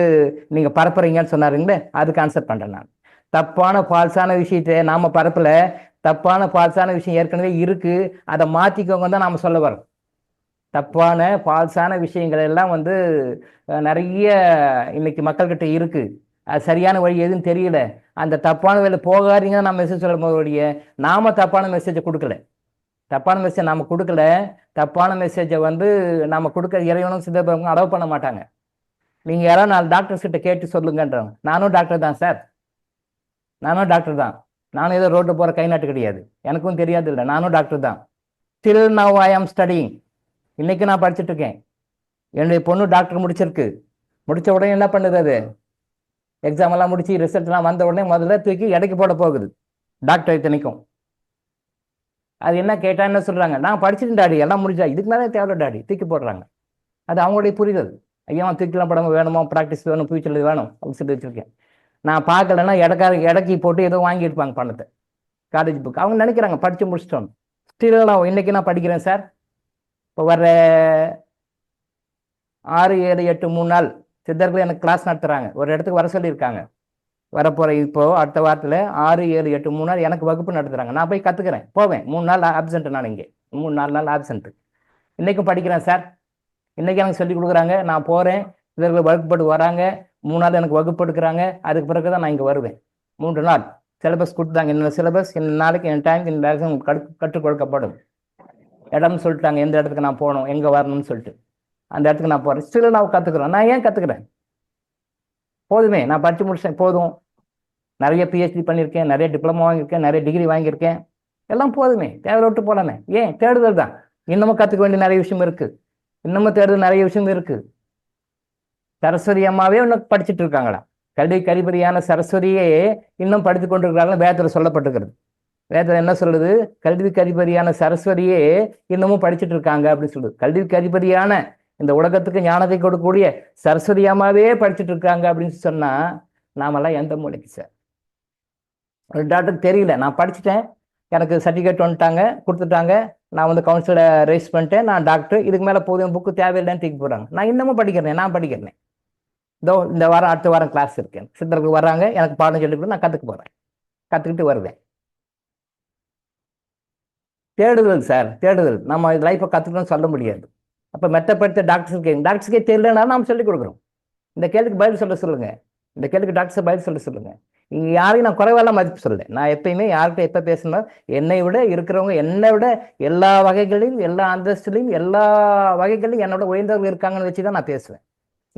நீங்கள் பரப்புறீங்கன்னு சொன்னாருங்களே, அதுக்கு ஆன்சர் பண்ணுறேன் நான். தப்பான ஃபால்ஸான விஷயத்த நாம் பரப்பல, தப்பான ஃபால்ஸான விஷயம் ஏற்கனவே இருக்குது, அதை மாற்றிக்கோங்க தான் நாம் சொல்ல வரோம். தப்பான ஃபால்ஸான விஷயங்கள் எல்லாம் வந்து நிறைய இன்னைக்கு மக்கள்கிட்ட இருக்குது. அது சரியான வழி எதுன்னு தெரியல. அந்த தப்பான வழியில் போகாதீங்கன்னு நான் மெசேஜ் சொல்லும் போதுடைய நாம தப்பான மெசேஜை கொடுக்கல. தப்பான மெசேஜ் நாம் கொடுக்கல. தப்பான மெசேஜை வந்து நாம் கொடுக்க இறைவனும் சித்தப்பவங்க அலோவ் பண்ண மாட்டாங்க. நீங்கள் யாராவது 4 டாக்டர்ஸ் கிட்ட கேட்டு சொல்லுங்கன்றாங்க. நானும் டாக்டர் தான் சார், நானும் டாக்டர் தான். நானும் ஏதோ ரோட்டில் போகிற கை நாட்டு கிடையாது, எனக்கும் தெரியாது இல்லை, நானும் டாக்டர் தான். ஸ்டில் நவ் ஐ ஆம் ஸ்டடிங். இன்னைக்கு நான் படிச்சுட்டு இருக்கேன். என்னுடைய பொண்ணு டாக்டர் முடிச்சிருக்கு. முடிச்ச உடனே என்ன பண்ணுது, அது எக்ஸாம் எல்லாம் முடிச்சு ரிசல்ட்லாம் வந்த உடனே முதல்ல தூக்கி எடைக்கு போட போகுது டாக்டர் இத்தனைக்கும். அது என்ன கேட்டா என்ன சொல்றாங்க, நான் படிச்சுட்டு டாடி, எல்லாம் முடிஞ்சா, இதுக்கு மேலே தேவை டாடி, தூக்கி போடுறாங்க. அது அவங்களுடைய புரிதல். ஐயோ தூக்கிலாம் படம் வேணுமோ, ப்ராக்டிஸ் வேணும், ஃபியூச்சரில் வேணும் அப்படின்னு சொல்லி வச்சிருக்கேன். நான் பார்க்கலன்னா எடைக்கு போட்டு ஏதோ வாங்கி எடுப்பாங்க பணத்தை, காலேஜ் புக். அவங்க நினைக்கிறாங்க படித்து முடிச்சிட்டோம். ஸ்டில் நான் இன்னைக்கு நான் படிக்கிறேன் சார். இப்போ வர்ற 6, 7, 8, 3 நாள் சித்தர்கள் எனக்கு கிளாஸ் நடத்துகிறாங்க. ஒரு இடத்துக்கு வர சொல்லியிருக்காங்க. வரப்போகிற இப்போது அடுத்த வாரத்தில் 6, 7, 8, 3 நாள் எனக்கு வகுப்பு நடத்துகிறாங்க. நான் போய் கற்றுக்கிறேன், போவேன். 3 நாள் ஆப்சென்ட். நான் இங்கே 3, 4 நாள் ஆப்சென்ட்டு. இன்றைக்கும் படிக்கிறேன் சார். இன்றைக்கி எனக்கு சொல்லிக் கொடுக்குறாங்க, நான் போகிறேன். சித்தர்கள் வகுப்புப்பட்டு வராங்க, 3 நாள் எனக்கு வகுப்பு எடுக்கிறாங்க. அதுக்கு பிறகு தான் நான் இங்கே வருவேன். 3 நாள் சிலபஸ் கொடுத்தாங்க. என்னென்ன சிலபஸ், என்ன நாளைக்கு என் டைம் இந்த லெசன் கற்றுக் கொடுக்கப்படும். இடம்னு சொல்லிட்டாங்க, எந்த இடத்துக்கு நான் போகணும், எங்கே வரணும்னு சொல்லிட்டு அந்த இடத்துக்கு நான் போகிறேன். ஸ்டில் நான் கற்றுக்குறேன். நான் ஏன் கற்றுக்குறேன்? போதுமே, நான் படித்து முடிச்சேன், போதும். நிறைய பிஹெச்டி பண்ணியிருக்கேன், நிறைய டிப்ளமோ வாங்கியிருக்கேன், நிறைய டிகிரி வாங்கியிருக்கேன், எல்லாம் போதுமே, தேவை விட்டு போகலாமே. ஏன் தேடுதல் தான். இன்னமும் கற்றுக்க வேண்டிய நிறைய விஷயம் இருக்குது. இன்னமும் தேடுதல் நிறைய விஷயம் இருக்குது. சரஸ்வதி அம்மாவே இன்னும் படிச்சுட்டு இருக்காங்களா? கல்வி கரிபரியான சரஸ்வதியே இன்னும் படித்து கொண்டிருக்கிறாங்க. வேதத்தில் சொல்லப்பட்டிருக்கிறது. வேதத்தில் என்ன சொல்லுது? கல்வி கரிபரியான சரஸ்வதியே இன்னமும் படிச்சுட்டு இருக்காங்க அப்படின்னு சொல்லுது. கல்வி கரிபரியான இந்த உலகத்துக்கு ஞானத்தை கொடுக்கக்கூடிய சரஸ்வதி அம்மாவே படிச்சுட்டு இருக்காங்க அப்படின்னு சொன்னா நாமெல்லாம் எந்த மூளைக்கு சார்? ஒரு டாக்டருக்கு தெரியல, நான் படிச்சுட்டேன், எனக்கு சர்டிஃபிகேட் வந்துட்டாங்க, கொடுத்துட்டாங்க, நான் வந்து கவுன்சிலை ரெஜிஸ்டர் பண்ணிட்டேன், நான் டாக்டர், இதுக்கு மேலே போதும், புக்கு தேவையில்லைன்னு தூக்கி போடுறாங்க. நான் இன்னமும் படிக்கிறேன், நான் படிக்கிறேன். இந்த வாரம் அடுத்த வாரம் கிளாஸ் இருக்கேன், சித்தர்கள் வர்றாங்க, எனக்கு பாடம் சொல்லிக் கொடுத்து நான் கற்றுக்க போகிறேன், கற்றுக்கிட்டு வருவேன். தேடுதல் சார், தேடுதல். நம்ம லைஃப்பை கற்றுக்கணும்னு சொல்ல முடியாது. அப்போ மெத்தப்படுத்த டாக்டர்ஸுக்கே தெரியலனாலும் நாம் சொல்லிக் கொடுக்குறோம். இந்த கேள்விக்கு பதில் சொல்லுங்கள், இந்த கேள்விக்கு டாக்டர்ஸை பதில் சொல்லுங்கள். இங்கே யாரையும் நான் குறைவெல்லாம் மதிப்பு சொல்லலை. நான் எப்பயுமே யார்கிட்ட எப்போ பேசணும், என்னை விட இருக்கிறவங்க, என்னை விட எல்லா வகைகளையும், எல்லா அந்தஸ்துலையும், எல்லா வகைகளையும் என்னோட உயர்ந்தவர்கள் இருக்காங்கன்னு வச்சு தான் நான் பேசுவேன்.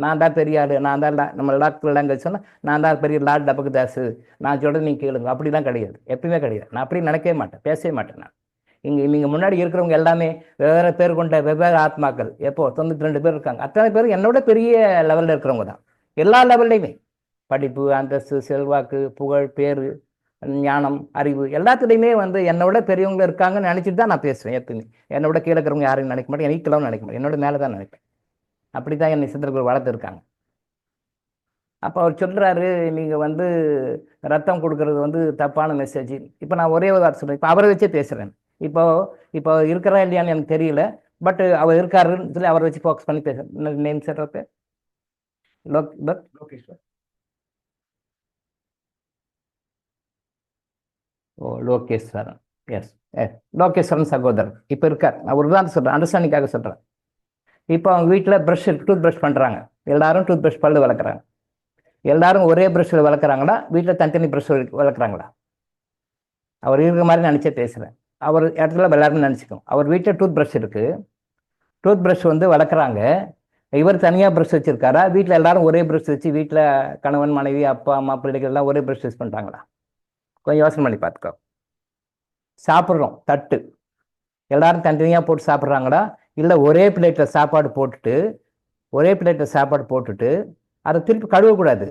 நான் தான் பெரிய ஆள், நான் தான் நம்ம டாக்டர் லாங்குவேஜ் சொன்னால் நான் தான் பெரிய லார்ட் டபக்கு தாஸு, நான் சொல்கிறது நீங்கள் கேளுங்க, அப்படிலாம் கிடையாது, எப்பயுமே கிடையாது. நான் அப்படி நினைக்கவே மாட்டேன், பேசவே மாட்டேன். நான் நீங்கள் முன்னாடி இருக்கிறவங்க எல்லாமே வெவ்வேறு பேர் கொண்ட வெவ்வேறு ஆத்மாக்கள். எப்போ 92 பேர் இருக்காங்க, அத்தனை பேர் என்னோட பெரிய லெவலில் இருக்கிறவங்க தான், எல்லா லெவல்லையுமே. படிப்பு, அந்தஸ்து, செல்வாக்கு, புகழ், பேர், ஞானம், அறிவு எல்லாத்துலேயுமே என்னோட பெரியவங்க இருக்காங்கன்னு நினச்சிட்டு தான் நான் பேசுவேன். எப்பயுமே என்னோட கீழே இருக்கிறவங்க யாரையும் நினைக்க மாட்டேன், எனக்கு கிளவும் நினைக்க மாட்டேன், என்னோட மேலே தான் நினைப்பேன். அப்படி தான் என்னை சித்தர்கள் வளர்த்துருக்காங்க. அப்போ அவர் சொல்கிறாரு, நீங்கள் ரத்தம் கொடுக்கறது தப்பான மெசேஜ். இப்போ நான் ஒரே ஒரு வார்த்தை சொல்கிறேன், இப்போ அவரை வச்சே பேசுகிறேன். இப்போ இருக்கிறா இல்லையான்னு எனக்கு தெரியல, பட் அவர் இருக்காருன்னு சொல்லி அவரை வச்சு ஃபோக்கஸ் பண்ணி பேசுகிறேன். நேம் சார் பேர் லோகேஸ்வர். லோகேஸ்வரன், எஸ் லோகேஸ்வரன் சகோதரர் இப்போ இருக்கார். நான் ஒரு தான் சொல்கிறேன், அண்டர்ஸ்டாண்டிங்காக சொல்கிறேன். இப்போ அவங்க வீட்டில் டூத் ப்ரஷ் பண்ணுறாங்க, எல்லாரும் டூத் ப்ரஷ் பல்லு வளர்க்குறாங்க. எல்லாரும் ஒரே ப்ரஷ்ஷில் வளர்க்குறாங்களா, வீட்டில் தனித்தனி ப்ரஷ் வளர்க்குறாங்களா? அவர் இருக்கிற மாதிரி நினச்சே பேசுகிறேன். அவர் இடத்துல எல்லாருமே நினச்சிக்கோம், அவர் வீட்டில் டூத் ப்ரஷ் இருக்குது, டூத் ப்ரஷ் வளர்க்குறாங்க. இவர் தனியாக ப்ரஷ் வச்சுருக்காரா, வீட்டில் எல்லாரும் ஒரே ப்ரஷ் வச்சு, வீட்டில் கணவன், மனைவி, அப்பா, அம்மா, பிள்ளைகள் எல்லாம் ஒரே ப்ரஷ் யூஸ் பண்ணுறாங்களா? கொஞ்சம் யோசனை பண்ணி பார்த்துக்கோ. சாப்பிட்றோம், தட்டு எல்லாரும் தனித்தனியாக போட்டு சாப்பிட்றாங்களா, இல்லை ஒரே பிளேட்டில் சாப்பாடு போட்டுட்டு அதை திருப்பி கழுவக்கூடாது,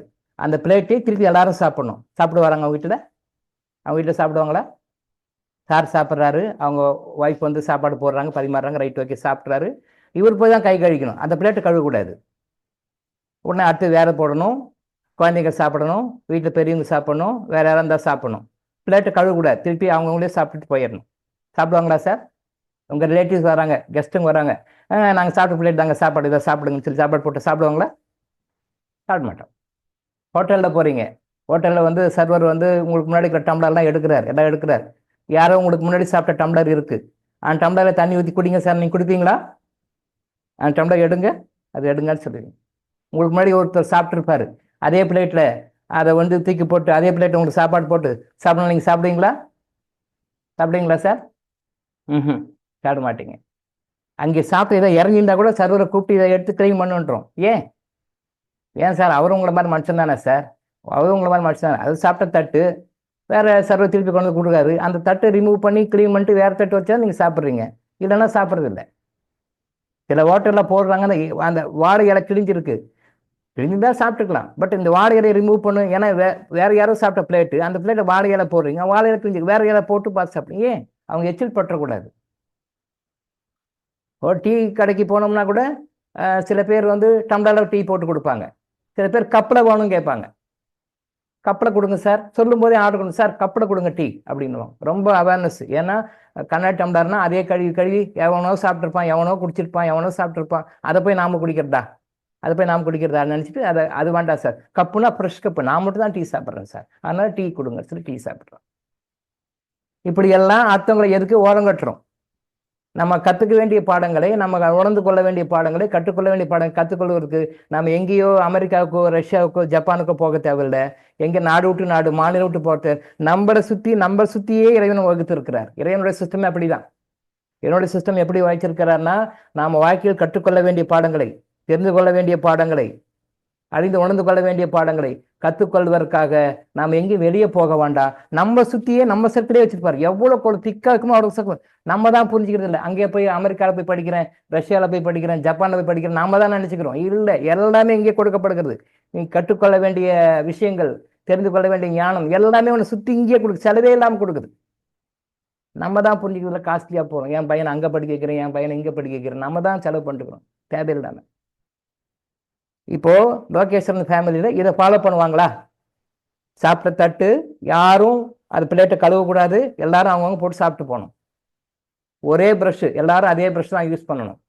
அந்த பிளேட்டே திருப்பி எல்லாரும் சாப்பிடணும். சாப்பிட்டு வராங்க அவங்க வீட்டில் சாப்பிடுவாங்களா? சார் சாப்பிட்றாரு, அவங்க ஒய்ஃப் சாப்பாடு போடுறாங்க, பரிமாறுறாங்க, ரைட் ஓகே சாப்பிட்றாரு, இவர் போய் தான் கை கழிக்கணும், அந்த பிளேட்டை கழுவக்கூடாது. உடனே அடுத்து வேறு போடணும், குழந்தைங்க சாப்பிடணும், வீட்டில் பெரியவங்க சாப்பிடணும், வேறு யாராக இருந்தால் சாப்பிடணும். பிளேட்டை கழுவக்கூடாது, திருப்பி அவங்கவுங்களே சாப்பிட்டுட்டு போயிடணும். சாப்பிடுவாங்களா சார்? உங்கள் ரிலேட்டிவ்ஸ் வராங்க, கெஸ்ட்டுங்க வராங்க, நாங்கள் சாப்பிட்ட பிளேட் தாங்க சாப்பாடு, இதை சாப்பிடுங்கன்னு சொல்லி சாப்பாடு போட்டு சாப்பிடுவாங்களா? சாப்பிட மாட்டோம். ஹோட்டலில் போகிறீங்க, ஹோட்டலில் சர்வர் உங்களுக்கு முன்னாடி இருக்கிற டம்ளர்லாம் எல்லாம் எடுக்கிறார். யாரோ உங்களுக்கு முன்னாடி சாப்பிட்ட டம்ளர் இருக்குது, அந்த டம்ளரில் தண்ணி ஊற்றி குடிங்க சார், நீங்கள் குடிப்பீங்களா? அந்த டம்ளர் எடுங்கன்னு சொல்லுவீங்க. உங்களுக்கு முன்னாடி ஒருத்தர் சாப்பிட்ருப்பாரு, அதே பிளேட்டில் அதை தூக்கி போட்டு அதே பிளேட்டில் உங்களுக்கு சாப்பாடு போட்டு சாப்பிடணும், நீங்கள் சாப்பிடுவீங்களா சார்? சாப்பிட மாட்டீங்க. அங்கே சாப்பிட்டு இதை இறங்கியிருந்தா கூட சர்வரை கூப்பிட்டு இதை எடுத்து கிளீன் பண்ணுன்றோம். ஏன் சார், அவரும் உங்களை மாதிரி மனுஷன் தானே சார், அவரும் உங்களை மாதிரி மனுஷன் தானே. அது சாப்பிட்ட தட்டு வேறு சர்வர் திருப்பி கொண்டு கொடுக்காரு, அந்த தட்டை ரிமூவ் பண்ணி க்ளீன் பண்ணிட்டு வேறு தட்டு வச்சா நீங்கள் சாப்பிட்றீங்க, இல்லைன்னா சாப்பிட்றதில்லை. சில ஹோட்டலில் போடுறாங்கன்னா அந்த வாழை இலை கிழிஞ்சிருக்கு, கிழிஞ்சுதான் சாப்பிட்டுக்கலாம், பட் இந்த வாழை இலையை ரிமூவ் பண்ணு, ஏன்னா வேறு யாரோ சாப்பிட்ட பிளேட்டு, அந்த பிளேட்டை வாழை இலை போடுறீங்க, வாழை இலை கிழிஞ்சு வேறு இலை போட்டு பார்த்து சாப்பிடுங்க. அவங்க எச்சில் பற்றக்கூடாது. ஒரு டீ கடைக்கு போனோம்னா கூட சில பேர் டம்ளரில் டீ போட்டு கொடுப்பாங்க, சில பேர் கப்பில் வேணும்னு கேட்பாங்க. கப்பில் கொடுங்க சார், சொல்லும் போதே ஆர்டர் கொடுங்க சார், கப்பில் கொடுங்க டீ அப்படின்னுவோம். ரொம்ப அவேர்னஸ். ஏன்னா கண்ணாடி டம்ளர்னா அதே கழுவி எவனோ சாப்பிட்ருப்பான், எவனோ குடிச்சிருப்பான், எவனோ சாப்பிட்ருப்பான், அதை போய் நாம் குடிக்கிறதா நினச்சிட்டு அது வேண்டாம் சார், கப்புனா ஃப்ரெஷ் கப்பு, நான் மட்டும் தான் டீ சாப்பிட்றேன் சார், அதனால டீ கொடுங்க சொல்லி டீ சாப்பிட்றோம். இப்படியெல்லாம் அடுத்தவங்களை எதுக்கு ஓரங்கட்டுறோம்? நம்ம கற்றுக்க வேண்டிய பாடங்களை, நம்ம உணர்ந்து கொள்ள வேண்டிய பாடங்களை, கற்றுக்கொள்ள வேண்டிய பாடங்கள் கற்றுக்கொள்வதற்கு நம்ம எங்கேயோ அமெரிக்காவுக்கோ, ரஷ்யாவுக்கோ, ஜப்பானுக்கோ போக தேவையில்லை. எங்கே நாடு விட்டு நாடு, மாநிலம் விட்டு போக, நம்மளை சுற்றியே இறைவன் வகுத்து இருக்கிறார். இறைவனுடைய சிஸ்டமே அப்படிதான். என்னுடைய சிஸ்டம் எப்படி வச்சிருக்கிறார்னா, நாம் வாழ்க்கையில் கற்றுக்கொள்ள வேண்டிய பாடங்களை, தெரிந்து கொள்ள வேண்டிய பாடங்களை, அறிந்து உணர்ந்து கொள்ள வேண்டிய பாடங்களை கற்றுக்கொள்வதற்காக நாம் எங்கேயும் வெளியே போக வேண்டாம். நம்ம சுற்றியே நம்ம சர்க்கிளே வச்சிருப்பாரு. எவ்வளோ திக்கா இருக்குமோ அவருக்கு சர்க்கிள். நம்ம தான் புரிஞ்சுக்கிறது இல்லை. அங்கே போய் அமெரிக்காவில் போய் படிக்கிறேன், ரஷ்யாவில் போய் படிக்கிறேன், ஜப்பானில் போய் படிக்கிறேன், நாம தான் நினச்சிக்கிறோம். இல்லை, எல்லாமே இங்கே கொடுக்கப்படுகிறது. நீ கற்றுக்கொள்ள வேண்டிய விஷயங்கள், தெரிந்து கொள்ள வேண்டிய ஞானம் எல்லாமே ஒன்று சுற்றி இங்கேயே கொடுக்கு, செலவே இல்லாமல் கொடுக்குது. நம்ம தான் புரிஞ்சுக்கிறதுல காஸ்ட்லியாக போகிறோம். என் பையனை அங்கே படிக்க வைக்கிறேன், என் பையனை இங்கே படிக்க வைக்கிறேன், நம்ம தான் செலவு பண்ணிட்டுக்கிறோம் தேவையில்லாமல். இப்போ லோகேஸ்வரன் ஃபேமிலியில் இதை ஃபாலோ பண்ணுவாங்களா? சாப்பிட்ட தட்டு யாரும் அது பிளேட்டை கழுவக்கூடாது, எல்லாரும் அவங்கவுங்க போட்டு சாப்பிட்டு போகணும். ஒரே ப்ரஷ், எல்லாரும் அதே ப்ரஷ் தான் யூஸ் பண்ணணும்.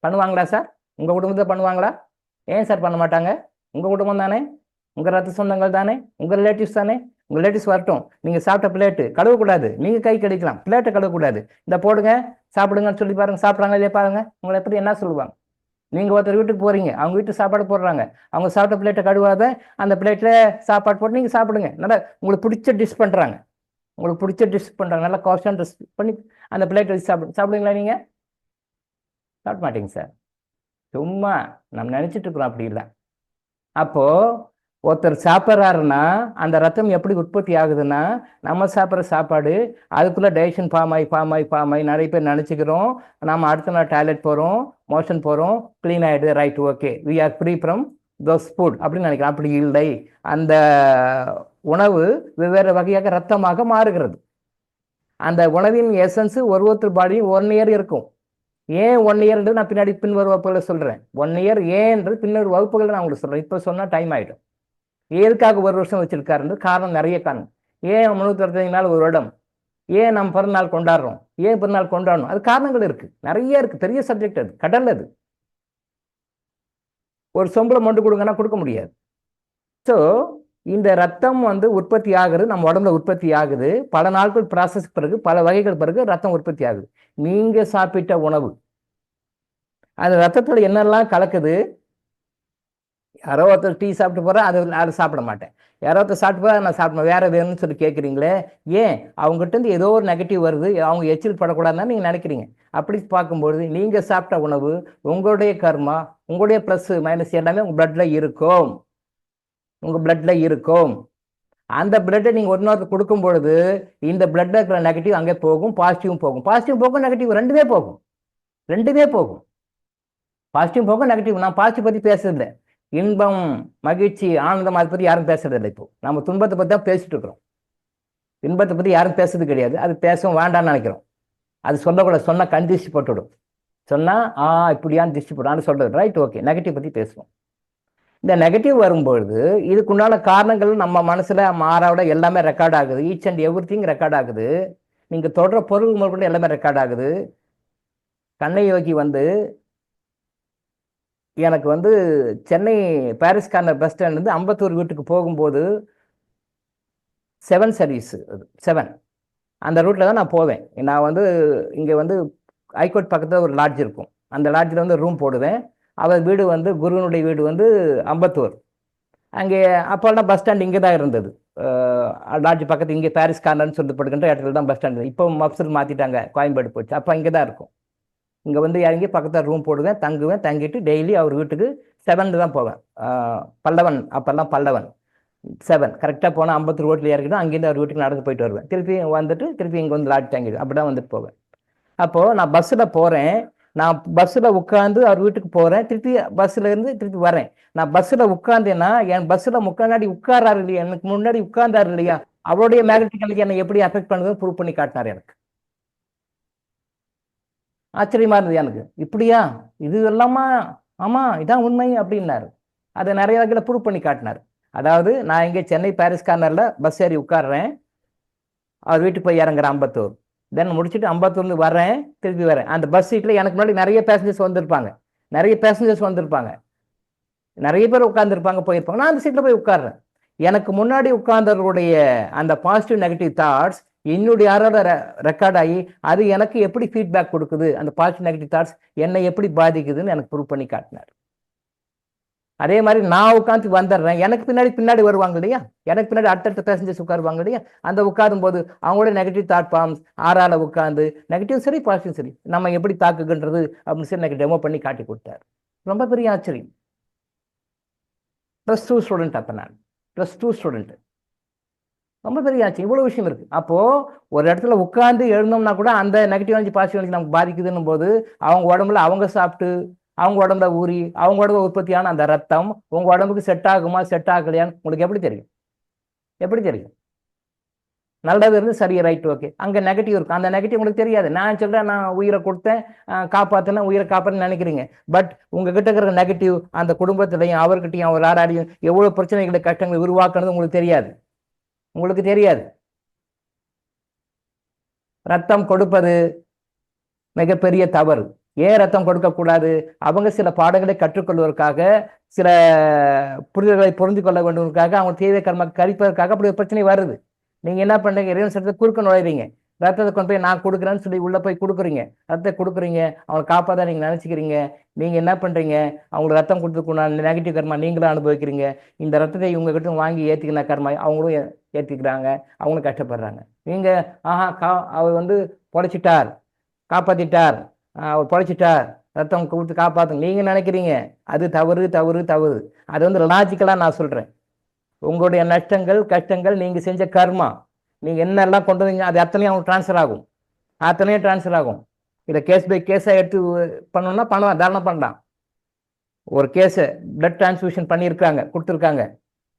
பண்ணுவாங்களா சார்? உங்கள் குடும்பத்தை பண்ணுவாங்களா? ஏன் சார் பண்ண மாட்டாங்க? உங்கள் குடும்பம் தானே, உங்கள் ரத்த சொந்தங்கள் தானே, உங்கள் ரிலேட்டிவ்ஸ் தானே. உங்கள் ரிலேட்டிவ்ஸ் வரட்டும், நீங்கள் சாப்பிட்ட பிளேட்டு கழுவக்கூடாது, நீங்கள் கை கடிக்கலாம், பிளேட்டை கழுவக்கூடாது. இந்த போடுங்க சாப்பிடுங்கன்னு சொல்லி பாருங்க, சாப்பிட்றாங்க இல்லையா பாருங்க. உங்களை எப்படி என்ன சொல்லுவாங்க? நீங்கள் ஒருத்தர் வீட்டுக்கு போகிறீங்க, அவங்க வீட்டு சாப்பாடு போடுறாங்க, அவங்க சாப்பிட்ட பிளேட்டை கழுவாத அந்த பிளேட்டில் சாப்பாடு போட்டு நீங்கள் சாப்பிடுங்க. நல்லா உங்களுக்கு பிடிச்ச டிஷ் பண்ணுறாங்க, உங்களுக்கு பிடிச்ச டிஷ் பண்ணுறாங்க, நல்லா காஸ்டான டிஷ் பண்ணி அந்த பிளேட் வச்சு சாப்பிடுங்களா? நீங்கள் சாப்பிட மாட்டீங்க சார். சும்மா நம்ம நினச்சிட்டு இருக்கிறோம், அப்படி இல்லை. அப்போது ஒருத்தர் சாப்பிட்றாருன்னா அந்த ரத்தம் எப்படி உற்பத்தி ஆகுதுன்னா, நம்ம சாப்பிட்ற சாப்பாடு அதுக்குள்ளே டைஜஷன் ஃபார்ம் ஆகி நிறைய பேர் நினச்சிக்கிறோம் நம்ம அடுத்த நாள் டாய்லெட் போகிறோம், மோஷன் போகிறோம், க்ளீன் ஆகிடுது, right, okay, we are free from those food அப்படின்னு நினைக்கிறேன். அப்படி இல்லை. அந்த உணவு வெவ்வேறு வகையாக ரத்தமாக மாறுகிறது. அந்த உணவின் எசன்ஸு ஒருத்தர் பாடியும் 1 இயர் இருக்கும். ஏன் 1 இயர்ன்றது நான் பின்னாடி பின்வரும் வகுப்புகளை சொல்கிறேன். 1 இயர் ஏன்றது பின்வரும் வகுப்புகளை நான் உங்களுக்கு சொல்கிறேன். இப்போ சொன்னால் டைம் ஆகிடும். எதுக்காக 1 வருஷம் வச்சிருக்காருன்றது காரணம், நிறைய காரணம். ஏன் 365 நாள் ஒரு வருடம், ஏன் நம்ம பிறந்தநாள் கொண்டாடுறோம், ஏன் பிறந்தநாள் கொண்டாடணும், அது காரணங்கள் இருக்குது, நிறைய இருக்குது. பெரிய சப்ஜெக்ட் அது, கடல் அது. ஒரு சொம்பளை மொண்டு கொடுங்கன்னா கொடுக்க முடியாது. ஸோ இந்த ரத்தம் உற்பத்தி ஆகுது, நம்ம உடம்புல உற்பத்தி ஆகுது. பல நாட்கள் ப்ராசஸ் பிறகு, பல வகைகள் பிறகு ரத்தம் உற்பத்தி ஆகுது. நீங்கள் சாப்பிட்ட உணவு அது ரத்தத்தில் என்னெல்லாம் கலக்குது? யாரோ ஒருத்தர் டீ சாப்பிட்டு போகிறேன், அதை சாப்பிட மாட்டேன். யாரோ ஒருத்தர் சாப்பிட்டு போகிறேன், நான் சாப்பிடணும், வேறு வேணும்னு சொல்லி கேட்குறீங்களே. ஏன்? அவங்ககிட்ட ஏதோ ஒரு நெகட்டிவ் வருது, அவங்க எச்சில் படக்கூடாதுன்னு நீங்கள் நினைக்கிறீங்க. அப்படி பார்க்கும்பொழுது நீங்கள் சாப்பிட்ட உணவு, உங்களுடைய கர்மா, உங்களுடைய ப்ளஸ் மைனஸ் எல்லாமே உங்கள் பிளட்டில் இருக்கும். உங்கள் பிளட்டில் இருக்கும். அந்த பிளட்டை நீங்கள் இன்னொருத்தர் கொடுக்கும் பொழுது இந்த பிளட்டில் இருக்கிற நெகட்டிவ் அங்கே போகும், பாசிட்டிவும் போகும். பாசிட்டிவ் போகும், நெகட்டிவ் ரெண்டுமே போகும். பாசிட்டிவ் போகும், நெகட்டிவ். நான் பாசிட்டிவ் பற்றி பேசுறதில்லை. இன்பம், மகிழ்ச்சி, ஆனந்தம், அதை பற்றி யாரும் பேசுறதில்லை. இப்போ நம்ம துன்பத்தை பற்றி தான் பேசிட்டு இருக்கிறோம். இன்பத்தை பற்றி யாரும் பேசுறது கிடையாது. அது பேசவும் வேண்டாம்னு நினைக்கிறோம். அது சொல்லக்கூடாது, சொன்னால் கண் திருஷ்டி போட்டுவிடும். சொன்னால் இப்படியான்னு திருஷ்டி போட்டான்னு சொல்கிறது, ரைட், ஓகே. நெகட்டிவ் பற்றி பேசுவோம். இந்த நெகட்டிவ் வரும்பொழுது இதுக்குண்டான காரணங்கள் நம்ம மனசில் மாறாவிட எல்லாமே ரெக்கார்ட் ஆகுது. Each and every thing record ஆகுது. நீங்கள் தொடர பொருள் முதற்கொண்டு எல்லாமே ரெக்கார்ட் ஆகுது. கண்ணை யோகி எனக்கு சென்னை பாரிஸ் கார்னர் பஸ் ஸ்டாண்ட்லேருந்து அம்பத்தூர் வீட்டுக்கு போகும்போது 7 சர்வீஸ், 7 அந்த ரூட்டில் தான் நான் போவேன். நான் இங்கே ஹைகோர்ட் பக்கத்தில் ஒரு லாட்ஜ் இருக்கும். அந்த லாட்ஜில் ரூம் போடுவேன். அவர் வீடு குருவனுடைய வீடு அம்பத்தூர். அங்கே அப்போல்லாம் பஸ் ஸ்டாண்ட் இங்கே தான் இருந்தது. லாட்ஜ் பக்கத்து இங்கே பாரிஸ் கார்னர்னு சொல்லப்படுகின்ற இடத்துல தான் பஸ் ஸ்டாண்டு. இப்போ மப்சூல் மாற்றிட்டாங்க, கோயம்பேடு போச்சு. அப்போ இங்கே தான் இருக்கும். இங்கே இறங்கி பக்கத்தில் ரூம் போடுவேன், தங்குவேன். தங்கிட்டு டெய்லி அவர் வீட்டுக்கு 7 தான் போவேன். பல்லவன், அப்போல்லாம் பல்லவன் 7 கரெக்டாக போனால் அம்பத்தூர் ரோட்டில் இறக்கிட்டு அங்கேருந்து அவர் வீட்டுக்கு நடந்து போயிட்டு வருவேன். திருப்பி திருப்பி இங்கே லாட்ஜ் தங்கிடுவேன். அப்படி தான் போவேன். அப்போது நான் பஸ்ஸில் போகிறேன். நான் பஸ்ஸில் உட்காந்து அவர் வீட்டுக்கு போகிறேன். திருப்பி பஸ்ஸில் இருந்து திருப்பி வரேன். நான் பஸ்ஸில் உட்காந்தேன்னா என் பஸ்ஸில் முன்னாடி உட்காராரு இல்லையா, எனக்கு முன்னாடி உட்கார்ந்தாரு இல்லையா, அவருடைய மேக்னெட்டிக் எனர்ஜி என்னை எப்படி அஃபெக்ட் பண்ணுதுன்னு ப்ரூவ் பண்ணி காட்டினார். எனக்கு ஆச்சரியமா இருந்தது. எனக்கு இப்படியா, இது எல்லாமா, ஆமாம் இதான் உண்மை அப்படின்னாரு. அதை நிறைய வகையில் ப்ரூவ் பண்ணி காட்டினார். அதாவது நான் இங்கே சென்னை பாரிஸ் கார்னரில் பஸ் ஏறி உட்காடுறேன், அவர் வீட்டுக்கு போய் இறங்குறேன் அம்பத்தூர். தென் முடிச்சுட்டு அம்பத்தூர்ந்து வரேன், திருப்பி வரேன். அந்த பஸ் சீட்டில் எனக்கு முன்னாடி நிறைய பேசஞ்சர்ஸ் வந்திருப்பாங்க, நிறைய பேர் உட்காந்துருப்பாங்க, போயிருப்பாங்க. நான் அந்த சீட்டில் போய் உட்காடுறேன். எனக்கு முன்னாடி உட்கார்ந்தவர்களுடைய அந்த பாசிட்டிவ் நெகட்டிவ் தாட்ஸ் என்னுடைய யாரோட ரெக்கார்ட் ஆகி அது எனக்கு எப்படி ஃபீட்பேக் கொடுக்குது, அந்த பாசிட்டிவ் நெகட்டிவ் தாட்ஸ் என்னை எப்படி பாதிக்குதுன்னு எனக்கு ப்ரூவ் பண்ணி காட்டினார். அதே மாதிரி நான் உட்காந்து வந்துடுறேன், எனக்கு பின்னாடி வருவாங்க இல்லையா, எனக்கு பின்னாடி அடுத்தடுத்த பேசஞ்சர்ஸ் உட்காருவாங்க இல்லையா. அந்த உட்காரும் போது அவங்களோட நெகட்டிவ் தாட் ஃபார்ம்ஸ் ஆறால உட்காந்து நெகட்டிவ் சரி பாசிட்டிவ் சரி நம்ம எப்படி தாக்குகின்றது அப்படின்னு சொல்லி எனக்கு டெமோ பண்ணி காட்டி கொடுத்தாரு. ரொம்ப பெரிய ஆச்சரியம். +2 ஸ்டூடெண்ட். அப்போ நான் +2 ஸ்டூடெண்ட். ரொம்ப பெரிய ஆச்சு. இவ்வளோ விஷயம் இருக்குது. அப்போது ஒரு இடத்துல உட்காந்து எழுந்தோம்னா கூட அந்த நெகட்டிவ் எனர்ஜி பாசிட்டிவ் எனர்ஜி நமக்கு பாதிக்குதுன்னும் போது அவங்க உடம்புல அவங்க சாப்பிட்டு அவங்க உடம்புல ஊறி அவங்க உடம்புல உற்பத்தியான அந்த ரத்தம் உங்கள் உடம்புக்கு செட் ஆகுமா செட் ஆகலையான்னு உங்களுக்கு எப்படி தெரியும்? நல்லது இருந்து சரி, ரைட், ஓகே. அங்கே நெகட்டிவ் இருக்கும், அந்த நெகட்டிவ் உங்களுக்கு தெரியாது. நான் சொல்கிறேன் நான் உயிரை கொடுத்தேன், காப்பாற்றினேன், உயிரை காப்பாற்றுன்னு நினைக்கிறீங்க. பட் உங்ககிட்ட இருக்கிற நெகட்டிவ் அந்த குடும்பத்திலையும் அவர்கிட்டையும் அவர் யாராலையும் எவ்வளோ பிரச்சனைகளை கஷ்டங்களை உருவாக்குறது உங்களுக்கு தெரியாது. ரத்தம் கொடுப்பது மிகப்பெரிய தவறு. ஏன் ரத்தம் கொடுக்கக்கூடாது? அவங்க சில பாடங்களை கற்றுக்கொள்வதற்காக சில புரிதல்களை புரிந்து கொள்ள வேண்டுவதற்காக அவங்க தீவிர கர்மா கழிப்பதற்காக அப்படி ஒரு பிரச்சனை வருது. நீங்கள் என்ன பண்ணுறீங்க, இறைவன் சட்டத்தை குறுக்க நுழைறீங்க. ரத்தத்தை கொண்டு போய் நான் கொடுக்குறேன்னு சொல்லி உள்ளே போய் கொடுக்குறீங்க, ரத்தத்தை கொடுக்குறீங்க, அவங்களை காப்பாற்ற நீங்கள் நினச்சிக்கிறீங்க. நீங்கள் என்ன பண்ணுறீங்க, அவங்களுக்கு ரத்தம் கொடுத்துருக்கணும் நெகட்டிவ் கர்மா நீங்களும் அனுபவிக்கிறீங்க. இந்த ரத்தத்தை இவங்ககிட்ட வாங்கி ஏற்றிக்கின கர்மா அவங்களும் ஏற்றிக்கிறாங்க, அவங்களும் கஷ்டப்படுறாங்க. நீங்கள் அவர் வந்து பொழைச்சிட்டார், காப்பாற்றிட்டார், அவர் பொழைச்சிட்டார், ரத்தம் கொடுத்து காப்பாற்றுங்க நீங்கள் நினைக்கிறீங்க. அது தவறு தவறு தவறு. அது வந்து லாஜிக்கலாக நான் சொல்கிறேன். உங்களுடைய நஷ்டங்கள் கஷ்டங்கள் நீங்கள் செஞ்ச கர்மா, நீங்கள் என்னெல்லாம் கொண்டு வந்தீங்க அது அத்தனையும் அவங்க ட்ரான்ஸ்ஃபர் ஆகும், அத்தனையும் ட்ரான்ஸ்ஃபர் ஆகும். இதை கேஸ் பை கேஸாக எடுத்து பண்ணணும்னா பண்ணலாம், தாராளம் பண்ணலாம். ஒரு கேஸை பிளட் டிரான்ஸ்ஃபியூஷன் பண்ணியிருக்காங்க, கொடுத்துருக்காங்க,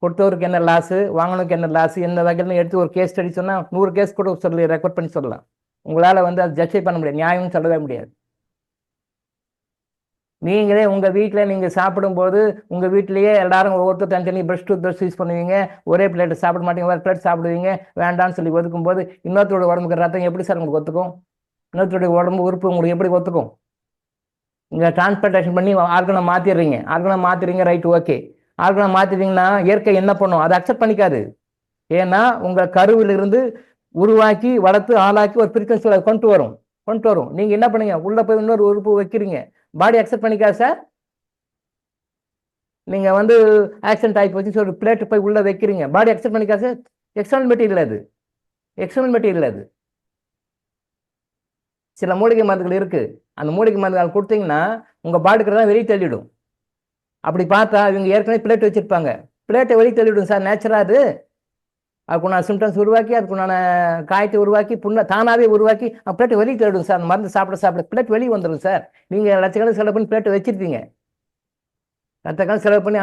கொடுத்தவருக்கு என்ன லாஸு, வாங்கினதுக்கு என்ன லாஸு, என்ன வகையிலும் எடுத்து ஒரு கேஸ் ஸ்டடி சொன்னால் 100 கேஸ் கூட சொல்லி ரெக்கார்ட் பண்ணி சொல்லலாம். உங்களால் வந்து அது ஜட்ஜை பண்ண முடியாது, நியாயம்னு சொல்லவே முடியாது. நீங்களே உங்கள் வீட்டில் நீங்கள் சாப்பிடும்போது உங்கள் வீட்டிலேயே எல்லாரும் ஒவ்வொருத்தர் தனித்தனி ப்ரஷ் டூத் ப்ரஷ் யூஸ் பண்ணுவீங்க, ஒரே பிளேட் சாப்பிட மாட்டீங்க, வேறு பிளேட் சாப்பிடுவீங்க, வேண்டான்னு சொல்லி ஒதுக்கும் போது இன்னொருத்தரோட உடம்புக்கு ரத்தம் எப்படி சார் உங்களுக்கு ஒத்துக்கும்? இன்னொருத்தருடைய உடம்பு உறுப்பு உங்களுக்கு எப்படி ஒத்துக்கும்? இங்கே டிரான்ஸ்பிளான்டேஷன் பண்ணி ஆர்கனை மாற்றிடுறீங்க, ரைட், ஓகே. ஆர்கனை மாற்றிட்டீங்கன்னா இயற்கை என்ன பண்ணும், அதை அக்செப்ட் பண்ணிக்காது. ஏன்னா உங்கள் கருவிலிருந்து உருவாக்கி வளர்த்து ஆளாக்கி ஒரு ஃப்ரீக்வன்சியில் கொண்டு வரும். நீங்கள் என்ன பண்ணுங்க, உள்ளே போய் இன்னொரு உறுப்பு வைக்கிறீங்க, பாடி அக்செப்ட் பண்ணிக்காது சார். நீங்கள் வந்து ஆக்சிடென்ட் ஆகி போச்சு ஒரு பிளேட் போய் உள்ளே வைக்கிறீங்க, பாடி அக்செப்ட் பண்ணிக்காது சார். எக்ஸ்டர்னல் மெட்டீரியல் அது. சில மூலிகை மருந்துகள் இருக்குது, அந்த மூலிகை மருந்துகள் கொடுத்தீங்கன்னா உங்கள் பாடிக்கு தான் வெளியே தள்ளிடும். அப்படி பார்த்தா இவங்க ஏற்கனவே பிளேட் வச்சுருப்பாங்க, பிளேட்டை வெளியே தள்ளிவிடும் சார். நேச்சராக அது அதுக்குண்டான சிம்டம்ஸ் உருவாக்கி அதுக்குண்டான காயத்தை உருவாக்கி தானாகவே உருவாக்கி பிளேட்டை வெளியே தள்ளிடும் சார். அந்த மருந்து சாப்பிட பிளேட் வெளியே வந்துடும் சார். நீங்கள் லட்சக்கணக்கு செலவு பண்ணி பிளேட்டை வச்சுருப்பீங்க, லட்சக்கணக்கு செலவு பண்ணி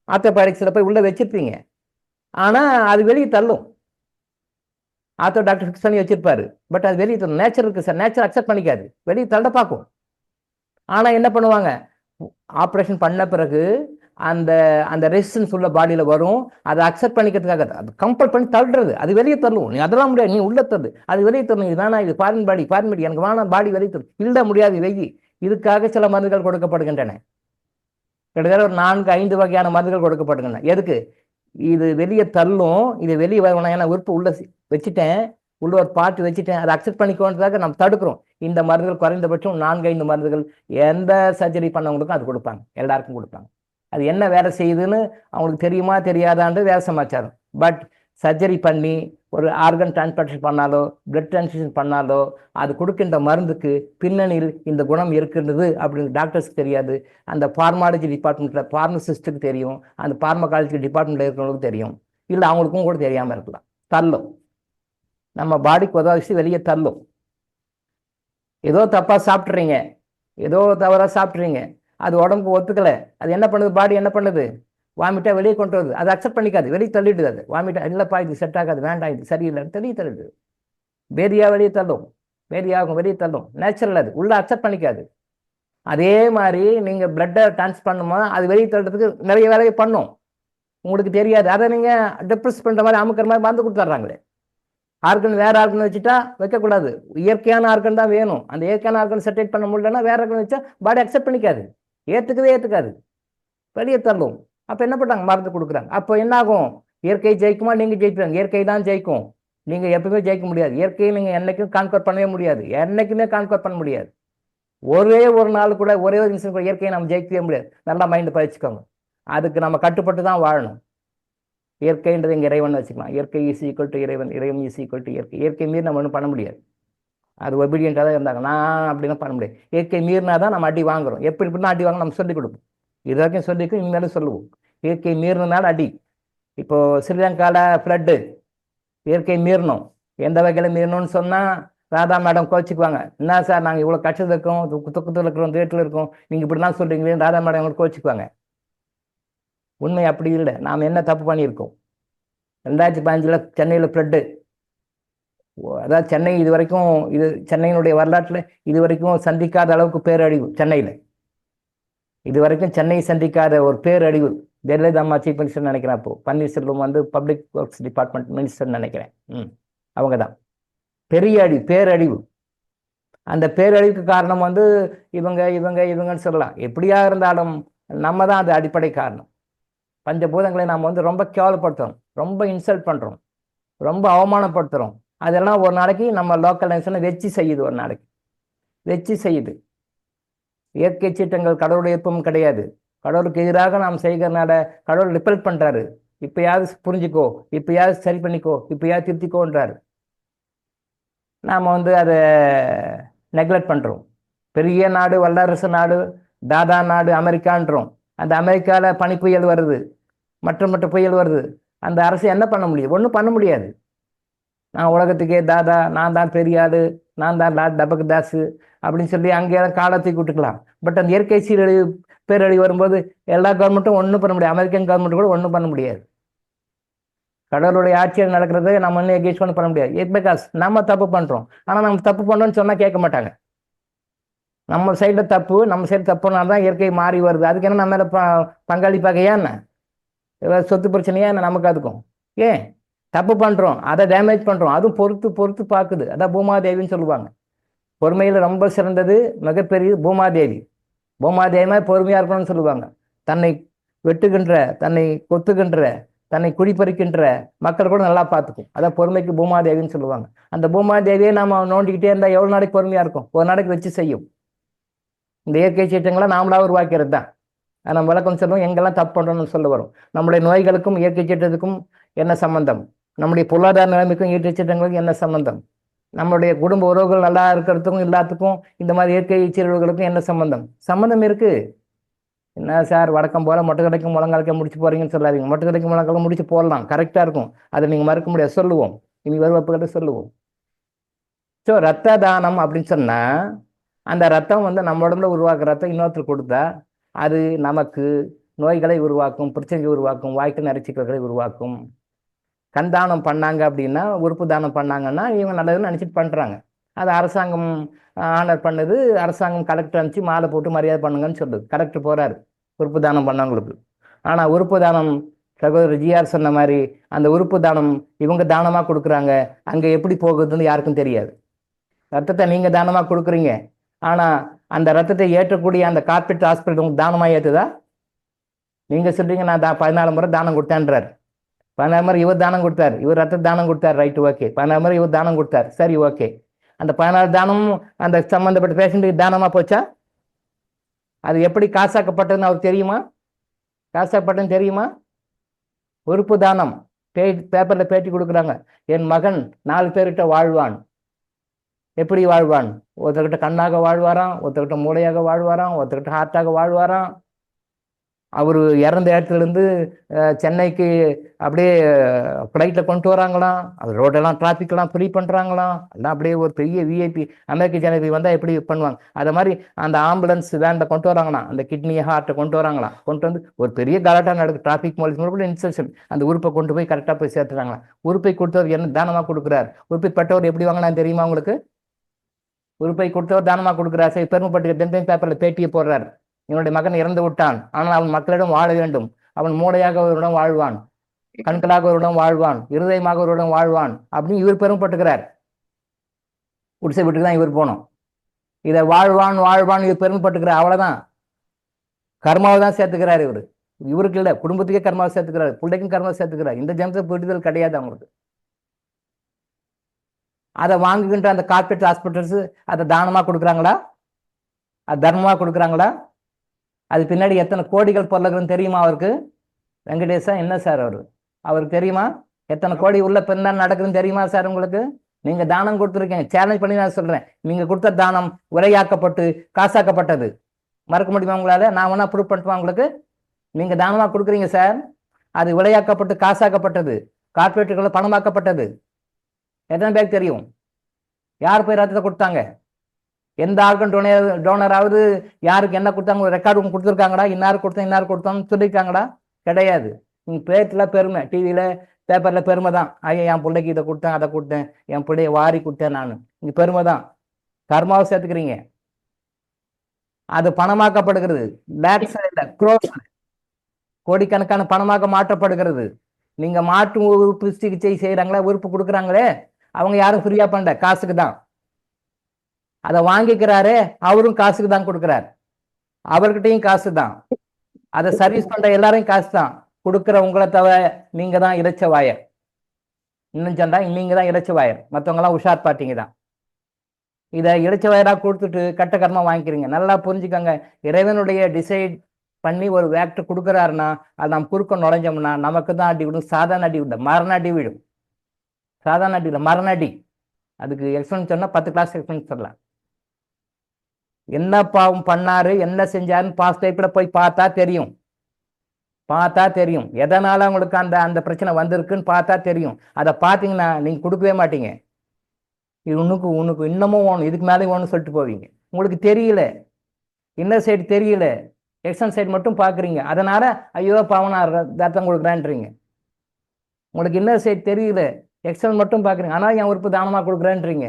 ஆர்த்தோபேடிக்ஸில் போய் உள்ளே வச்சுருப்பீங்க, ஆனால் அது வெளியே தள்ளும். ஆர்த்தோ டாக்டர் ஃபிக்ஸ் பண்ணி வச்சிருப்பாரு, பட் அது வெளியே தள்ளும். நேச்சர் இருக்குது சார், நேச்சர் அக்செப்ட் பண்ணிக்காது, வெளியே தள்ள பார்க்கும். ஆனால் என்ன பண்ணுவாங்க, ஆப்ரேஷன் பண்ண பிறகு அந்த அந்த ரெசிஸ்டன்ஸ் உள்ள பாடியில் வரும், அதை அக்செப்ட் பண்ணிக்கிறதுக்காக அது கம்பல் பண்ணி தள்ளுறது, அது வெளியே தள்ளும். நீ அதெல்லாம் முடியாது, நீ உள்ள தள்ளு, அது வெளியே தள்ளும். இது வேணா, இது ஃபாரின் பாடி எனக்கு வேணாம், பாடி வெளியே தள்ளும், இல்லை முடியாது வெயி. இதுக்காக சில மருந்துகள் கொடுக்கப்படுகின்றன. கிட்டத்தட்ட ஒரு 4-5 வகையான மருந்துகள் கொடுக்கப்படுகின்றன. எதுக்கு? இது வெளியே தள்ளும், இது வெளியே வரணும். ஏன்னா உறுப்பு உள்ள வச்சுட்டேன், உள்ள ஒரு பார்ட் வச்சுட்டேன், அதை அக்செப்ட் பண்ணிக்கோன்றதாக நம்ம தடுக்கிறோம். இந்த மருந்துகள் குறைந்தபட்சம் 4-5 மருந்துகள் எந்த சர்ஜரி பண்ணவங்களுக்கும் அது கொடுப்பாங்க, எல்லாருக்கும் கொடுப்பாங்க. அது என்ன வேலை செய்யுதுன்னு அவங்களுக்கு தெரியுமா தெரியாதான்னு வேற சமாச்சாரம். பட் சர்ஜரி பண்ணி ஒரு ஆர்கன் டிரான்ஸ்பிளான்டேஷன் பண்ணாலோ பிளட் டிரான்ஸ்ஃபியூஷன் பண்ணாலோ அது கொடுக்கின்ற மருந்துக்கு பின்னணியில் இந்த குணம் இருக்கின்றது அப்படின்னு டாக்டர்ஸ்க்கு தெரியாது. அந்த ஃபார்மாலஜி டிபார்ட்மெண்ட்டில் ஃபார்மசிஸ்ட்டுக்கு தெரியும், அந்த ஃபார்மகாலஜி டிபார்ட்மெண்ட்டில் இருக்கிறவங்களுக்கு தெரியும், இல்லை அவங்களுக்கும் கூட தெரியாமல் இருக்கலாம். தள்ளும், நம்ம பாடிக்கு உதவி வெளியே தள்ளும். ஏதோ தப்பாக சாப்பிட்றீங்க, ஏதோ தவறாக சாப்பிட்றீங்க, அது உடம்புக்கு ஒத்துக்கலை, அது என்ன பண்ணுது, பாடி என்ன பண்ணுது, வாமிட்டா வெளியே கொண்டு வருது, அதை அக்செப்ட் பண்ணிக்காது, வெளியே தள்ளிடுது. அது வாமிட்டா இல்லைப்பா இது செட் ஆகாது, வேண்டாம் இது சரியில்லைன்னு வெளியே தள்ளிடுது. வேதியாக வெளியே தள்ளும், வேதியாகும் வெளியே தள்ளும், நேச்சுரல். அது உள்ள அக்செப்ட் பண்ணிக்காது. அதே மாதிரி நீங்கள் பிளட்டை டிரான்ஸ்ஃபர் பண்ணுமா, அது வெளியே தள்ளுறதுக்கு நிறைய வேலையை பண்ணும், உங்களுக்கு தெரியாது. அதை நீங்கள் டிப்ரெஸ் பண்ணுற மாதிரி அமுக்கிற மாதிரி மருந்து கொடுத்துட்றாங்களே. ஆர்கன் வேற ஆர்கன் வச்சுட்டா வைக்கக்கூடாது, இயற்கையான ஆர்கன் தான் வேணும். அந்த இயற்கையான ஆர்கன் செட்டேட் பண்ண முடியலன்னா வேற ஆர்கன் வச்சா பாடி அக்செப்ட் பண்ணிக்காது, ஏற்றுக்காது, வெளியே தள்ளும். அப்போ என்ன பண்ணுறாங்க, மருந்து கொடுக்குறாங்க. அப்போ என்ன ஆகும், இயற்கை ஜெயிக்குமா, நீங்கள் ஜெயிப்பாங்க. இயற்கை தான் ஜெயிக்கும், நீங்கள் எப்பவுமே ஜெயிக்க முடியாது. இயற்கையை நீங்கள் என்றைக்கும் கான்கவர் பண்ணவே முடியாது, என்றைக்குமே கான்கவர் பண்ண முடியாது. ஒரே ஒரு நாள் கூட, ஒரே ஒரு நிமிஷம் கூட இயற்கையை நம்ம ஜெயிக்கவே முடியாது. நல்லா மைண்டு பயிற்சிக்கோங்க. அதுக்கு நம்ம கட்டுப்பட்டு தான் வாழணும். இயற்கைன்றது இங்கே இறைவன் வச்சுக்கலாம். இயற்கை இஸ் ஈக்குவல் டு இறைவன், இறைவன் இஸ் ஈக்குவல் டு இயற்கை. இயற்கை மீறி நம்ம ஒன்றும் பண்ண முடியாது. அது ஒபீடியண்ட்டாக தான் இருந்தாங்க, நான் அப்படின்னா பண்ண முடியாது. இயற்கை மீறினா தான் நம்ம அடி வாங்குறோம். எப்படி இப்படின்னா அடி வாங்க நம்ம சொல்லிக் கொடுப்போம், இது வரைக்கும் சொல்லிக்கும், இனிமேலும் சொல்லுவோம். இயற்கை மீறினால அடி. இப்போது ஸ்ரீலங்காவில் ஃப்ளட்டு இயற்கை மீறணும். எந்த வகையில் மீறணும்னு சொன்னால் ராதா மேடம் கோச்சிக்குவாங்க. என்ன சார் நாங்கள் இவ்வளோ கஷ்டத்தில் இருக்கோம், துக்கத்தில் இருக்கிறோம், தேட்டில் இருக்கோம், நீங்கள் இப்படிலாம் சொல்கிறீங்களே, ராதா மேடம் எங்களுக்கு கோச்சிக்குவாங்க. உண்மை அப்படி இல்லை. நாம் என்ன தப்பு பண்ணியிருக்கோம். 2015 சென்னையில் ஃப்ளட்டு, அதாவது சென்னை இது வரைக்கும், இது சென்னையினுடைய வரலாற்றில் இது வரைக்கும் சந்திக்காத அளவுக்கு பேரழிவு. சென்னையில் இது வரைக்கும் சென்னை சந்திக்காத ஒரு பேரழிவு. ஜெயலலிதா அம்மா சீஃப் மினிஸ்டர் நினைக்கிறேன், அப்போ பன்னீர்செல்வம் வந்து பப்ளிக் ஒர்க்ஸ் டிபார்ட்மெண்ட் மினிஸ்டர் நினைக்கிறேன். அவங்க தான் பெரிய பேரழிவு. அந்த பேரழிவுக்கு காரணம் வந்து இவங்கன்னு சொல்லலாம். எப்படியா இருந்தாலும் நம்ம தான் அது அடிப்படை காரணம். பஞ்சபூதங்களை நாம் வந்து ரொம்ப கேவலப்படுத்துறோம், ரொம்ப இன்சல்ட் பண்ணுறோம், ரொம்ப அவமானப்படுத்துகிறோம். அதெல்லாம் ஒரு நாளைக்கு நம்ம லோக்கல் நேஷனில் வெச்சு செய்யுது, ஒரு நாளைக்கு வெச்சு செய்யுது. இயற்கை சீற்றங்கள் கடவுளுடைய விருப்பம் கிடையாது. கடவுளுக்கு எதிராக நாம் செய்கிறனால கடவுள் ரிப்பல் பண்ணுறாரு. இப்பயாவது புரிஞ்சுக்கோ, இப்பயாவது சரி பண்ணிக்கோ, இப்பயாவது திருத்திக்கோன்றாரு. நாம் வந்து அதை நெக்லெக்ட் பண்ணுறோம். பெரிய நாடு, வல்லரசு நாடு, தாதா நாடு அமெரிக்கான்றோம். அந்த அமெரிக்காவில் பனி புயல் வருது, மற்ற புயல் வருது. அந்த அரசு என்ன பண்ண முடியும்? ஒன்றும் பண்ண முடியாது. நான் உலகத்துக்கே தாதா, நான் தான் பெரிய ஆளு, நான் தான் டபக்கு தாஸு அப்படின்னு சொல்லி அங்கே காலத்துக்கு விட்டுக்கலாம். பட் அந்த இயற்கை சீரழிவு பேரழிவு வரும்போது எல்லா கவர்மெண்ட்டும் ஒன்றும் பண்ண முடியாது. அமெரிக்கன் கவர்மெண்ட் கூட ஒன்றும் பண்ண முடியாது. கடவுளுடைய ஆட்சியில் நடக்கிறது நம்ம இன்னும் எகேஜ் பண்ண முடியாது. பிகாஸ் நம்ம தப்பு பண்ணுறோம். ஆனால் நம்ம தப்பு பண்ணுறோன்னு சொன்னால் கேட்க மாட்டாங்க. நம்ம சைடில் தப்பு, நம்ம சைடு தப்புனா தான் இயற்கை மாறி வருது. அதுக்கு என்ன நம்ம மேலே பங்காளிப்பாக ஏன் சொத்து பிரச்சனையா என்ன நமக்கு? அதுக்கும் ஏன் தப்பு பண்ணுறோம், அதை டேமேஜ் பண்ணுறோம், அதுவும் பொறுத்து பார்க்குது. அதான் பூமாதேவின்னு சொல்லுவாங்க. பொறுமையில் ரொம்ப சிறந்தது மிகப்பெரிய பூமாதேவி. பூமாதேவி பொறுமையாக இருக்கணும்னு சொல்லுவாங்க. தன்னை வெட்டுகின்ற, தன்னை கொத்துகின்ற, தன்னை குடிப்பறிக்கின்ற மக்கள் கூட நல்லா பார்த்துக்கும். அதான் பொறுமைக்கு பூமாதேவின்னு சொல்லுவாங்க. அந்த பூமாதேவியை நம்ம நோண்டிக்கிட்டே இருந்தால் எவ்வளோ நாளைக்கு பொறுமையாக இருக்கும்? ஒரு நாளைக்கு வச்சு செய்யும். இந்த இயற்கை சீற்றங்களை நாமளாக உருவாக்கிறது தான். நம்ம விளக்கம் சொல்லுவோம், எங்கெல்லாம் தப்பு பண்ணுறோம்னு சொல்ல வரும். நம்முடைய நோய்களுக்கும் இயற்கை சீற்றத்துக்கும் என்ன சம்பந்தம்? நம்முடைய பொருளாதார நிலைமைக்கும் இயற்கை சீற்றங்களுக்கும் என்ன சம்பந்தம்? நம்மளுடைய குடும்ப உறவுகள் நல்லா இருக்கிறதுக்கும் எல்லாத்துக்கும் இந்த மாதிரி இயற்கை சீரழிவுகளுக்கும் என்ன சம்பந்தம்? சம்பந்தம் இருக்கு. என்ன சார் வழக்கம் போல மொட்டை கடைக்கும் முழங்காலைக்க முடிச்சு போறீங்கன்னு சொல்லாதீங்க. மொட்டை கடைக்கும் முழங்கால முடிச்சு போடலாம், கரெக்டாக இருக்கும். அதை நீங்கள் மறுக்க முடியாது, சொல்லுவோம். இனி வருவப்புகிட்ட சொல்லுவோம். ஸோ ரத்த தானம் அப்படின்னு சொன்னால், அந்த ரத்தம் வந்து நம்ம உடம்புல உருவாக்குற ரத்தம் இன்னொருத்தர் கொடுத்தா அது நமக்கு நோய்களை உருவாக்கும், பிரச்சனைகளை உருவாக்கும், வாய்க்கு நரைச்சிக்கல்களை உருவாக்கும். கண் தானம் பண்ணாங்க அப்படின்னா, உறுப்பு தானம் பண்ணாங்கன்னா இவங்க நல்லதுன்னு நினச்சிட்டு பண்ணுறாங்க. அது அரசாங்கம் ஆனர் பண்ணுது. அரசாங்கம் கலெக்டர் அனுப்பிச்சு மாலை போட்டு மரியாதை பண்ணுங்கன்னு சொல்லுது. கலெக்டர் போகிறாரு உறுப்பு தானம் பண்ணவங்களுக்கு. ஆனால் உறுப்பு தானம் சகோதரர் ஜிஆர் சொன்ன மாதிரி அந்த உறுப்பு தானம் இவங்க தானமாக கொடுக்குறாங்க. அங்கே எப்படி போகுதுன்னு யாருக்கும் தெரியாது. ரத்தத்தை நீங்கள் தானமாக கொடுக்குறீங்க, ஆனால் அந்த ரத்தத்தை ஏற்றக்கூடிய அந்த கார்பரேட் ஹாஸ்பிட்டல் உங்களுக்கு தானமாக ஏற்றுதா? நீங்கள் சொல்கிறீங்க நான் 14 முறை தானம் கொடுத்தேன்றார். 14 முறை இவர் தானம் கொடுத்தார், இவர் ரத்த தானம் கொடுத்தார், ரைட்டு ஓகே. 14 முறை இவர் தானம் கொடுத்தார், சரி ஓகே. அந்த 14 தானமும் அந்த சம்மந்தப்பட்ட பேஷண்ட்டுக்கு தானமாக போச்சா? அது எப்படி காசாக்கப்பட்டதுன்னு அவருக்கு தெரியுமா? காசாக்கப்பட்டதுன்னு தெரியுமா? உறுப்பு தானம் பேப்பரில் பேட்டி கொடுக்குறாங்க. என் மகன் 4 பேர்கிட்ட வாழ்வான். எப்படி வாழ்வான்? ஒருத்தர்கிட்ட கண்ணாக வாழ்வாராம், ஒருத்தர்கிட்ட மூளையாக வாழ்வாராம், ஒருத்தர்கிட்ட ஹார்ட்டாக வாழ்வாராம். அவர் இறந்த இடத்துலேருந்து சென்னைக்கு அப்படியே ஃப்ளைட்டில் கொண்டு வராங்களாம். அது ரோடெல்லாம் டிராஃபிக்லாம் ஃப்ரீ பண்ணுறாங்களாம். எல்லாம் அப்படியே ஒரு பெரிய விஐபி அமெரிக்க ஜனபதி வந்தால் எப்படி பண்ணுவாங்க அதை மாதிரி அந்த ஆம்புலன்ஸ் வேனில் கொண்டு வராங்களாம். அந்த கிட்னியை ஹார்ட்டை கொண்டு வராங்களாம். கொண்டு வந்து ஒரு பெரிய கலாட்டா நடக்குது. டிராஃபிக் போலீஸ் இன்ஸ்ட்ரக்ஷன், அந்த உறுப்பை கொண்டு போய் கரெக்டாக போய் சேர்த்துறாங்களாம். உறுப்பை கொடுத்தவர் என்ன தானமாக கொடுக்குறார்? உறுப்பை பெற்றவர் எப்படி வாங்கினான்னு தெரியுமா உங்களுக்கு? உறுப்பை கொடுத்தவர் தானமாக கொடுக்குறார். சரி, பெருமைப்பட்டு தினத்தனி பேப்பரில் பேட்டியை போடுறார். என்னுடைய மகன் இறந்து விட்டான், ஆனால் அவன் மக்களிடம் வாழ வேண்டும். அவன் மூளையாக ஒருவரிடம் வாழ்வான், கண்களாக ஒருவரிடம் வாழ்வான், இருதயமாக ஒருவரிடம் வாழ்வான் அப்படின்னு இவர் பெருமைப்பட்டுக்கிறார். குடிசை வீட்டுக்கு தான் இவர் போனோம். இதை வாழ்வான் வாழ்வான் இவர் பெருமைப்பட்டுக்கிறார். அவ்வளோதான், கர்மாவை தான் சேர்த்துக்கிறார் இவர். இவருக்கு இல்லை, குடும்பத்துக்கே கர்மாவை சேர்த்துக்கிறார், பிள்ளைக்கும் கர்மாவை சேர்த்துக்கிறார். இந்த ஜனத்தை புரிதல் கிடையாது அவங்களுக்கு. அதை வாங்குகின்ற அந்த கார்பரேட் ஹாஸ்பிட்டல்ஸ் அதை தானமாக கொடுக்குறாங்களா? அது தர்மமாக கொடுக்குறாங்களா? அது பின்னாடி எத்தனை கோடிகள் பொருளுக்குன்னு தெரியுமா அவருக்கு? வெங்கடேஷா என்ன சார் அவருக்கு தெரியுமா? எத்தனை கோடி உள்ள பின்னால் நடக்குதுன்னு தெரியுமா சார் உங்களுக்கு? நீங்கள் தானம் கொடுத்துருக்கீங்க. சேலஞ்ச் பண்ணி நான் சொல்கிறேன், நீங்கள் கொடுத்த தானம் உரையாக்கப்பட்டு காசாக்கப்பட்டது. மறக்க முடியுமா உங்களால்? நான் வேணா ப்ரூவ் பண்ணுவேன் உங்களுக்கு. நீங்கள் தானமாக கொடுக்குறீங்க சார், அது விளையாக்கப்பட்டு காசாக்கப்பட்டது, கார்பரேட்டுகளை பணமாக்கப்பட்டது. எத்தனை பேருக்கு தெரியும்? யார் போய் ரத்தத்தை கொடுத்தாங்க? எந்த ஆர்கன் டோனராவது யாருக்கு என்ன கொடுத்தாங்க ரெக்கார்டு கொடுத்துருக்காங்கடா? இன்னாரு கொடுத்தோம்னு சொல்லியிருக்காங்கடா? கிடையாது. நீங்கள் பேட்டில் பெருமை, டிவியில் பேப்பரில் பெருமை தான். ஐயா என் பிள்ளைக்கு இதை கொடுத்தேன், அதை கொடுத்தேன், என் பிள்ளைய வாரி கொடுத்தேன் நான். இங்கே பெருமை தான். கர்மாவை சேர்த்துக்கிறீங்க. அது பணமாக்கப்படுகிறது. லேக்ஸ் இல்லை, க்ரோஸ், கோடிக்கணக்கான பணமாக மாற்றப்படுகிறது. நீங்கள் மாற்று உறுப்பு சிகிச்சை செய்கிறாங்களே, உறுப்பு கொடுக்குறாங்களே, அவங்க யாரும் ஃப்ரீயாக பண்ணல, காசுக்கு தான். அதை வாங்கிக்கிறாரே அவரும் காசுக்கு தான் கொடுக்குறார். அவர்கிட்டையும் காசு தான். அதை சர்வீஸ் பண்ற எல்லாரையும் காசு தான் கொடுக்குற. உங்களை தவிர நீங்க தான் இறைச்ச வாயர். இன்னும் சொன்னா நீங்க தான் இறைச்ச வாயர், மற்றவங்க எல்லாம் உஷார் பாட்டிங்க தான். இதை இறைச்ச வாயராக கொடுத்துட்டு கட்ட கர்மா வாங்கிக்கிறீங்க. நல்லா புரிஞ்சுக்கோங்க. இறைவனுடைய டிசைட் பண்ணி ஒரு வேக்ட் கொடுக்குறாருன்னா அது நம்ம குறுக்க நுழைஞ்சோம்னா நமக்கு தான் அடி விடும். சாதாரண அடி விடும், மரண அடி விடும். சாதாரண அடி இல்லை, மரண அடி. அதுக்கு எக்ஸ்பிளைன் சொன்னா 10 கிளாஸ் எக்ஸ்பிளைன் சொல்லலாம். என்ன பாவம் பண்ணாரு, என்ன செஞ்சாருன்னு பாஸ்ட் லைஃப்ல போய் பார்த்தா தெரியும். பார்த்தா தெரியும் எதனால உங்களுக்கு அந்த அந்த பிரச்சனை வந்திருக்குன்னு பார்த்தா தெரியும். அதை பார்த்தீங்கன்னா நீங்க கொடுக்கவே மாட்டீங்க. இது உனக்கு உனக்கு இன்னமும் வேணும், இதுக்கு மேலே வேணும்னு சொல்லிட்டு போவீங்க. உங்களுக்கு தெரியல, இன்னர் சைடு தெரியல, எக்ஸ்டர்னல் சைடு மட்டும் பார்க்குறீங்க. அதனால ஐயோ பாவனா தர்த்தம் கொடுக்குறேன்றீங்க. உங்களுக்கு இன்னர் சைடு தெரியல, எக்ஸ்டர்னல் மட்டும் பார்க்குறீங்க. ஆனால் என் உறுப்பு தானமாக கொடுக்குறேன்றீங்க.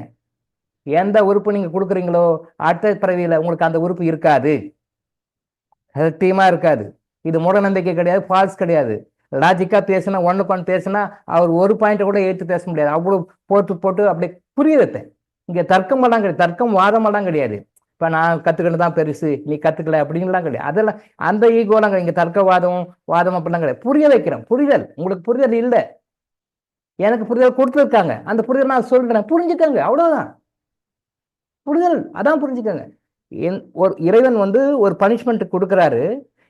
எந்த உறுப்பு நீங்கள் கொடுக்குறீங்களோ அடுத்த பிறவியில் உங்களுக்கு அந்த உறுப்பு இருக்காது, சத்தியமாக இருக்காது. இது மூட நம்பிக்கை கிடையாது, ஃபால்ஸ் கிடையாது. லாஜிக்காக பேசினா, ஒன்றுக்கு ஒன்று பேசினா அவர் ஒரு பாயிண்ட்டை கூட எடுத்து பேச முடியாது. அவ்வளோ போட்டு போட்டு அப்படியே புரியுது. இங்கே தர்க்கமெல்லாம் கிடையாது, தர்க்கம் வாதமெல்லாம் கிடையாது. இப்போ நான் கற்றுக்கிட்டு தான் பெருசு, நீ கற்றுக்கல அப்படின்லாம் கிடையாது. அதெல்லாம் அந்த ஈகோலாம் கிடையாது. இங்கே தர்க்கவாதம் வாதம் அப்படிலாம் கிடையாது. புரிய வைக்கிறேன், புரிதல். உங்களுக்கு புரிதல் இல்லை, எனக்கு புரிதல் கொடுத்துருக்காங்க. அந்த புரிதல் நான் சொல்கிறேன், புரிஞ்சுக்கங்க, அவ்வளோதான் புரிதல். அதான் புரிஞ்சுக்கங்க. ஒரு இறைவன் வந்து ஒரு பனிஷ்மெண்ட் கொடுக்குறாரு.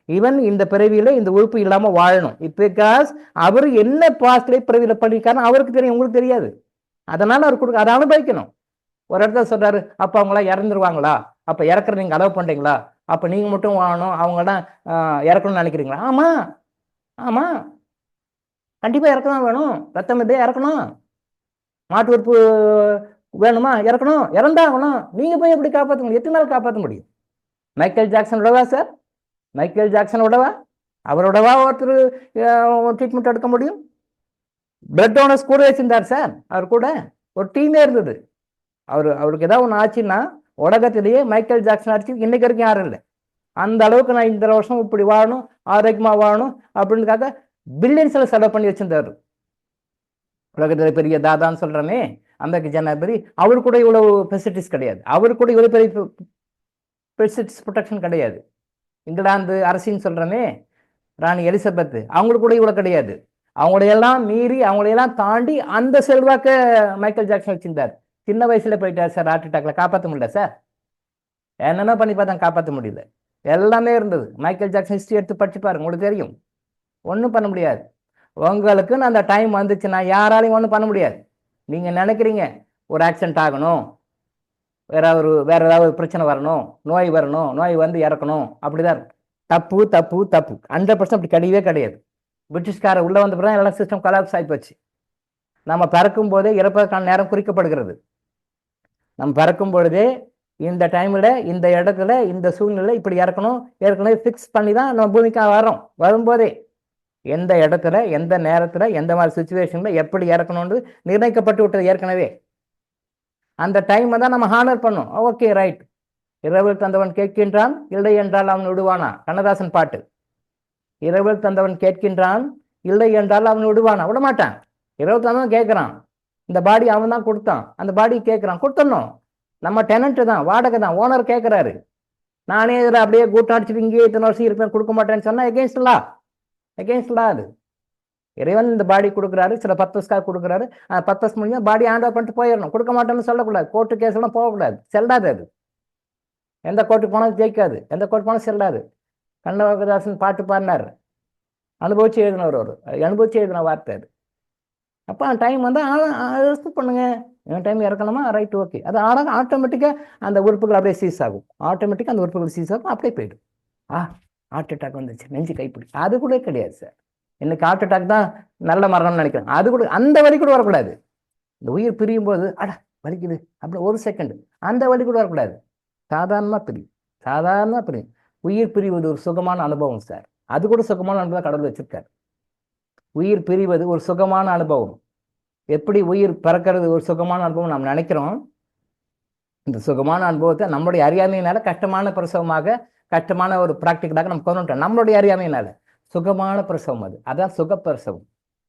இவன் இந்த பிறவியில இந்த உறுப்பு இல்லாம வாழணும். பிகாஸ் அவர் என்ன பாஸ்ட்ல பிறவியில பண்ணிருக்காருன்னு அவருக்கு தெரியும், உங்களுக்கு தெரியாது. அதனால அவர் கொடுக்க, அதை அனுபவிக்கணும். ஒரு இடத்துல சொல்றாரு, அப்ப அவங்களாம் இறந்துருவாங்களா, அப்ப இறக்குற நீங்க அலோவ் பண்றீங்களா, அப்ப நீங்க மட்டும் வாழணும், அவங்களாம் இறக்கணும்னு நினைக்கிறீங்களா? ஆமா ஆமா, கண்டிப்பா இறக்கதான் வேணும். ரத்தம் இதே இறக்கணும். மாட்டு உறுப்பு வேணுமா, இறக்கணும், இறந்தாகணும். நீங்க போய் எப்படி காப்பாற்ற முடியும்? எத்தனை நாள் காப்பாற்ற முடியும்? மைக்கேல் ஜாக்சன் விடவா சார்? மைக்கேல் ஜாக்சன் விடவா? அவரோடவா ஒருத்தர் ட்ரீட்மெண்ட் எடுக்க முடியும்? பிளட் டோனர்ஸ் கூட வச்சிருந்தார் சார். அவர் கூட ஒரு டீமே இருந்தது. அவருக்கு ஏதாவது ஒன்று ஆச்சுன்னா உலகத்திலேயே மைக்கேல் ஜாக்சன் ஆச்சு இன்னைக்கு வரைக்கும் யாரும் இல்லை. அந்த அளவுக்கு நான் இந்த வருஷம் இப்படி வாழணும், ஆரோக்கியமா வாழணும் அப்படின்றதுக்காக பில்லியன்ஸ்ல செலவு பண்ணி வச்சிருந்தாரு. உலகத்துல பெரிய தாதான்னு சொல்றமே அமெரிக்க ஜனாதிபதி, அவரு கூட இவ்வளவு ஃபெசிலிட்டிஸ் கிடையாது. அவரு கூட இவ்வளவு பெரிய ஃபெசிலிட்டிஸ் ப்ரொடெக்ஷன் கிடையாது. இங்கிலாந்து அரசின்னு சொல்றமே ராணி எலிசபெத், அவங்களுக்கு கூட இவ்வளவு கிடையாது. அவங்களையெல்லாம் மீறி, அவங்களையெல்லாம் தாண்டி அந்த செல்வாக்க மைக்கேல் ஜாக்சன் வச்சிருந்தார். சின்ன வயசுல போயிட்டார் சார், ஹார்ட் அட்டாக்ல. காப்பாற்ற முடியல சார், என்னென்ன பண்ணி பார்த்தா காப்பாற்ற முடியல. எல்லாமே இருந்தது. மைக்கேல் ஜாக்சன் ஹிஸ்டரி எடுத்து படிச்சு பாருங்க, உங்களுக்கு தெரியும். ஒன்றும் பண்ண முடியாது. உங்களுக்குன்னு அந்த டைம் வந்துச்சுன்னா யாராலையும் ஒன்றும் பண்ண முடியாது. நீங்க நினைக்கிறீங்க ஒரு ஆக்சிடென்ட் ஆகணும், வேற ஏதாவது பிரச்சனை வரணும், நோய் வரணும், நோய் வந்து இறக்கணும், அப்படிதான். தப்பு தப்பு தப்பு. 100% அப்படி கிடையவே கிடையாது. பிரிட்டிஷ்கார உள்ள வந்த பிறகு எல்லாம் சிஸ்டம் கொலாப்ஸ் ஆகிப்போச்சு. நம்ம பிறக்கும் போதே இறப்பதற்கான நேரம் குறிக்கப்படுகிறது. நம்ம பிறக்கும் பொழுதே இந்த டைம்ல, இந்த இடத்துல, இந்த சூழ்நிலை இப்படி இறக்கணும், ஏற்கனவே ஃபிக்ஸ் பண்ணி தான் நம்ம பூமிக்காக வரோம். வரும்போதே எந்த இடத்துல, எந்த நேரத்துல, எந்த மாதிரி சுச்சுவேஷன்ல எப்படி இறக்கணும்னு நிர்ணயிக்கப்பட்டு விட்டது ஏற்கனவே. அந்த டைமை தான் நம்ம ஹானர் பண்ணோம். Okay right. இரவில் தந்தவன் கேட்கின்றான், இல்லை என்றால் அவன் விடுவானா, கண்ணதாசன் பாட்டு. இரவில் தந்தவன் கேட்கின்றான், இல்லை என்றால் அவன் விடுவானா, விட மாட்டான். இரவு தந்தவன் கேட்கறான், இந்த பாடி அவன் தான் கொடுத்தான், அந்த பாடி கேட்கறான், கொடுத்துடணும். நம்ம டெனண்ட் தான், வாடகை தான், ஓனர் கேட்கிறாரு. நானே இதில் அப்படியே கூட்டாடிச்சுட்டு இங்கேயே இத்தனை வருஷம் இருப்பேன், கொடுக்க மாட்டேன்னு சொன்னா எகெயின்ஸ்ட் லா. அது இறைவன் இந்த பாடி கொடுக்குறாரு, சில பர்பஸ்க்காக கொடுக்குறாரு. 10 வருஷம் முடிஞ்சா பாடி ஹேண்ட் ஓவர் பண்ணிட்டு போயிடணும். கொடுக்க மாட்டேன்னு சொல்லக்கூடாது. கோர்ட்டு கேஸ் எல்லாம் போகக்கூடாது, செல்லாது. அது எந்த கோர்ட்டுக்கு போனாலும் ஜெயிக்காது, எந்த கோர்ட்டு போனாலும் செல்லாது. கண்ணதாசன் பாட்டு பாடினார், அனுபவிச்சு எழுதினவர், அனுபவிச்சு எழுதின வார்த்தை அது. அப்போ டைம் வந்து ரெஸ்ட் பண்ணுங்க. என் டைம் இறக்கணுமா, ரைட், ஓகே. அது ஆனால் ஆட்டோமேட்டிக்காக அந்த உறுப்புகள் அப்படியே சீஸ் ஆகும். ஆட்டோமேட்டிக்காக அந்த உறுப்புகள் சீஸ் ஆகும், அப்படியே போயிடும். ஹார்ட் அட்டாக் வந்துச்சு, நெஞ்சு கைப்பிடி, அது கூட கிடையாது சார். இன்னைக்கு ஹார்ட் அட்டாக் தான் நல்ல மரணம்னு நினைக்கிறேன். அது கூட, அந்த வலி கூட வரக்கூடாது. இந்த உயிர் பிரியும் போது வலிக்குது அப்படி ஒரு செகண்ட், அந்த வலி கூட வரக்கூடாது. சாதாரணமாக பிரியும். உயிர் பிரிவது ஒரு சுகமான அனுபவம் சார். அது கூட சுகமான அனுபவம் கடவுள் வச்சிருக்காரு. உயிர் பிரிவது ஒரு சுகமான அனுபவம். எப்படி உயிர் பிறக்கிறது ஒரு சுகமான அனுபவம் நாம் நினைக்கிறோம், இந்த சுகமான அனுபவத்தை நம்மளுடைய அறியாமையினால கஷ்டமான பிரசவமாக, கஷ்டமான ஒரு பிராக்டிக்கலாக நம்ம கொண்டுட்டோம். நம்மளுடைய அறியாமையினால சுகமான பிரசவம் அது, அதான் சுகப்பிரசவம்.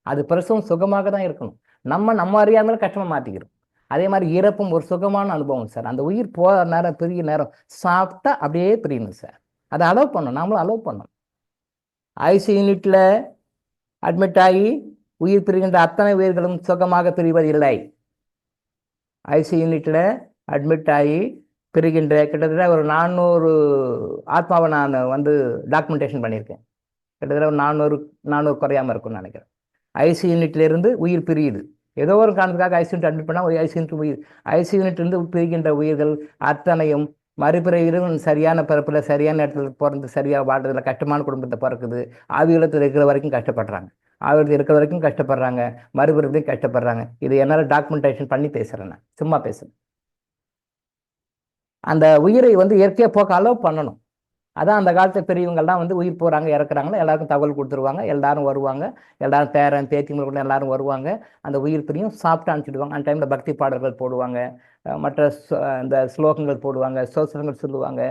அது பிரசவம் சுகமாக தான் இருக்கணும். நம்ம அறியாமையில கஷ்டமா மாத்திக்கிறோம். அதே மாதிரி இறப்பும் ஒரு சுகமான அனுபவம் சார். அந்த உயிர் போகிற நேரம், பெரிய நேரம் சாப்பிட்டா அப்படியே பிரியணும் சார். அதை அலோவ் பண்ணணும், நாமளும் அலோவ் பண்ணணும். ஐசி யூனிட்ல அட்மிட் ஆகி உயிர் பிரிகின்ற அத்தனை உயிர்களும் சுகமாக பிரிவதில்லை. ஐசி யூனிட்ல அட்மிட் ஆகி பிரிகின்ற கிட்டத்தட்ட ஒரு 400 ஆத்மாவை நான் வந்து டாக்குமெண்டேஷன் பண்ணியிருக்கேன். கிட்டத்தட்ட ஒரு 400 குறையாமல் இருக்கும்னு நினைக்கிறேன். ஐசி யூனிட்ல இருந்து உயிர் பிரியுது. ஏதோ ஒரு காரணத்துக்காக ஐசி யூனிட் அட்மிட் பண்ணால் ஒரு ஐசி யூனிட் உயிர் ஐசி யூனிட் இருந்து பிரிகின்ற உயிர்கள் அத்தனையும் மறுபிறவிலும் சரியான பிறப்பில் சரியான இடத்துல பிறந்து சரியாக வாழ்றதுல கஷ்டமான குடும்பத்தை பிறக்குது. ஆவிகளத்தில் இருக்கிற வரைக்கும் கஷ்டப்படுறாங்க, ஆவிகளத்தில் இருக்கிற வரைக்கும் கஷ்டப்படுறாங்க, மறுபிறவிலையும் கஷ்டப்படுறாங்க. இது என்னால் டாக்குமெண்டேஷன் பண்ணி பேசுகிறேன், நான் சும்மா பேசுகிறேன். அந்த உயிரை வந்து இயற்கையாக போக்க அலோவ் பண்ணணும். அதான் அந்த காலத்து பெரியவங்கள்லாம் வந்து உயிர் போகிறாங்க இறக்குறாங்களோ எல்லாருக்கும் தகவல் கொடுத்துருவாங்க, எல்லாரும் வருவாங்க, எல்லாரும் பேரன் பேத்திங்களை கூட எல்லாரும் வருவாங்க. அந்த உயிர் பிரியும் சாப்பிட்டு அனுப்பிச்சிடுவாங்க. அந்த டைமில் பக்தி பாடல்கள் போடுவாங்க, மற்ற இந்த ஸ்லோகங்கள் போடுவாங்க, சோசனங்கள் சொல்லுவாங்க.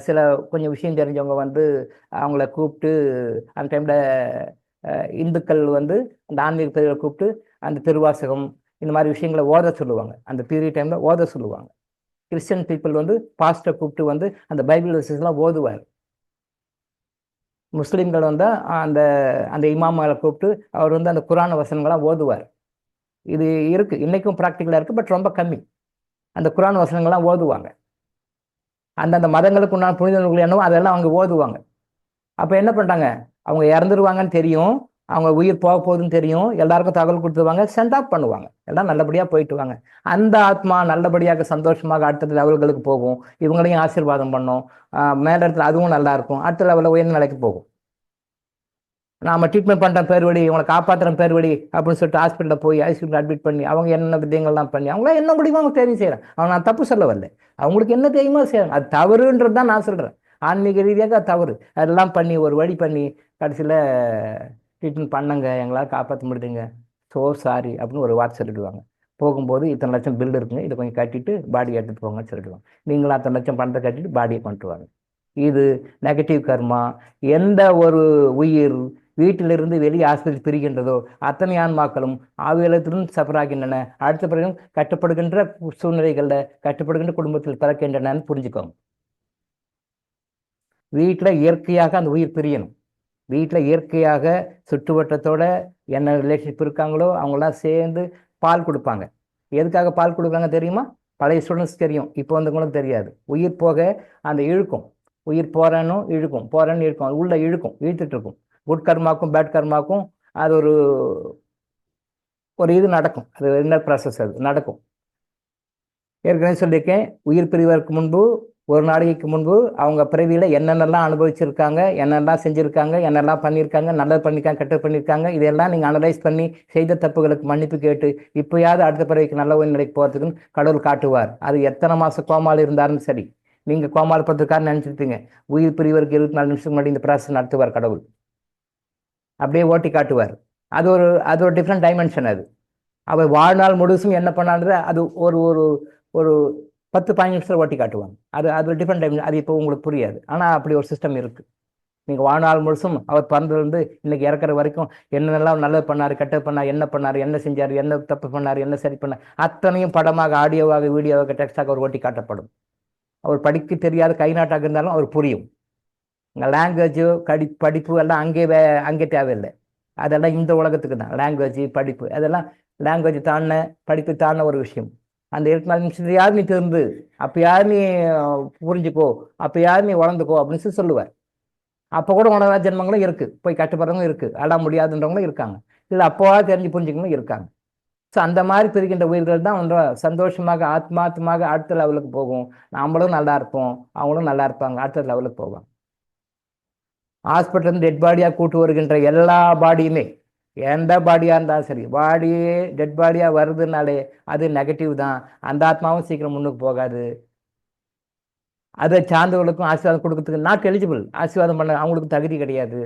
சில கொஞ்சம் விஷயம் தெரிஞ்சவங்க வந்து அவங்கள கூப்பிட்டு அந்த டைமில் இந்துக்கள் வந்து அந்த ஆன்மீக பெரியவர்களை கூப்பிட்டு அந்த திருவாசகம் இந்த மாதிரி விஷயங்களை ஓத சொல்லுவாங்க. அந்த பீரியட் டைமில் ஓத சொல்லுவாங்க. கிறிஸ்டியன் பீப்புள் வந்து பாஸ்டரை கூப்பிட்டு வந்து அந்த பைபிள் வெர்சஸ்லாம் ஓதுவார். முஸ்லீம்கள் வந்து அந்த அந்த இமாம்களை கூப்பிட்டு அவர் வந்து அந்த குரான் வசனங்கள்லாம் ஓதுவார். இது இருக்குது, இன்றைக்கும் ப்ராக்டிக்கலாக இருக்குது, பட் ரொம்ப கம்மி. அந்த குரான் வசனங்கள்லாம் ஓதுவாங்க. அந்தந்த மதங்களுக்கு உண்டான புனித நூல்கள் என்னவோ அதெல்லாம் அவங்க ஓதுவாங்க. அப்போ என்ன பண்ணுறாங்க, அவங்க இறந்துருவாங்கன்னு தெரியும், அவங்க உயிர் போக போகுதுன்னு தெரியும், எல்லாருக்கும் தகவல் கொடுத்துருவாங்க, சென்ட் ஆஃப் பண்ணுவாங்க, எல்லாம் நல்லபடியாக போயிட்டு வாங்க. அந்த ஆத்மா நல்லபடியாக சந்தோஷமாக அடுத்த லெவல்களுக்கு போகும், இவங்களையும் ஆசீர்வாதம் பண்ணும், மேல இடத்துல அதுவும் நல்லா இருக்கும், அடுத்த லெவலில் உயர்ந்த நிலைக்கு போகும். நாம் ட்ரீட்மெண்ட் பண்ணுற பேர் வழி, இவங்களை காப்பாற்றுற பேர் வழி அப்படின்னு சொல்லிட்டு ஹாஸ்பிட்டலில் போய் ஐசியூவில் அட்மிட் பண்ணி அவங்க என்னென்ன விதங்கள்லாம் பண்ணி அவங்களாம் என்ன முடியுமோ அவங்க தெரியும் செய்கிறேன். அவங்க நான் தப்பு சொல்ல வரல, அவங்களுக்கு என்ன தெரியுமோ செய்யறாங்க. அது தவறுன்றது தான் நான் சொல்கிறேன். ஆன்மீக ரீதியாக அது தவறு. அதெல்லாம் பண்ணி ஒரு வழி பண்ணி கடைசியில் ட்ரீட்மெண்ட் பண்ணுங்க, எங்களால் காப்பாற்ற முடியுதுங்க, ஸோ சாரி அப்படின்னு ஒரு வார்த்தை சொல்லிடுவாங்க. போகும்போது இத்தனை லட்சம் பில் இருக்குங்க, இதை கொஞ்சம் கட்டிட்டு பாடியை எடுத்துகிட்டு போங்கன்னு சொல்லிடுவாங்க. நீங்களும் அத்தனை லட்சம் பணத்தை கட்டிட்டு பாடியை கொண்டு வாங்க. இது நெகட்டிவ் கர்மா. எந்த ஒரு உயிர் வீட்டிலிருந்து வெளியே ஆஸ்பத்திரி பிரிகின்றதோ அத்தனை ஆன்மாக்களும் ஆவியலத்திலும் சஃபராகின்றன. அடுத்த பிறகும் கட்டப்படுகின்ற சூழ்நிலைகளில் கட்டப்படுகின்ற குடும்பத்தில் பிறக்கின்றனன்னு புரிஞ்சுக்கோங்க. வீட்டில் இயற்கையாக அந்த உயிர் பிரியணும். வீட்டில் இயற்கையாக சுற்றுவட்டத்தோட என்ன ரிலேஷன்ஷிப் இருக்காங்களோ அவங்களாம் சேர்ந்து பால் கொடுப்பாங்க. எதுக்காக பால் கொடுக்குறாங்க தெரியுமா? பழைய ஸ்டூடெண்ட்ஸ் தெரியும், இப்போ வந்தவங்களும் தெரியாது. உயிர் போக அந்த இழுக்கும், உயிர் போகிறேன்னு இழுக்கும், போகிறேன்னு இழுக்கும், அது உள்ள இழுக்கும், இழுத்துட்டு இருக்கும். குட் கர்மாக்கும் பேட் கர்மாக்கும் அது ஒரு இது நடக்கும், அது என்ன ப்ராசஸ் அது நடக்கும். ஏற்கனவே சொல்லியிருக்கேன், உயிர் பிரிவதற்கு முன்பு ஒரு நாளைக்கு முன்பு அவங்க பிறவியில் என்னென்னலாம் அனுபவிச்சிருக்காங்க, என்னெல்லாம் செஞ்சுருக்காங்க, என்னெல்லாம் பண்ணியிருக்காங்க, நல்லது பண்ணியிருக்காங்க, கெட்டது பண்ணியிருக்காங்க, இதெல்லாம் நீங்கள் அனலைஸ் பண்ணி செய்த தப்புகளுக்கு மன்னிப்பு கேட்டு இப்போயாவது அடுத்த பிறவிக்கு நல்ல ஒரு நிலைக்கு போகிறதுக்குன்னு கடவுள் காட்டுவார். அது எத்தனை மாதம் கோமால் இருந்தாலும் சரி. நீங்கள் கோமால் பத்திருக்காருன்னு நினச்சிருப்பீங்க, உயிர் பிரிவதற்கு 24 நிமிஷத்துக்கு முன்னாடி இந்த ப்ராசஸ் நடத்துவார் கடவுள், அப்படியே ஓட்டி காட்டுவார். அது ஒரு டிஃப்ரெண்ட் டைமென்ஷன். அது அவர் வாழ்நாள் முழுசும் என்ன பண்ணாலும் அது ஒரு 10-15 நிமிஷத்தில் ஓட்டி காட்டுவாங்க. அது ஒரு டிஃப்ரெண்ட் டைம். அது இப்போ உங்களுக்கு புரியாது, ஆனால் அப்படி ஒரு சிஸ்டம் இருக்குது. நீங்கள் வாழ்நாள் முழுசும் அவர் பிறந்ததுலேருந்து இன்னைக்கு இறக்குற வரைக்கும் என்னென்னலாம் நல்லது பண்ணார், கெட்டது பண்ணார், என்ன பண்ணார், என்ன செஞ்சார், என்ன தப்பு பண்ணார், என்ன சரி பண்ணார், அத்தனையும் படமாக, ஆடியோவாக, வீடியோவாக, டெக்ஸ்டாக அவர் ஓட்டி காட்டப்படும். அவர் படிக்க தெரியாத கைநாட்டாக இருந்தாலும் அவர் புரியும். லாங்குவேஜோ படிப்பு எல்லாம் அங்கே தேவையில்லை. அதெல்லாம் இந்த உலகத்துக்கு தான். லாங்குவேஜ் படிப்பு அதெல்லாம் லாங்குவேஜ் தாண்டின படிப்பு தாண்டின ஒரு விஷயம். அந்த 24 நிமிஷத்துல யார் நீ திருந்து, அப்போ யார் நீ புரிஞ்சுக்கோ, அப்போ யார் நீ வளர்ந்துக்கோ அப்படின்னு சொல்லுவார். அப்போ கூட உணவா ஜென்மங்களும் இருக்குது, போய் கட்டுப்படுறவங்களும் இருக்குது, அட முடியாதுன்றவங்களும் இருக்காங்க, இல்லை அப்போவா தெரிஞ்சு புரிஞ்சுக்கணும் இருக்காங்க. ஸோ அந்த மாதிரி பிரிக்கின்ற உயிர்கள் தான் ஒன்று சந்தோஷமாக ஆத்மாத்மாக அடுத்த லெவலுக்கு போகும். நம்மளும் நல்லா இருப்போம், அவங்களும் நல்லா இருப்பாங்க, அடுத்த லெவலுக்கு போவாங்க. ஹாஸ்பிட்டல் டெட் பாடியாக கூட்டு வருகின்ற எல்லா பாடியுமே, எந்த பாடியாக இருந்தாலும் சரி, பாடியே டெட் பாடியாக வருதுனாலே அது நெகட்டிவ் தான். அந்த ஆத்மாவும் சீக்கிரம் முன்னுக்கு போகாது. அதை சார்ந்தவர்களுக்கும் ஆசீர்வாதம் கொடுக்கறதுக்கு நாட் எலிஜிபிள். ஆசீர்வாதம் பண்ண அவங்களுக்கு தகுதி கிடையாது.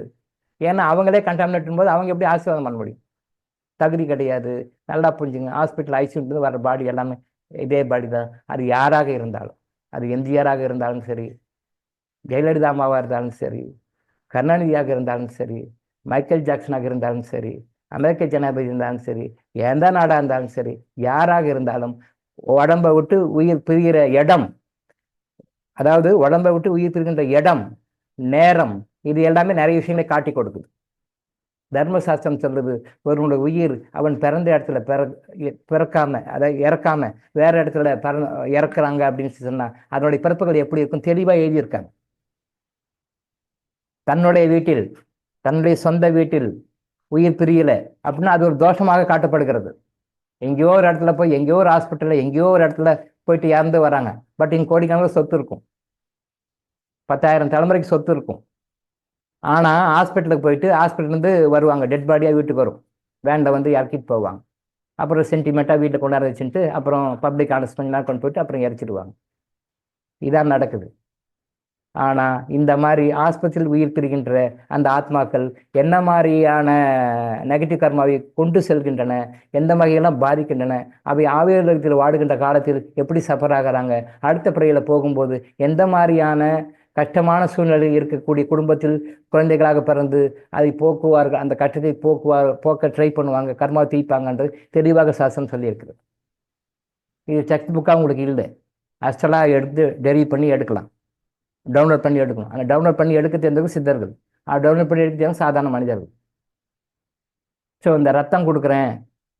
ஏன்னா அவங்களே கண்டாமினேட் போது அவங்க எப்படி ஆசீர்வாதம் பண்ண முடியும்? தகுதி கிடையாது. நல்லா புரிஞ்சுங்க. ஹாஸ்பிட்டல் ஐசியூலேருந்து வர பாடி எல்லாமே இதே பாடி தான். அது யாராக இருந்தாலும், அது எம்ஜிஆராக இருந்தாலும் சரி, ஜெயலலிதா அம்மாவாக இருந்தாலும் சரி, கருணாநிதியாக இருந்தாலும் சரி, மைக்கேல் ஜாக்சனாக இருந்தாலும் சரி, அமெரிக்க ஜனாதிபதி இருந்தாலும் சரி, எந்த நாடாக இருந்தாலும் சரி, யாராக இருந்தாலும் உடம்பை விட்டு உயிர் பிரிகிற இடம், அதாவது உடம்பை விட்டு உயிர் பிரிகின்ற இடம், நேரம், இது எல்லாமே நிறைய விஷயங்களை காட்டி கொடுக்குது. தர்மசாஸ்திரம் சொல்லுது, ஒருவனுடைய உயிர் அவன் பிறந்த இடத்துல பிறக்காம, அதாவது இறக்காம வேற இடத்துல இறக்குறாங்க அப்படின்னு சொன்னா அதனுடைய பிறப்புகள் எப்படி இருக்கும் தெளிவா எழுதியிருக்காங்க. தன்னுடைய வீட்டில், தன்னுடைய சொந்த வீட்டில் உயிர் பிரியல அப்படின்னா அது ஒரு தோஷமாக காட்டப்படுகிறது. எங்கேயோ ஒரு இடத்துல போய், எங்கேயோ ஒரு ஹாஸ்பிட்டல்ல, எங்கேயோ ஒரு இடத்துல போயிட்டு இறந்து வராங்க. பட் இங்க கோடிக்கணக்கில் சொத்து இருக்கும், 10,000 தலைமுறைக்கு சொத்து இருக்கும். ஆனா ஹாஸ்பிட்டலுக்கு போயிட்டு ஹாஸ்பிட்டல்லேருந்து வருவாங்க, டெட் பாடியா வீட்டுக்கு வரும், வேன்ல வந்து இறக்கிட்டு போவாங்க. அப்புறம் சென்டிமெண்ட்டா வீட்டில் கொண்டாட வச்சுட்டு அப்புறம் பப்ளிக் அனௌன்ஸ்மெண்ட்லாம் கொண்டு போயிட்டு அப்புறம் இறச்சிடுவாங்க. இதான் நடக்குது. ஆனா இந்த மாதிரி ஆஸ்பத்திரியில் உயிர் பிரிகின்ற அந்த ஆத்மாக்கள் என்ன மாதிரியான நெகட்டிவ் கர்மாவை கொண்டு செல்கின்றன, எந்த வகையெல்லாம் பாதிக்கின்றன, அவை ஆவியத்தில் வாடுகின்ற காலத்தில் எப்படி சஃபர் ஆகிறாங்க, அடுத்த பிறையில போகும்போது எந்த மாதிரியான கஷ்டமான சூழ்நிலையில் இருக்கக்கூடிய குடும்பத்தில் குழந்தைகளாக பிறந்து அதை போக்குவார்கள், அந்த கஷ்டத்தை போக்க ட்ரை பண்ணுவாங்க, கர்மாவை தீர்ப்பாங்கன்றது தெளிவாக சாஸ்திரம் சொல்லியிருக்கிறது. இது டெக்ஸ்ட் புக்காக உங்களுக்கு இல்லை, அஸ்டலாக எடுத்து டெரிவ் பண்ணி எடுக்கலாம், டவுன்லோட் பண்ணி எடுக்கணும். ஆனால் டவுன்லோட் பண்ணி எடுக்க தெரிந்தவங்க சித்தர்கள், டவுன்லோட் பண்ணி எடுக்க தெரிஞ்சவங்க சாதாரண மனிதர்கள். ஸோ இந்த ரத்தம் கொடுக்குறேன்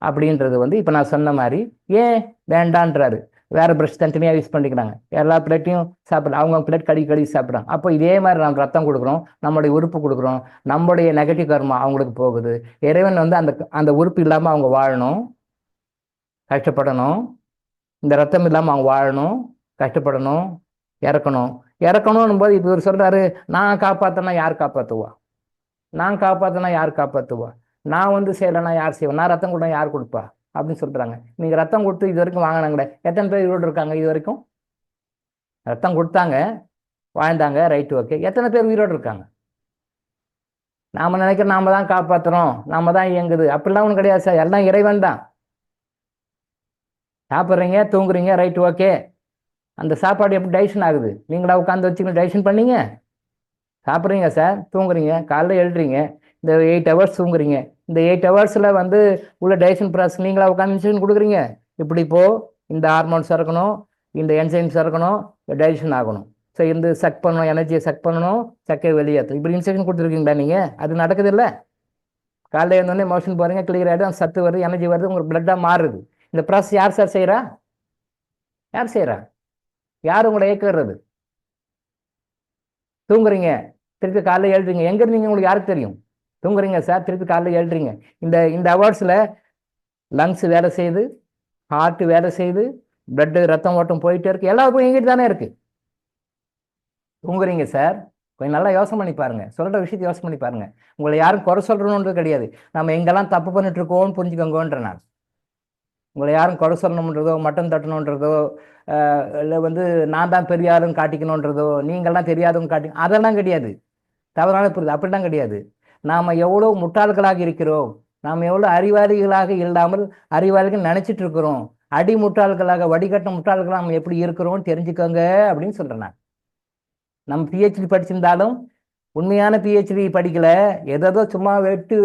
அப்படின்றது வந்து இப்போ நான் சொன்ன மாதிரி ஏன் வேண்டான்றாரு. வேற ப்ரஷ் தனித்தனியாக யூஸ் பண்ணிக்கிறாங்க, எல்லா பிளேட்டையும் சாப்பிட்றாங்க, அவங்க பிளேட் கழுவி சாப்பிட்றாங்க. அப்போ இதே மாதிரி நம்ம ரத்தம் கொடுக்குறோம், நம்மளுடைய உறுப்பு கொடுக்குறோம், நம்முடைய நெகட்டிவ் கர்மா அவங்களுக்கு போகுது. இறைவன் வந்து அந்த உறுப்பு இல்லாமல் அவங்க வாழணும், கஷ்டப்படணும். இந்த ரத்தம் இல்லாமல் அவங்க வாழணும், கஷ்டப்படணும், இறக்கணும் போது இப்போ இவர் சொல்றாரு, நான் காப்பாற்றினா யார் காப்பாற்றுவா, நான் காப்பாற்றினா யார் காப்பாற்றுவா, நான் வந்து செய்யலைன்னா யார் செய்வேன், நான் ரத்தம் கொடுத்தா யார் கொடுப்பா அப்படின்னு சொல்றாங்க. நீங்க ரத்தம் கொடுத்து இது வரைக்கும் வாங்கினாங்களே, எத்தனை பேர் உயிரோடு இருக்காங்க இது வரைக்கும்? ரத்தம் கொடுத்தாங்க, வாழ்ந்தாங்க, ரைட்டு, ஓகே. எத்தனை பேர் உயிரோடு இருக்காங்க? நாம நினைக்கிறோம் நாம தான் காப்பாற்றுறோம், நாம தான் இயங்குது, அப்படிலாம் ஒன்றும் கிடையாது சார். எல்லாம் இறைவன் தான். சாப்பிட்றீங்க, தூங்குறீங்க, ரைட்டு, ஓகே. அந்த சாப்பாடு எப்படி டைஜஷன் ஆகுது? நீங்களா உட்காந்து வச்சுக்கணும் டைஜஷன் பண்ணீங்க? சாப்பிட்றீங்க சார், தூங்குறீங்க, காலைல எழுதுறீங்க, இந்த 8 hours தூங்குறீங்க, இந்த 8 hours வந்து உள்ள டைஜஷன் ப்ராசஸ் நீங்களா உட்காந்து இன்சுலின் கொடுக்குறீங்க. இப்படி இந்த ஹார்மோன்ஸ் இருக்கணும், இந்த என்சைம்ஸ் இருக்கணும், டைஜஷன் ஆகணும். ஸோ இந்த சக் பண்ணணும், எனர்ஜியை சக் பண்ணணும், சக்கை வெளியேற்றும். இப்படி இன்ஸ்ட்ரக்ஷன் கொடுத்துருக்கீங்களா நீங்கள்? அது நடக்குது இல்லை? காலையில் இருந்தோடனே மோஷன் போகிறீங்க, கிளியர் ஆகிடும், அந்த சத்து வருது, எனர்ஜி வருது, உங்களுக்கு பிளட்டாக மாறுது. இந்த ப்ராசஸ் யார் சார் செய்கிறா? யார் செய்கிறா? யார் உங்களை இயக்குறது? தூங்குறீங்க, திருப்பி காலையில் எழுதுறீங்க, எங்கே இருந்தீங்க உங்களுக்கு யாருக்கு தெரியும்? தூங்குறீங்க சார், திருப்பி காலையில் எழுதுறீங்க. இந்த ஹவர்ஸில் லங்ஸ் வேலை செய்யுது, ஹார்ட் வேலை செய்யுது, பிளட்டு ரத்தம் ஓட்டம் போயிட்டே இருக்கு, எல்லா போய் எங்கிட்டு தானே இருக்கு. தூங்குறீங்க சார், கொஞ்சம் நல்லா யோசனை பண்ணி பாருங்க, சொல்ற விஷயத்தை யோசனை பண்ணி பாருங்க. உங்களை யாரும் குறை சொல்றணுன்றது கிடையாது, நம்ம எங்கெல்லாம் தப்பு பண்ணிட்டு இருக்கோம்னு புரிஞ்சுக்கோங்கன்ற நான். உங்களை யாரும் குறை சொல்லணுன்றதோ, மட்டன் தட்டணுன்றதோ, இல்லை வந்து நான் தான் பெரிய ஆளுன்னு காட்டிக்கணுன்றதோ, நீங்கள்லாம் தெரியாதவங்க அதெல்லாம் கிடையாது. தவறான புரியுது, அப்படிலாம் கிடையாது. நாம் எவ்வளோ முட்டாள்களாக இருக்கிறோம், நாம் எவ்வளோ அறிவாளிகளாக இல்லாமல் அறிவாளிகள் நினைச்சிட்டு இருக்கிறோம், அடி முட்டாள்களாக, வடிகட்ட முட்டாள்களாக நம்ம எப்படி இருக்கிறோம்னு தெரிஞ்சுக்கோங்க அப்படின்னு சொல்றேன் நான். நம்ம பிஹெச்டி படிச்சிருந்தாலும் உண்மையான பிஹெச்டி படிக்கல, ஏதோ சும்மா வெட்டு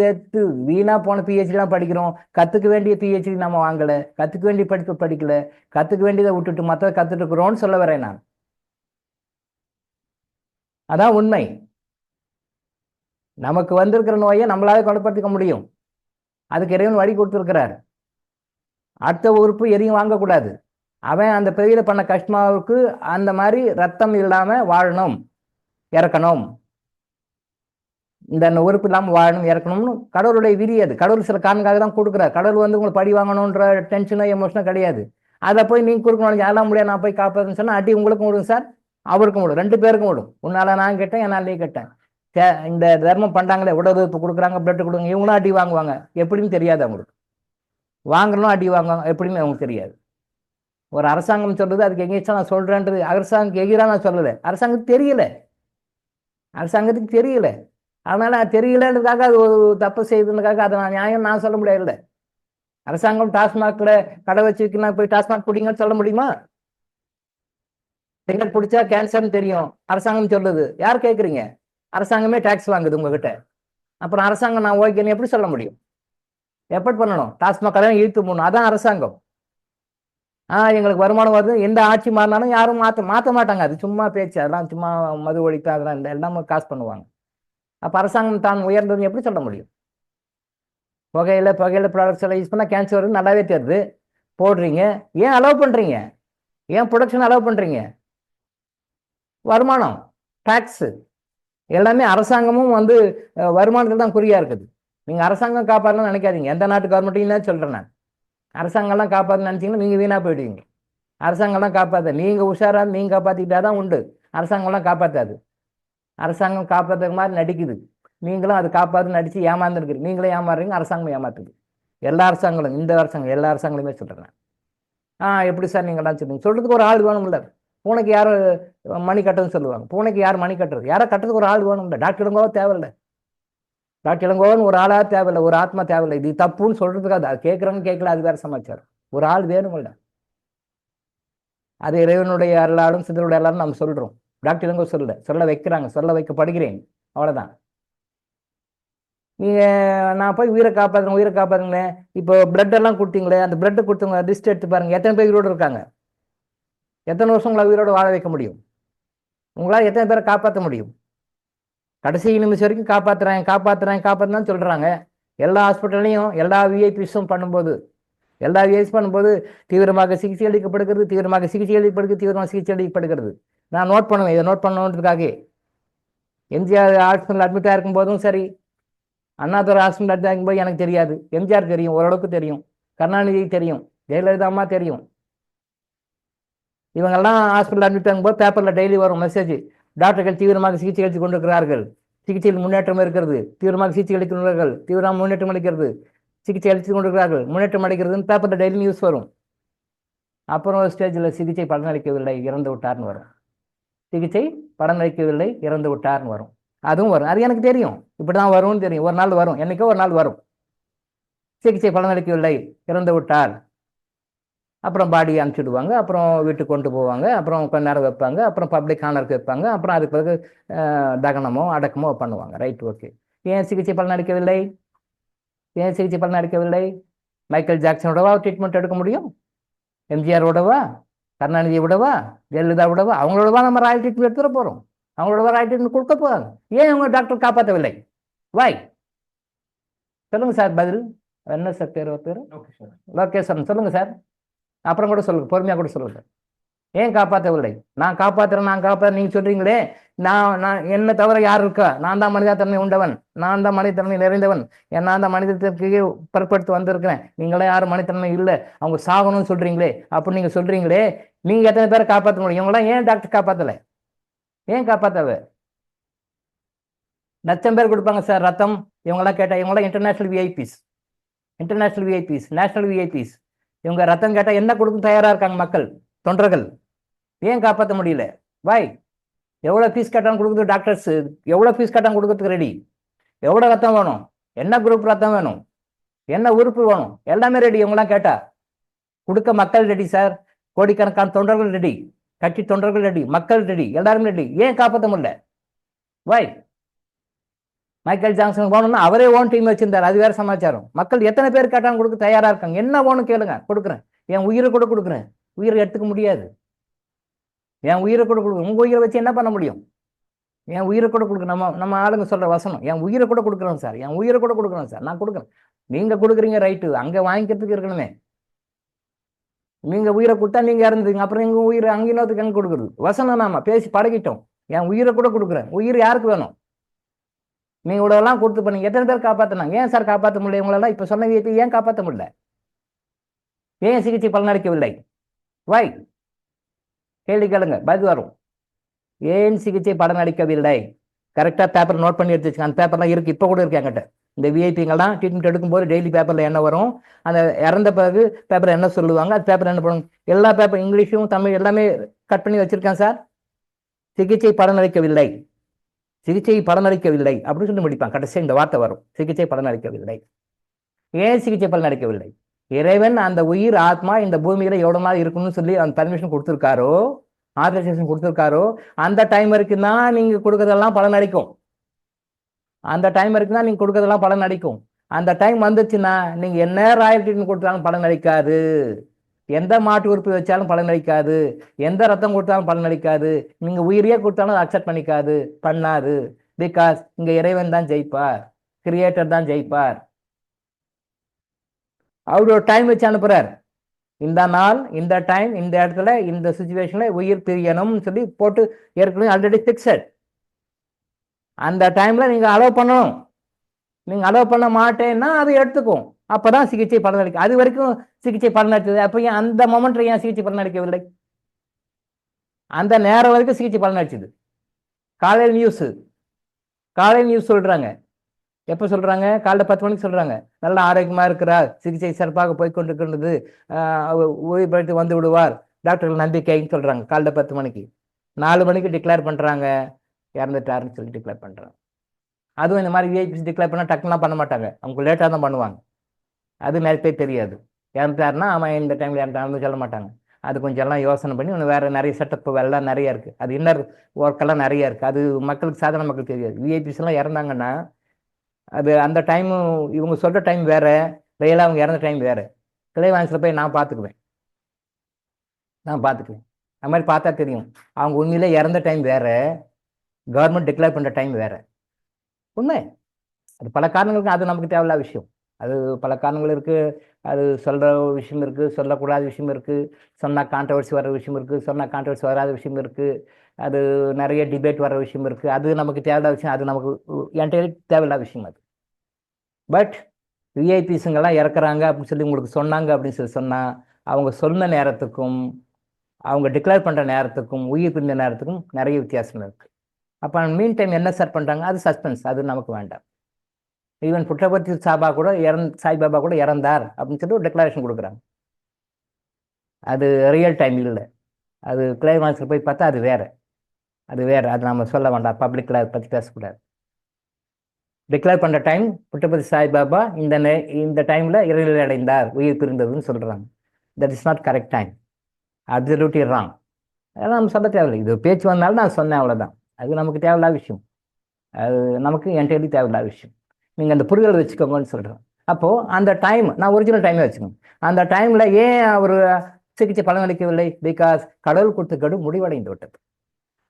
வீணா போன பிஹெச்டிலாம் படிக்கிறோம். கத்துக்க வேண்டிய பிஹெச்டி நம்ம வாங்கல, கத்துக்க வேண்டிய படிப்பு படிக்கல, கத்துக்க வேண்டியதை விட்டுட்டு மற்ற கத்துட்டு இருக்கிறோம்னு சொல்ல வரேன் நான். அதான் உண்மை. நமக்கு வந்திருக்கிற நோயை நம்மளால குணப்படுத்திக்க முடியும், அதுக்கு இறைவன் வழி கொடுத்துருக்கிறார். அடுத்த உறுப்பு எதையும் வாங்கக்கூடாது. அவன் அந்த பிறவியில பண்ண கஷ்டமாவுக்கு அந்த மாதிரி ரத்தம் இல்லாம வாழணும், இறக்கணும், இந்த உறுப்பு இல்லாமல் வாழணும், இறக்கணும்னு கடவுளுடைய விதி. அது கடவுள் சில காரணக்காக தான் கொடுக்குறார். கடவுள் வந்து உங்களை பழி வாங்கணுன்ற டென்ஷனோ எமோஷனோ கிடையாது. அதை போய் நீங்க கொடுக்கணும், யாரெல்லாம் முடியாது நான் போய் காப்பாற்றுன்னு சொன்னா அடி உங்களுக்கும் விடும் சார், அவருக்கும் விடும், 2 பேருக்கும் விடும். உன்னால நான் கேட்டேன், என்னால் நீ கேட்டேன். இந்த தர்மம் பண்றாங்களே, உடல் உறுப்பு கொடுக்குறாங்க, பிளட் கொடுங்க, இவங்களும் அடி வாங்குவாங்க, எப்படின்னு தெரியாது அவங்களுக்கு. வாங்கணும் அடி வாங்குவாங்க எப்படின்னு அவங்களுக்கு தெரியாது. ஒரு அரசாங்கம் சொல்றது அதுக்கு எங்கேயாச்சும் நான் சொல்றேன்றது, அரசாங்கத்துக்கு எதிராக நான் சொல்லலை, அரசாங்கத்துக்கு தெரியல. அதனால தெரியலன்றதுக்காக அது ஒரு தப்பு செய்ததுக்காக அதை நான் நியாயம் நான் சொல்ல முடியாது. அரசாங்கம் டாஸ்மாக்ல கடை வச்சுக்கலாம், போய் டாஸ்மாக் பிடிங்கன்னு சொல்ல முடியுமா? சிகரெட் பிடிச்சா கேன்சர்னு தெரியும், அரசாங்கம் சொல்லுது, யார் கேட்குறீங்க? அரசாங்கமே டாக்ஸ் வாங்குது உங்ககிட்ட. அப்புறம் அரசாங்கம் நான் ஓகேன்னு எப்படி சொல்ல முடியும்? எஃபர்ட் பண்ணணும், டாஸ்மாக் கடையை இழுத்து போடணும், அதான் அரசாங்கம். எங்களுக்கு வருமானம் வருது, எந்த ஆட்சி மாறினாலும் யாரும் மாற்ற மாட்டாங்க, அது சும்மா பேச்சு, அதெல்லாம் சும்மா மது ஒழிப்பு, அதெல்லாம் எல்லாமே காசு பண்ணுவாங்க. அப்போ அரசாங்கம் தான் உயர்ந்ததுன்னு எப்படி சொல்ல முடியும்? புகையில ப்ராடக்ட்ஸ் எல்லாம் யூஸ் பண்ணால் கேன்சர் வருது, நல்லாவே தெரியுது. போடுறீங்க, ஏன் அலோவ் பண்ணுறீங்க? ஏன் ப்ரொடக்ஷன் அலோவ் பண்ணுறீங்க? வருமானம், டேக்ஸு எல்லாமே அரசாங்கமும் வந்து வருமானத்தில் தான் குறியாக இருக்குது. நீங்கள் அரசாங்கம் காப்பாற்றணும்னு நினைக்காதீங்க. எந்த நாட்டு கவர்மெண்ட்டையும் தான் சொல்கிறேன் நான். அரசாங்கம்லாம் காப்பாற்றணும்னு நினச்சிங்கன்னா நீங்கள் வீணாக போயிடுவீங்க. அரசாங்கம்லாம் காப்பாற்ற நீங்கள் உஷாராக நீங்கள் காப்பாற்றிக்கிட்டா தான் உண்டு. அரசாங்கம்லாம் காப்பாற்றாது. அரசாங்கம் காப்பாற்றுற மாதிரி நடிக்குது, நீங்களும் அது காப்பாற்று நடித்து ஏமாந்துருக்குறீங்க. நீங்களே ஏமாறுறீங்க, அரசாங்கம் ஏமாத்துது. எல்லா அரசாங்கங்களும், இந்த அரசாங்கம் எல்லா அரசாங்களையுமே சொல்கிறேன். எப்படி சார் நீங்கள்லாம் சொல்லுங்க? சொல்கிறதுக்கு ஒரு ஆள் வேணும்ல. பூனைக்கு யார் மணி கட்டுறதுன்னு சொல்லுவாங்க. பூனைக்கு யார் மணி கட்டுறது? யாரை கட்டுறதுக்கு ஒரு ஆள் வேணும்ல. டாக்டர் இளங்கோவா தேவையில்லை, டாக்டர் இளங்கோவன் ஒரு ஆளாக தேவையில்லை, ஒரு ஆத்மா தேவையில்லை. இது தப்புன்னு சொல்கிறதுக்கு அது கேட்குறவங்க கேட்கல, அது வேறு சமாச்சாரம். ஒரு ஆள் வேணுமில்ல. அது இறைவனுடைய அருளாலும் சித்தருடைய அருளாலும் நம்ம சொல்கிறோம். டாக்டர் இளங்கோ சொல்ல வைக்கிறாங்க, சொல்ல வைக்கப்படுகிறேன், அவ்வளோதான். நீங்கள் நான் போய் உயிரை காப்பாற்றுங்களேன். இப்போ பிளட் எல்லாம் கொடுத்தீங்களே, அந்த பிளட்டை கொடுத்தவங்க லிஸ்ட் எடுத்து பாருங்கள். எத்தனை பேர் உயிரோடு இருக்காங்க? எத்தனை வருஷம் உங்களை உயிரோடு வாழ வைக்க முடியும்? உங்களால் எத்தனை பேரை காப்பாற்ற முடியும்? கடைசி நிமிஷம் வரைக்கும் காப்பாற்றுறேன் சொல்கிறாங்க. எல்லா ஹாஸ்பிட்டல்லையும் எல்லா விஐபிஸும் பண்ணும்போது தீவிரமாக சிகிச்சை அளிக்கப்படுகிறது. நான் நோட் பண்ணுவேன், இதை நோட் பண்ணணுன்றதுக்காக. எம்ஜிஆர் ஹாஸ்பிட்டல் அட்மிட் ஆகிருக்கும் போதும் சரி, அண்ணாதுரை ஹாஸ்பிட்டல் அட்மிட் ஆகும்போது எனக்கு தெரியாது. எம்ஜிஆர் தெரியும், ஓரளவுக்கு தெரியும். கருணாநிதி தெரியும், ஜெயலலிதா அம்மா தெரியும். இவங்கெல்லாம் ஹாஸ்பிட்டல் அட்மிட் ஆகும்போது பேப்பரில் டெய்லி வரும் மெசேஜ், டாக்டர்கள் தீவிரமாக சிகிச்சை அளித்துக் கொண்டிருக்கிறார்கள், சிகிச்சையில் முன்னேற்றம் இருக்கிறது, தீவிரமாக சிகிச்சை அளிக்கிறார்கள், தீவிரமாக முன்னேற்றம் அளிக்கிறது, சிகிச்சை அளித்துக் கொண்டிருக்கிறார்கள், முன்னேற்றம் அளிக்கிறதுன்னு பேப்பரில் டெய்லி நியூஸ் வரும். அப்புறம் ஒரு ஸ்டேஜில் சிகிச்சை பலனளிக்கவில்லை, இறந்து விட்டார்னு வரும். சிகிச்சை பலனளிக்கவில்லை, இறந்து விட்டார்னு வரும். அதுவும் வரும். அது எனக்கு தெரியும், இப்படி தான் வரும்னு தெரியும். ஒரு நாள் வரும், என்னைக்கோ ஒரு நாள் வரும். சிகிச்சை பலனளிக்கவில்லை, இறந்து விட்டார். அப்புறம் பாடி அனுப்பிச்சுடுவாங்க, அப்புறம் வீட்டுக்கு கொண்டு போவாங்க, அப்புறம் கொஞ்ச நேரம் வைப்பாங்க, அப்புறம் பப்ளிக் ஆனருக்கு வைப்பாங்க, அப்புறம் அதுக்கு பிறகு தகனமோ அடக்கமோ பண்ணுவாங்க. Right, okay. ஏன் சிகிச்சை பலனளிக்கவில்லை? மைக்கேல் ஜாக்சனோடவா ட்ரீட்மெண்ட் எடுக்க முடியும்? எம்ஜிஆரோடவா, கருணாநிதியோடவா, ஜெயலலிதாவோடவா? அவங்களோடவா நம்ம ராயல் ட்ரீட்மெண்ட் எடுத்துட போகிறோம்? அவங்களோட ராயல் ட்ரீட்மெண்ட் கொடுக்க போகிறாங்க. ஏன் அவங்க டாக்டர் காப்பாற்றவில்லை? வாய் சொல்லுங்க சார். பதில் என்ன சார்? பேர் லோகேஸ்வரன். சொல்லுங்க சார். அப்புறம் கூட சொல்லுங்க, பொறுமையாக கூட சொல்லுங்க. ஏன் காப்பாற்றவில்லை? நான் காப்பாற்றுறேன் நீங்கள் சொல்கிறீங்களே. நான் என்ன தவிர யார் இருக்கா? நான் தான் மனிதத்தன்மை உண்டவன், நான் தான் மனிதத்தன்மை நிறைந்தவன், நான் தான் மனிதத்திற்கு பிற்படுத்தி வந்திருக்கிறேன். நீங்களே யாரும் மனிதத்தன்மை இல்லை, அவங்க சாகணும்னு சொல்கிறீங்களே. அப்படி நீங்கள் சொல்கிறீங்களே, நீங்கள் எத்தனை பேரை காப்பாற்ற முடியும்? இவங்களாம் ஏன் டாக்டர் காப்பாற்றலை? ஏன் காப்பாற்றவ? லட்சம் பேர் கொடுப்பாங்க சார் ரத்தம். இவங்களாம் கேட்டால், இவங்களாம் இன்டர்நேஷ்னல் விஐபிஸ், நேஷனல் விஐபிஸ். இவங்க ரத்தம் கேட்டால் என்ன கொடுக்க தயாராக இருக்காங்க மக்கள், தொண்டர்கள். ஏன் காப்பாற்ற முடியல? வாய் எவ்வளோ ஃபீஸ் கேட்டாலும் கொடுக்குறது டாக்டர்ஸ், எவ்வளோ ஃபீஸ் கேட்டாலும் கொடுக்கறதுக்கு ரெடி. எவ்வளோ ரத்தம் வேணும், என்ன குரூப் ரத்தம் வேணும், என்ன உறுப்பு வேணும், எல்லாமே ரெடி. இவங்களாம் கேட்டா கொடுக்க மக்கள் ரெடி சார். கோடிக்கணக்கான தொண்டர்கள் ரெடி, கட்சி தொண்டர்கள் ரெடி, மக்கள் ரெடி, எல்லாருமே ரெடி. ஏன் காப்பாற்ற முடியல? வாய் மைக்கேல் ஜாக்சன் வேணும்னா அவரே ஓன் டீம் வச்சிருந்தார், அது வேற சமாச்சாரம். மக்கள் எத்தனை பேர் கேட்டாலும் கொடுக்க தயாரா இருக்காங்க. என்ன வேணும் கேளுங்க, கொடுக்குறேன். என் உயிரை கூட கொடுக்குறேன். உயிரை எடுத்துக்க முடியாது, என் உயிரை கூட கொடுக்குறேன். உங்க உயிரை வச்சு என்ன பண்ண முடியும்? என் உயிரை கூட கொடுக்குறேன். நம்ம ஆளுங்க சொல்ற வசனம், என் உயிரை கூட கொடுக்குறேன் சார், என் உயிரை கூட கொடுக்குறேன் சார். நான் கொடுக்குறேன், நீங்க கொடுக்குறீங்க ரைட்டு, அங்க வாங்கிக்கிறதுக்கு இருக்கணுமே. நீங்க உயிரை கொடுத்தா நீங்க இறந்துங்க, அப்புறம் எங்க உயிரை அங்க இன்னொருத்துக்கு எங்க கொடுக்குறது? வசனம் நாம பேசி பழகிட்டோம். என் உயிரை கூட கொடுக்குறேன். உயிர் யாருக்கு வேணும்? நீங்க இவ்வளவுலாம் கொடுத்து பண்ணீங்க, எத்தனை பேர் காப்பாத்தினாங்க? ஏன் சார் காப்பாற்ற முடியல? இவங்களெல்லாம் இப்ப சொன்ன விஐபி ஏன் காப்பாற்ற முடியல? ஏன் சிகிச்சை பலனளிக்கவில்லை? வாய் கேள்வி கேளுங்க, பதில் வரும். ஏன் சிகிச்சை பலனளிக்கவில்லை? கரெக்டா பேப்பர் நோட் பண்ணி எடுத்து வச்சுக்க. அந்த பேப்பர்லாம் இருக்கு, இப்ப கூட இருக்கு என்கிட்ட. இந்த விஐபிங்கெல்லாம் ட்ரீட்மெண்ட் எடுக்கும்போது டெய்லி பேப்பர்ல என்ன வரும், அந்த இறந்த பிறகு பேப்பர் என்ன சொல்லுவாங்க, அது பேப்பர் என்ன பண்ணுவாங்க, எல்லா பேப்பர் இங்கிலீஷும் தமிழ் எல்லாமே கட் பண்ணி வச்சிருக்கேன் சார். சிகிச்சை பலனளிக்கவில்லை அப்படின்னு சொல்லி முடிப்பான். கடைசி இந்த வார்த்தை வரும், சிகிச்சை பலனளிக்கவில்லை. ஏன் சிகிச்சை பலனளிக்கவில்லை? இறைவன் அந்த உயிர் ஆத்மா இந்த பூமியில எவ்வளவு நாள் இருக்கணும்னு சொல்லி அந்த பர்மிஷன் கொடுத்துருக்காரோ, ஆத்தரைசேஷன் கொடுத்துருக்காரோ, அந்த டைம் வரைக்கும் தான் நீங்க கொடுக்கறதெல்லாம் பலன் அளிக்கும். அந்த டைம் வரைக்கும் தான் நீங்க கொடுக்கறதெல்லாம் பலன் அளிக்கும். அந்த டைம் வந்துச்சுன்னா நீங்க என்ன ராயல் ட்ரீட்மெண்ட் கொடுத்தாலும் பலன் அளிக்காது, எந்த மாட்டு உறுப்பு வச்சாலும் பலன் அளிக்காது, எந்த ரத்தம் கொடுத்தாலும் பலன் அளிக்காது, நீங்க உயிரியே கொடுத்தாலும் அக்செப்ட் பண்ணாது. பிகாஸ் இங்க இறைவன் தான் ஜெயிப்பார், கிரியேட்டர் தான் ஜெயிப்பார். அவரு ஒரு டைம் வச்சு அனுப்புறார். இந்த நாள், இந்த டைம், இந்த இடத்துல, இந்த சுச்சுவேஷன்ல உயிர் பிரியணும்னு சொல்லி போட்டு ஏற்கனவே ஆல்ரெடி பிக்சட். அந்த டைம்ல நீங்க அலோவ் பண்ணணும். நீங்க அலோவ் பண்ண மாட்டேன்னா அது எடுத்துக்கும். அப்பதான் சிகிச்சை பலனளிக்கும். அது வரைக்கும் சிகிச்சை பலனளித்தது. அப்ப ஏன் அந்த மொமெண்ட்ல ஏன் சிகிச்சை பலனளிக்கவில்லை? அந்த நேரம் வரைக்கும் சிகிச்சை பலனளிச்சது. காலையில் நியூஸ் சொல்றாங்க. எப்ப சொல்றாங்க? காலைல 10 மணிக்கு சொல்றாங்க. நல்ல ஆரோக்கியமா இருக்கிறார், சிகிச்சை சிறப்பாக போய்கொண்டிருக்கின்றது, ஓய்வு பெற்று வந்து விடுவார், டாக்டர்கள் நம்பிக்கைன்னு சொல்றாங்க. காலைல 10 மணிக்கு. 4 மணிக்கு டிக்ளேர் பண்றாங்க இறந்துட்டாருன்னு சொல்லி டிக்ளேர் பண்றாங்க. அதுவும் இந்த மாதிரி விஐபிஸ் டிக்ளேர் பண்ணா டக்குலாம் பண்ண மாட்டாங்க. அவங்க லேட்டாக தான் பண்ணுவாங்க. அது நிறைய பேர் தெரியாது. இறந்துட்டாருன்னா அவன் இந்த டைம்ல இறந்துட்டாருன்னு சொல்ல மாட்டாங்க. அது கொஞ்சம் எல்லாம் யோசனை பண்ணி இன்னும் வேற நிறைய செட்டப் எல்லாம் நிறைய இருக்கு. அது இன்னர் ஒர்க்கெல்லாம் நிறைய இருக்கு. அது மக்களுக்கு, சாதாரண மக்களுக்கு தெரியாது. விஐபிஸ் எல்லாம் இறந்தாங்கன்னா அது அந்த டைம் இவங்க சொல்ற டைம் வேற, ரியலாக அவங்க இறந்த டைம் வேற. கிளைவான்ஸில் போய் நான் பார்த்துக்குவேன். அது மாதிரி பார்த்தா தெரியும். அவங்க உண்மையிலே இறந்த டைம் வேற, கவர்மெண்ட் டிக்ளேர் பண்ற டைம் வேற. உண்மை. அது பல காரணங்களுக்கு, அது நமக்கு தேவையில்லாத விஷயம். அது பல காரணங்கள் இருக்கு. அது சொல்ற விஷயம் இருக்கு, சொல்லக்கூடாத விஷயம் இருக்கு, சொன்னா கான்ட்ரவர்சி வர விஷயம் இருக்கு, சொன்னா கான்ட்ரவர்சி வராத விஷயம் இருக்கு, அது நிறைய டிபேட் வர விஷயம் இருக்கு. அது நமக்கு தேவையில்லாத விஷயம். அது நமக்கு என்கிட்ட தேவையில்லாத விஷயம் அது. பட் விஐபிஸுங்கெல்லாம் இறக்குறாங்க அப்படின்னு சொல்லி உங்களுக்கு சொன்னாங்க அப்படின்னு சொல்லி சொன்னா, அவங்க சொன்ன நேரத்துக்கும் அவங்க டிக்ளேர் பண்ற நேரத்துக்கும் உயிர் பிரிந்த நேரத்துக்கும் நிறைய வித்தியாசம் இருக்கு. அப்போ மீன் டைம் என்ன சார் பண்றாங்க? அது சஸ்பென்ஸ். அது நமக்கு வேண்டாம். ஈவன் புட்டபர்த்தி சாய்பாபா கூட இறந்தார் அப்படின்னு சொல்லி ஒரு டிக்ளரேஷன் கொடுக்குறாங்க. அது ரியல் டைம் இல்லை. அது கிளைமாக்ஸில் போய் பார்த்தா அது வேற. அது நம்ம சொல்ல வேண்டாம். பப்ளிக்ல அதை பற்றி பேசக்கூடாது. டிக்ளேர் பண்ற டைம் புட்டபர்த்தி சாய்பாபா இந்த டைம்ல இறைநிலை அடைந்தார், உயிர் பிரிந்ததுன்னு சொல்றாங்க. That is not correct time. Absolutely wrong. அதெல்லாம் நம்ம சொல்ல தேவையில்லை. இது பேச்சு வந்தாலும் நான் சொன்னேன், அவ்வளோதான். அது நமக்கு தேவையில்லாத விஷயம். அது நமக்கு என்டையர்லி தேவையில்லாத விஷயம். நீங்கள் அந்த புரிதல் வச்சுக்கோங்கன்னு சொல்கிறேன். அப்போது அந்த டைம் நான் ஒரிஜினல் டைமே வச்சுக்கோங்க. அந்த டைமில் ஏன் அவர் சிகிச்சை பலனளிக்கவில்லை? பிகாஸ் கடவுள் கொடுத்த கடு முடிவடைந்து விட்டது.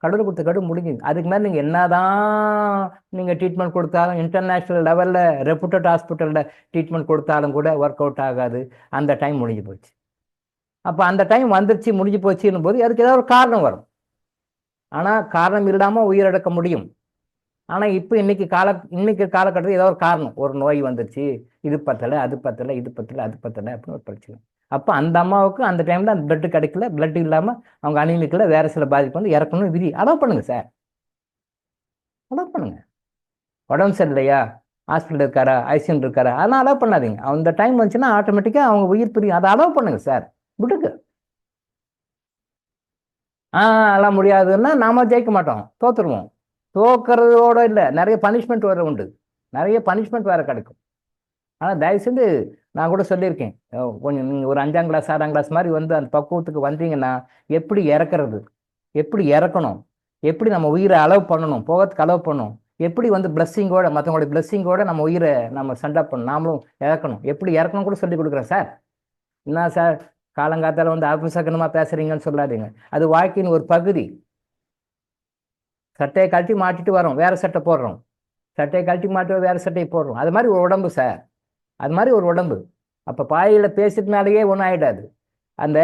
கடவுள் கொடுத்த கடு முடிஞ்சது. அதுக்கு மேலே நீங்கள் என்னதான் நீங்கள் ட்ரீட்மெண்ட் கொடுத்தாலும், இன்டர்நேஷ்னல் லெவலில் ரெப்யூட்டட் ஹாஸ்பிட்டலில் ட்ரீட்மெண்ட் கொடுத்தாலும் கூட ஒர்க் அவுட் ஆகாது. அந்த டைம் முடிஞ்சு போச்சு. அப்போ அந்த டைம் வந்துருச்சு, முடிஞ்சு போச்சுன்னும் போது அதுக்கு ஏதாவது ஒரு காரணம் வரும். ஆனால் காரணம் இல்லாமல் உயிரிழக்க முடியும். ஆனால் இப்போ இன்னைக்கு காலகட்டத்தில் ஏதாவது ஒரு காரணம், ஒரு நோய் வந்துருச்சு, இது பத்தலை, அது பத்தலை, இது பத்தலை, அது பத்தலை அப்படின்னு ஒரு பிரச்சனை. அப்போ அந்த அம்மாவுக்கு அந்த டைமில் அந்த பிளட்டு கிடைக்கல, பிளட் இல்லாமல் அவங்க அனிமிக்கில் வேற சில பாதிப்பு வந்து இறக்கணும் விதி. அலோவ் பண்ணுங்க சார், அலோவ் பண்ணுங்க. உடம்பு சரியில்லையா, ஹாஸ்பிட்டல் இருக்காரா, ஐசியூ இருக்காரா, அதெல்லாம் அலோவ் பண்ணாதீங்க. அந்த டைம் வந்துச்சுன்னா ஆட்டோமேட்டிக்காக அவங்க உயிர் பிரியும். அதை அலோவ் பண்ணுங்க சார், விடுங்க. அதெல்லாம் முடியாதுன்னா நாம ஜெயிக்க மாட்டோம், தோத்துருவோம். தோக்கிறதோட இல்லை, நிறைய பனிஷ்மெண்ட் வேற உண்டு, நிறைய பனிஷ்மெண்ட் வேற கிடைக்கும். ஆனால் தயவு செஞ்சு நான் கூட சொல்லியிருக்கேன், கொஞ்சம் நீங்கள் ஒரு 5ஆம் கிளாஸ் 6ஆம் கிளாஸ் மாதிரி வந்து அந்த பக்குவத்துக்கு வந்தீங்கன்னா எப்படி இறக்குறது, எப்படி இறக்கணும், எப்படி நம்ம உயிரை அலோவ் பண்ணணும், போகிறதுக்கு அலோவ் பண்ணணும், எப்படி வந்து பிளஸ்ஸிங்கோட, மற்றவங்களுடைய பிளஸ்ஸிங்கோட நம்ம உயிரை நம்ம சண்டை பண்ணணும், நாமளும் இறக்கணும், எப்படி இறக்கணும் கூட சொல்லி கொடுக்குறேன் சார். என்ன சார் காலங்காத்தால வந்து அபசகனமாக பேசுறீங்கன்னு சொல்லாதீங்க. அது வாழ்க்கையின் ஒரு பகுதி. சட்டையை கழட்டி மாட்டிட்டு வரோம், வேற சட்டை போடுறோம், சட்டையை கழட்டி மாட்டு வேற சட்டையை போடுறோம். அது மாதிரி ஒரு உடம்பு சார், அது மாதிரி ஒரு உடம்பு. அப்போ பாயில் பேசிட்டுனாலேயே ஒன்றும் ஆகிடாது. அந்த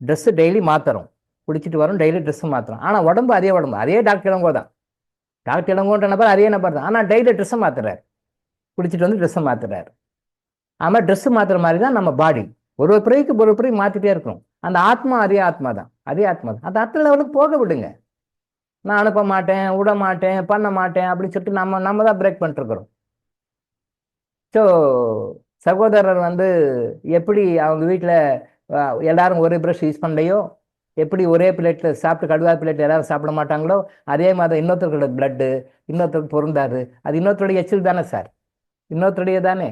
ட்ரெஸ்ஸு டெய்லி மாற்றுறோம், குடிச்சிட்டு வரோம், டெய்லி ட்ரெஸ்ஸு மாற்றுறோம். ஆனால் உடம்பு அதே உடம்பு, அதே டாக்டர் இளங்கோ தான். டாக்டர் இளங்கோன்ற நபர் அதே நபர் தான். ஆனால் டெய்லி ட்ரெஸ்ஸை மாற்றுறாரு, குடிச்சிட்டு வந்து ட்ரெஸ்ஸை மாற்றுறாரு. ஆமாம், ட்ரெஸ்ஸு மாற்றுற மாதிரி தான் நம்ம பாடி. ஒரு பிறகு மாற்றிட்டே இருக்கும். அந்த ஆத்மா அதே ஆத்மா தான், அதே ஆத்மா தான். அந்த அத்தனை லெவலுக்கு போக விடுங்க. நான் அனுப்ப மாட்டேன், விட மாட்டேன், பண்ண மாட்டேன் அப்படின்னு சொல்லிட்டு நம்ம தான் பிரேக் பண்ணிட்டுருக்குறோம். ஸோ சகோதரர் வந்து எப்படி அவங்க வீட்டில் எல்லாரும் ஒரே ப்ரஷ் யூஸ் பண்ணலையோ, எப்படி ஒரே பிளேட்டில் சாப்பிட்டு கடுவா பிளேட்டில் எல்லாரும் சாப்பிட மாட்டாங்களோ, அதே மாதிரி இன்னொருத்தரோட பிளட்டு இன்னொருத்தருக்கு பொருந்தாது. அது இன்னொருத்தருடைய எச்சில் தானே சார், இன்னொருத்தருடைய தானே.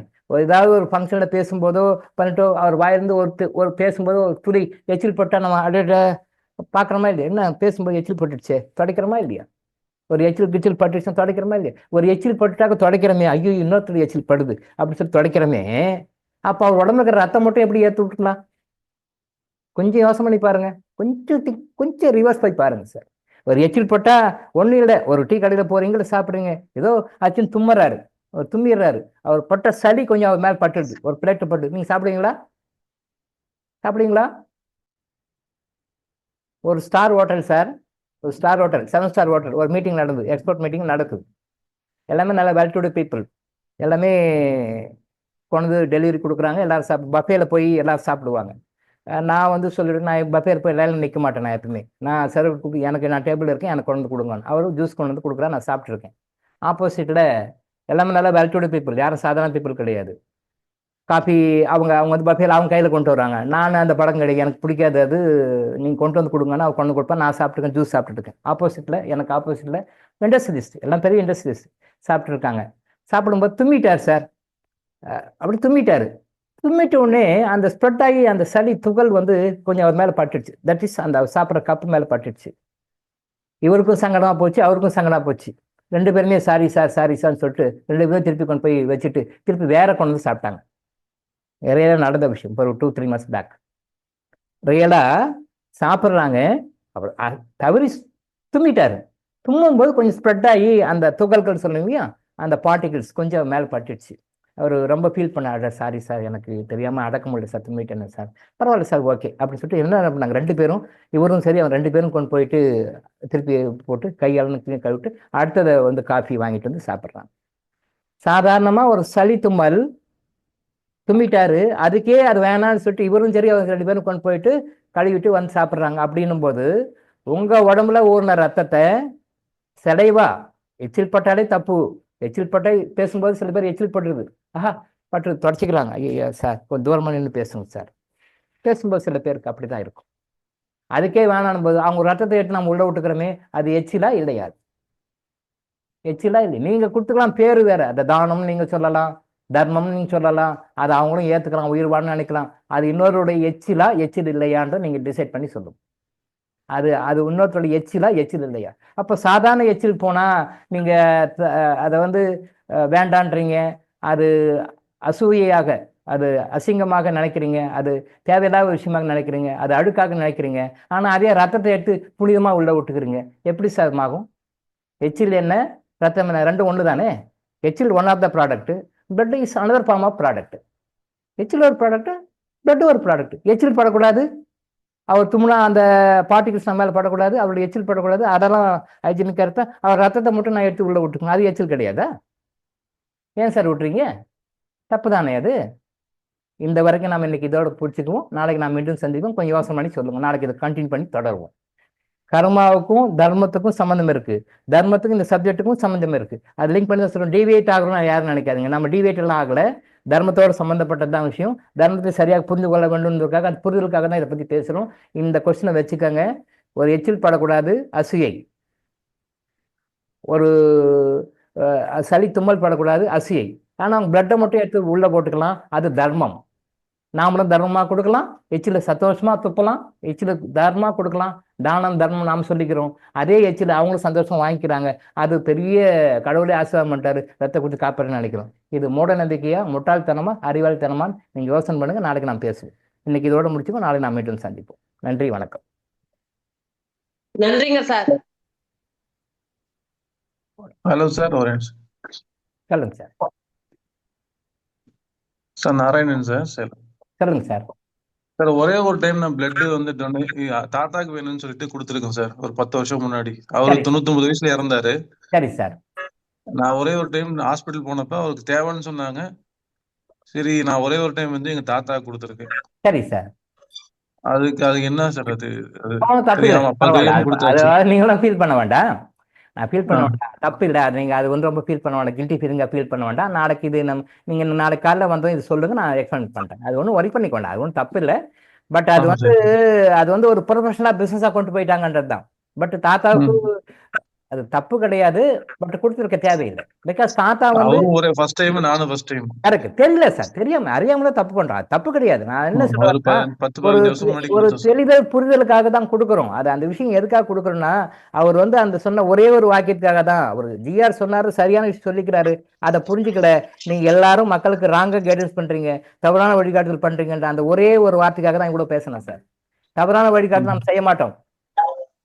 ஏதாவது ஒரு ஃபங்க்ஷனில் பேசும்போதோ பண்ணிட்டோ அவர் வாயிலிருந்து ஒரு பேசும்போதோ ஒரு துளி எச்சில் போட்டால் நம்ம அப்படியே பார்க்குறோமா இல்லையா? என்ன பேசும்போது எச்சில் போட்டுடுச்சே, துடைக்கிறோமா இல்லையா? ஒரு எச்சில் பட்டுச்சுன்னா துடைக்கிறோமா இல்லையா? ஒரு எச்சில் பட்டுட்டாக்க துடைக்கிறோமே, ஐயோ இன்னொருத்தர் எச்சில் படுது அப்படின்னு சொல்லி துடைக்கிறோமே. அப்போ அவர் உடம்புல இருக்கிற ரத்தம் மட்டும் எப்படி ஏற்று விட்டுக்கலாம்? கொஞ்சம் யோசனை பண்ணி பாருங்க, கொஞ்சம் ரிவர்ஸ் போய் பாருங்க சார். ஒரு எச்சில் போட்டா ஒன்றும் இல்லை, ஒரு டீ கடையில் போறீங்களா சாப்பிட்றீங்க, ஏதோ ஆச்சுன்னு தும்முறாரு, அவர் தும்மிடுறாரு, அவர் பட்ட சளி கொஞ்சம் அவர் மேலே பட்டுடுது, ஒரு பிளேட்டு பட்டு, நீங்க சாப்பிடுவீங்களா? சாப்பிடுவீங்களா? ஒரு ஸ்டார் ஹோட்டல் சார், ஒரு ஸ்டார் ஹோட்டல், 7 ஸ்டார் ஹோட்டல், ஒரு மீட்டிங் நடந்தது, எக்ஸ்போர்ட் மீட்டிங் நடக்குது, எல்லாமே நல்ல வெல் டு டு பீப்புள், எல்லாமே கொண்டு டெலிவரி கொடுக்குறாங்க, எல்லாரும் பஃபேல போய் எல்லாரும் சாப்பிடுவாங்க. நான் வந்து சொல்லிவிட்டு, நான் பஃபேல போய் லைனில் நிற்க மாட்டேன், நான் எப்பவுமே நான் சர்வ் எனக்கு நான் டேபிள் இருக்கேன், எனக்கு கொண்டு வந்து கொடுங்க, அவரும் ஜூஸ் கொண்டு வந்து கொடுக்குறா, நான் சாப்பிட்ருக்கேன். ஆப்போசிட்டில் எல்லாமே நல்லா வெல் டு டு பீப்புள், யாரும் சாதாரண பீப்புள் கிடையாது. காஃபி அவங்க வந்து பஃபேல அவங்க கையில் கொண்டு வராங்க, நான் அந்த படம் கிடையாது, எனக்கு பிடிக்காது அது, நீங்கள் கொண்டு வந்து கொடுங்கன்னா அவர் கொண்டு கொடுப்பேன், நான் சாப்பிட்டுருக்கேன், ஜூஸ் சாப்பிட்டுருக்கேன். எனக்கு ஆப்போசிட்டில் இண்டஸ்ட்ரியலிஸ்ட், எல்லாம் பெரிய இண்டஸ்ட்ரியலிஸ்ட் சாப்பிட்ருக்காங்க. சாப்பிடும்போது தும்மிட்டார் சார், அப்படி தும்மிட்டாரு. தும்மிட்ட உடனே அந்த ஸ்ப்ரெட் ஆகி அந்த சளி துகள் வந்து கொஞ்சம் அவர் மேலே பட்டுடுச்சு, தட் இஸ் அந்த சாப்பிட்ற கப்பு மேலே பட்டுடுச்சு. இவருக்கும் சங்கடமாக போச்சு, அவருக்கும் சங்கடமாக போச்சு. 2 பேருமே சாரி சார்னு சொல்லிட்டு 2 பேரும் திருப்பி கொண்டு போய் வச்சுட்டு திருப்பி வேற கொண்டு வந்து சாப்பிட்டாங்க. ரியலாக நடந்த விஷயம், இப்போ ஒரு 2-3 months பேக். ரியலாக சாப்பிட்றாங்க, அவர் தவறி தும்மிட்டாரு. தும்மும்போது கொஞ்சம் ஸ்ப்ரெட் ஆகி அந்த துகள்கள் சொல்லுவீங்க, அந்த பார்ட்டிகிள்ஸ் கொஞ்சம் மேலே பட்டுடுச்சு. அவர் ரொம்ப ஃபீல் பண்ணார், சாரி சார், எனக்கு தெரியாமல் அடக்க முடியல சார், தும்மிட்டேன் சார். பரவாயில்ல சார், ஓகே அப்படின்னு சொல்லிட்டு என்ன பண்ணாங்க, 2 பேரும், இவரும் சரி அவன் 2 பேரும் கொண்டு போயிட்டு திருப்பி போட்டு கையாளன்னு கழுவிட்டு அடுத்ததை வந்து காஃபி வாங்கிட்டு வந்து சாப்பிட்றாங்க. சாதாரணமாக ஒரு சளி தும்மல் தும்மிட்டாரு, அதுக்கே அது வேணான்னு சொல்லிட்டு இவரும் சரி அவங்க 2 பேரும் கொண்டு போயிட்டு கழுவிட்டு வந்து சாப்பிட்றாங்க. அப்படின்னும் போது உங்கள் உடம்புல ஊறின ரத்தத்தை செடைவா எச்சில் பட்டாலே தப்பு. எச்சில் பட்டை பேசும்போது சில பேர் எச்சில் பட்டுருது, பட்டு தொடச்சிக்கிறாங்க, ஐயா சார் கொஞ்சம் தூரமாக நின்று பேசுங்க சார், பேசும்போது சில பேருக்கு அப்படி தான் இருக்கும். அதுக்கே வேணாம் போது அவங்க ரத்தத்தை எடுத்து நம்ம உள்ள விட்டுக்கிறோமே, அது எச்சிலா இல்லையா? எச்சிலா இல்லை. நீங்கள் கொடுத்துக்கலாம் பேர் வேற, அந்த தானம்னு நீங்கள் சொல்லலாம், தர்மம்னு நீங்கள் சொல்லலாம், அது அவங்களும் ஏற்றுக்கலாம், உயிர் வாழன்னு நினைக்கலாம். அது இன்னொருடைய எச்சிலா எச்சில் இல்லையான்னு நீங்கள் டிசைட் பண்ணி சொல்லும். அது இன்னொருத்தருடைய எச்சில் இல்லையா? அப்போ சாதாரண எச்சில் போனால் நீங்கள் அதை வந்து வேண்டான்றீங்க, அது அசூயையாக, அது அசிங்கமாக நினைக்கிறீங்க, அது தேவையில்லாத விஷயமாக நினைக்கிறீங்க, அது அழுக்காக நினைக்கிறீங்க. ஆனால் அதே ரத்தத்தை எடுத்து புனிதமாக உள்ள விட்டுக்கிறீங்க, எப்படி சார் ஆகும்? எச்சில் என்ன, ரத்தம் என்ன, ரெண்டும் ஒன்று தானே. எச்சில் one of the product, blood is another form of product. எச்சில் ஒரு ப்ராடக்ட், பிளட் ஒரு ப்ராடக்ட். எச்சில் படக்கூடாது, அவர் தும்முனா அந்த பார்ட்டிகிள்ஸ் நம்ம மேலே படக்கூடாது, அவருடைய எச்சில் படக்கூடாது, அதெல்லாம் ஹைஜீனிக்காக இருந்தா அவர் ரத்தத்தை மட்டும் நான் எடுத்து உள்ளே விட்டுக்கணும், அது எச்சில் கிடையாதா? ஏன் சார் விட்டுறீங்க? தப்பு தானே அது. இந்த வரைக்கும் நம்ம இன்னைக்கு இதோட பிடிச்சிக்குவோம், நாளைக்கு நான் மீண்டும் சந்திப்போம். கொஞ்சம் யோசனை பண்ணி சொல்லுங்கள், நாளைக்கு இதை கண்டினியூ பண்ணி தொடருவோம். கர்மாவுக்கும் தர்மத்துக்கும் சம்மந்தம் இருக்கு, தர்மத்துக்கும் இந்த சப்ஜெக்ட்டுக்கும் சம்மந்தம் இருக்கு. அது லிங்க் பண்ணி தான் சொல்லுவோம். டிவியேட் ஆகணும்னு யாரும் நினைக்காதீங்க, நம்ம டிவியேட் எல்லாம் ஆகலை, தர்மத்தோடு சம்மந்தப்பட்டது தான் விஷயம். தர்மத்தை சரியாக புரிந்து கொள்ள வேண்டும்ன்றதுக்காக, அது புரிதலுக்காக தான் இதை பற்றி பேசுகிறோம். இந்த கொஸ்டினை வச்சுக்கோங்க. ஒரு எச்சில் படக்கூடாது, அசூயை. ஒரு சளி தும்மல் படக்கூடாது, அசூயை. ஆனால் அவங்க பிளட்டை மட்டும் எடுத்து உள்ளே போட்டுக்கலாம், அது தர்மம். நாமளும் தர்மமாக கொடுக்கலாம், எச்சில் சந்தோஷமாக துப்பலாம், எச்சில் தர்மமாக கொடுக்கலாம், தானம் தர்மம் நாம் சொல்லிக்கிறோம். அதே எச்சில் அவங்களும் சந்தோஷம் வாங்கிக்கிறாங்க, அது பெரிய கடவுளே ஆசீர்வாதம் பண்ணிட்டாரு, ரத்த கொடுத்து காப்பாருன்னு நினைக்கிறோம். இது மூட நம்பிக்கையா, முட்டாள்தனமா, அறிவாளித்தனமான்னு நீங்கள் யோசனை பண்ணுங்க. நாளைக்கு நான் பேசுவேன். இன்னைக்கு இதோட முடிச்சுக்கோ, நாளைக்கு நான் மீண்டும் சந்திப்போம். நன்றி, வணக்கம். நன்றிங்க சார். ஹலோ சார், ஒரு சொல்லுங்க சார். Sir Narayanan sir. சொல்லுங்க சார். சார், ஒரே ஒரு டைம் நான் பிளட் வந்து தாத்தாக்கு வேணும்னு சொல்லிட்டு கொடுத்துருக்கேன் சார், ஒரு 10 வருஷம் முன்னாடி. அவரு 99 வயசுல இறந்தாரு. சரி சார். நான் ஒரே ஒரு டைம் ஹாஸ்பிட்டல் போனப்ப அவருக்கு தேவைன்னு சொன்னாங்க. சரி, நான் ஒரே ஒரு டைம் வந்து எங்க தாத்தாக்கு கொடுத்துருக்கேன். சரி சார். அதுக்கு என்ன சார், அது நீங்களும் ஃபீல் பண்ண வேண்டாம், நான் ஃபீல் பண்ண வேண்டாம், தப்பு இல்லை. அது நீங்கள் அது வந்து ரொம்ப ஃபீல் பண்ண வேண்டாம், கில்ட்டி ஃபீல் பண்ண வேண்டாம். நாளைக்கு இது நீங்கள் நாளைக்கு காலைல வந்தோம் இது சொல்லுங்க, நான் எக்ஸ்பிளைன் பண்ணுறேன். அது ஒன்றும் ஒரி பண்ணிக்க வேண்டாம், அது ஒன்றும் தப்பு இல்லை. பட் அது வந்து ஒரு ப்ரொஃபஷனலாக பிஸ்னஸாக கொண்டு போயிட்டாங்கன்றது தான். பட் தாத்தாவுக்கு அது தப்பு கிடையாது, பட் கொடுத்துருக்க தேவையில்லை. பிகாஸ் தாத்தா வந்து தெரியல சார், தெரியாம அறியாமல தப்பு பண்றான், தப்பு கிடையாது. நான் என்ன சொல்றேன், ஒரு தெளிதல் புரிதலுக்காக தான் கொடுக்குறோம். அது அந்த விஷயம் எதுக்காக கொடுக்குறோம்னா, அவர் வந்து அந்த சொன்ன ஒரே ஒரு வாக்கியத்துக்காக தான். அவர் ஜிஆர் சொன்னாரு, சரியான விஷயம் சொல்லிக்கிறாரு, அதை புரிஞ்சுக்கல. நீங்க எல்லாரும் மக்களுக்கு ராங்க கைடன்ஸ் பண்றீங்க, தவறான வழிகாட்டுதல் பண்றீங்கன்ற அந்த ஒரே ஒரு வார்த்தைக்காக தான் இவ்வளவு பேசணும் சார். தவறான வழிகாட்டு நாம் செய்ய மாட்டோம்.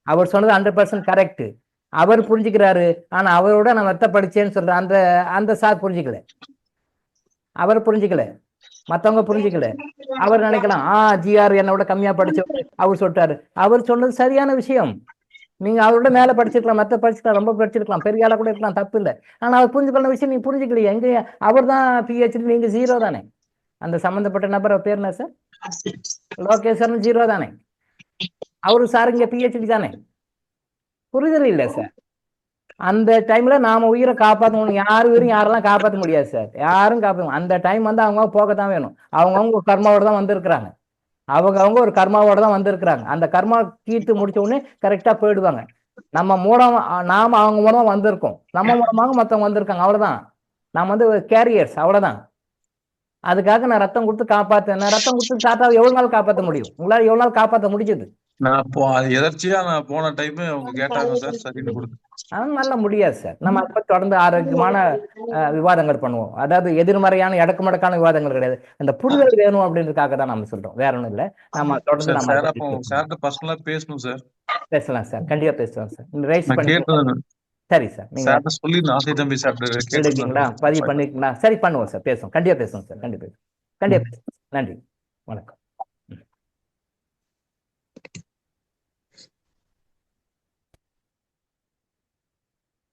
அவர் சொன்னது 100% கரெக்ட். அவர் புரிஞ்சுக்கிறாரு. ஆனா அவரோட நான் மெத்த படிச்சேன்னு சொல்ற அந்த அந்த சார் புரிஞ்சுக்கல. அவர் புரிஞ்சுக்கல, மத்தவங்க புரிஞ்சுக்கல. அவர் நினைக்கலாம் ஜிஆர் என்னோட கம்மியா படிச்சவர் அவர் சொல்லிட்டாரு. அவர் சொன்னது சரியான விஷயம். நீங்க அவரோட மேல படிச்சிருக்கலாம், மத்த படிச்சிருக்கலாம், ரொம்ப படிச்சிருக்கலாம், பெரிய ஆளா கூட இருக்கலாம், தப்பு இல்லை. ஆனா அவர் புரிஞ்சுக்கொள்ள விஷயம் நீங்க புரிஞ்சுக்கலையே. எங்க அவர் தான் PhD, நீங்க 0 தானே. அந்த சம்பந்தப்பட்ட நபர் பேர் என்ன சார்? லோகேஸ்வரன் 0 தானே. அவரு சார் இங்க PhD தானே. புரிதல் இல்லை சார். அந்த டைம்ல நாம உயிரை காப்பாற்றணும். யாரெல்லாம் காப்பாற்ற முடியாது சார். யாரும் காப்பாற்ற அந்த டைம் வந்து அவங்க போகத்தான் வேணும். அவங்கவுங்க ஒரு கர்மாவோட தான் வந்திருக்கிறாங்க. அவங்க ஒரு கர்மாவோட தான் வந்திருக்கிறாங்க. அந்த கர்மா தீர்த்து முடிச்ச உடனே கரெக்டா போயிடுவாங்க. நாம அவங்க மூலமா வந்திருக்கோம், நம்ம மூலமாக மற்றவங்க வந்திருக்காங்க. அவ்வளவுதான். நாம வந்து கேரியர்ஸ், அவ்வளவுதான். அதுக்காக நான் ரத்தம் கொடுத்து காப்பாத்தேன். நான் ரத்தம் கொடுத்து தாத்தாவை எவ்வளவு நாள் காப்பாற்ற முடியும்? உங்களால எவ்வளவு நாள் காப்பாற்ற முடிஞ்சது? நான் எதர்ச்சியா நான் போன டைம் அவங்க கேட்டாங்க சார், சரின்னு கொடுத்து. நல்லா முடியாது சார். நம்ம அப்ப தொடர்ந்து ஆரோக்கியமான விவாதங்கள் பண்ணுவோம். அதாவது எதிர்மறையான இடக்குமடக்கான விவாதங்கள் கிடையாது. அந்த புரிதல் வேணும் அப்படின்றதுக்காக தான் நம்ம சொல்றோம், வேற ஒண்ணும் இல்ல. நம்ம தொடர்ந்து சார்ட்ட பர்சனலா பேசணும் சார். பேசலாம் சார், கண்டிப்பா பேசலாம் சார். ரைஸ் நான் பண்ணி கேட்டேன் சரி சார். நீங்க சார்ட்ட சொல்லி ஆசை தம்பி சாப்பிட்டு எடுக்கீங்களா? பதிவு பண்ணிருக்கீங்களா? சரி, பண்ணுவோம் சார், பேசுவோம், கண்டிப்பா பேசுவோம் சார், கண்டிப்பா பேசுவோம். நன்றி, வணக்கம்.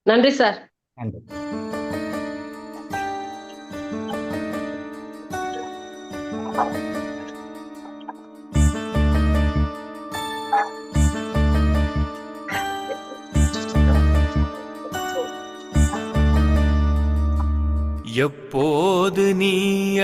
நன்றி சார். நன்றி. எப்போது நீ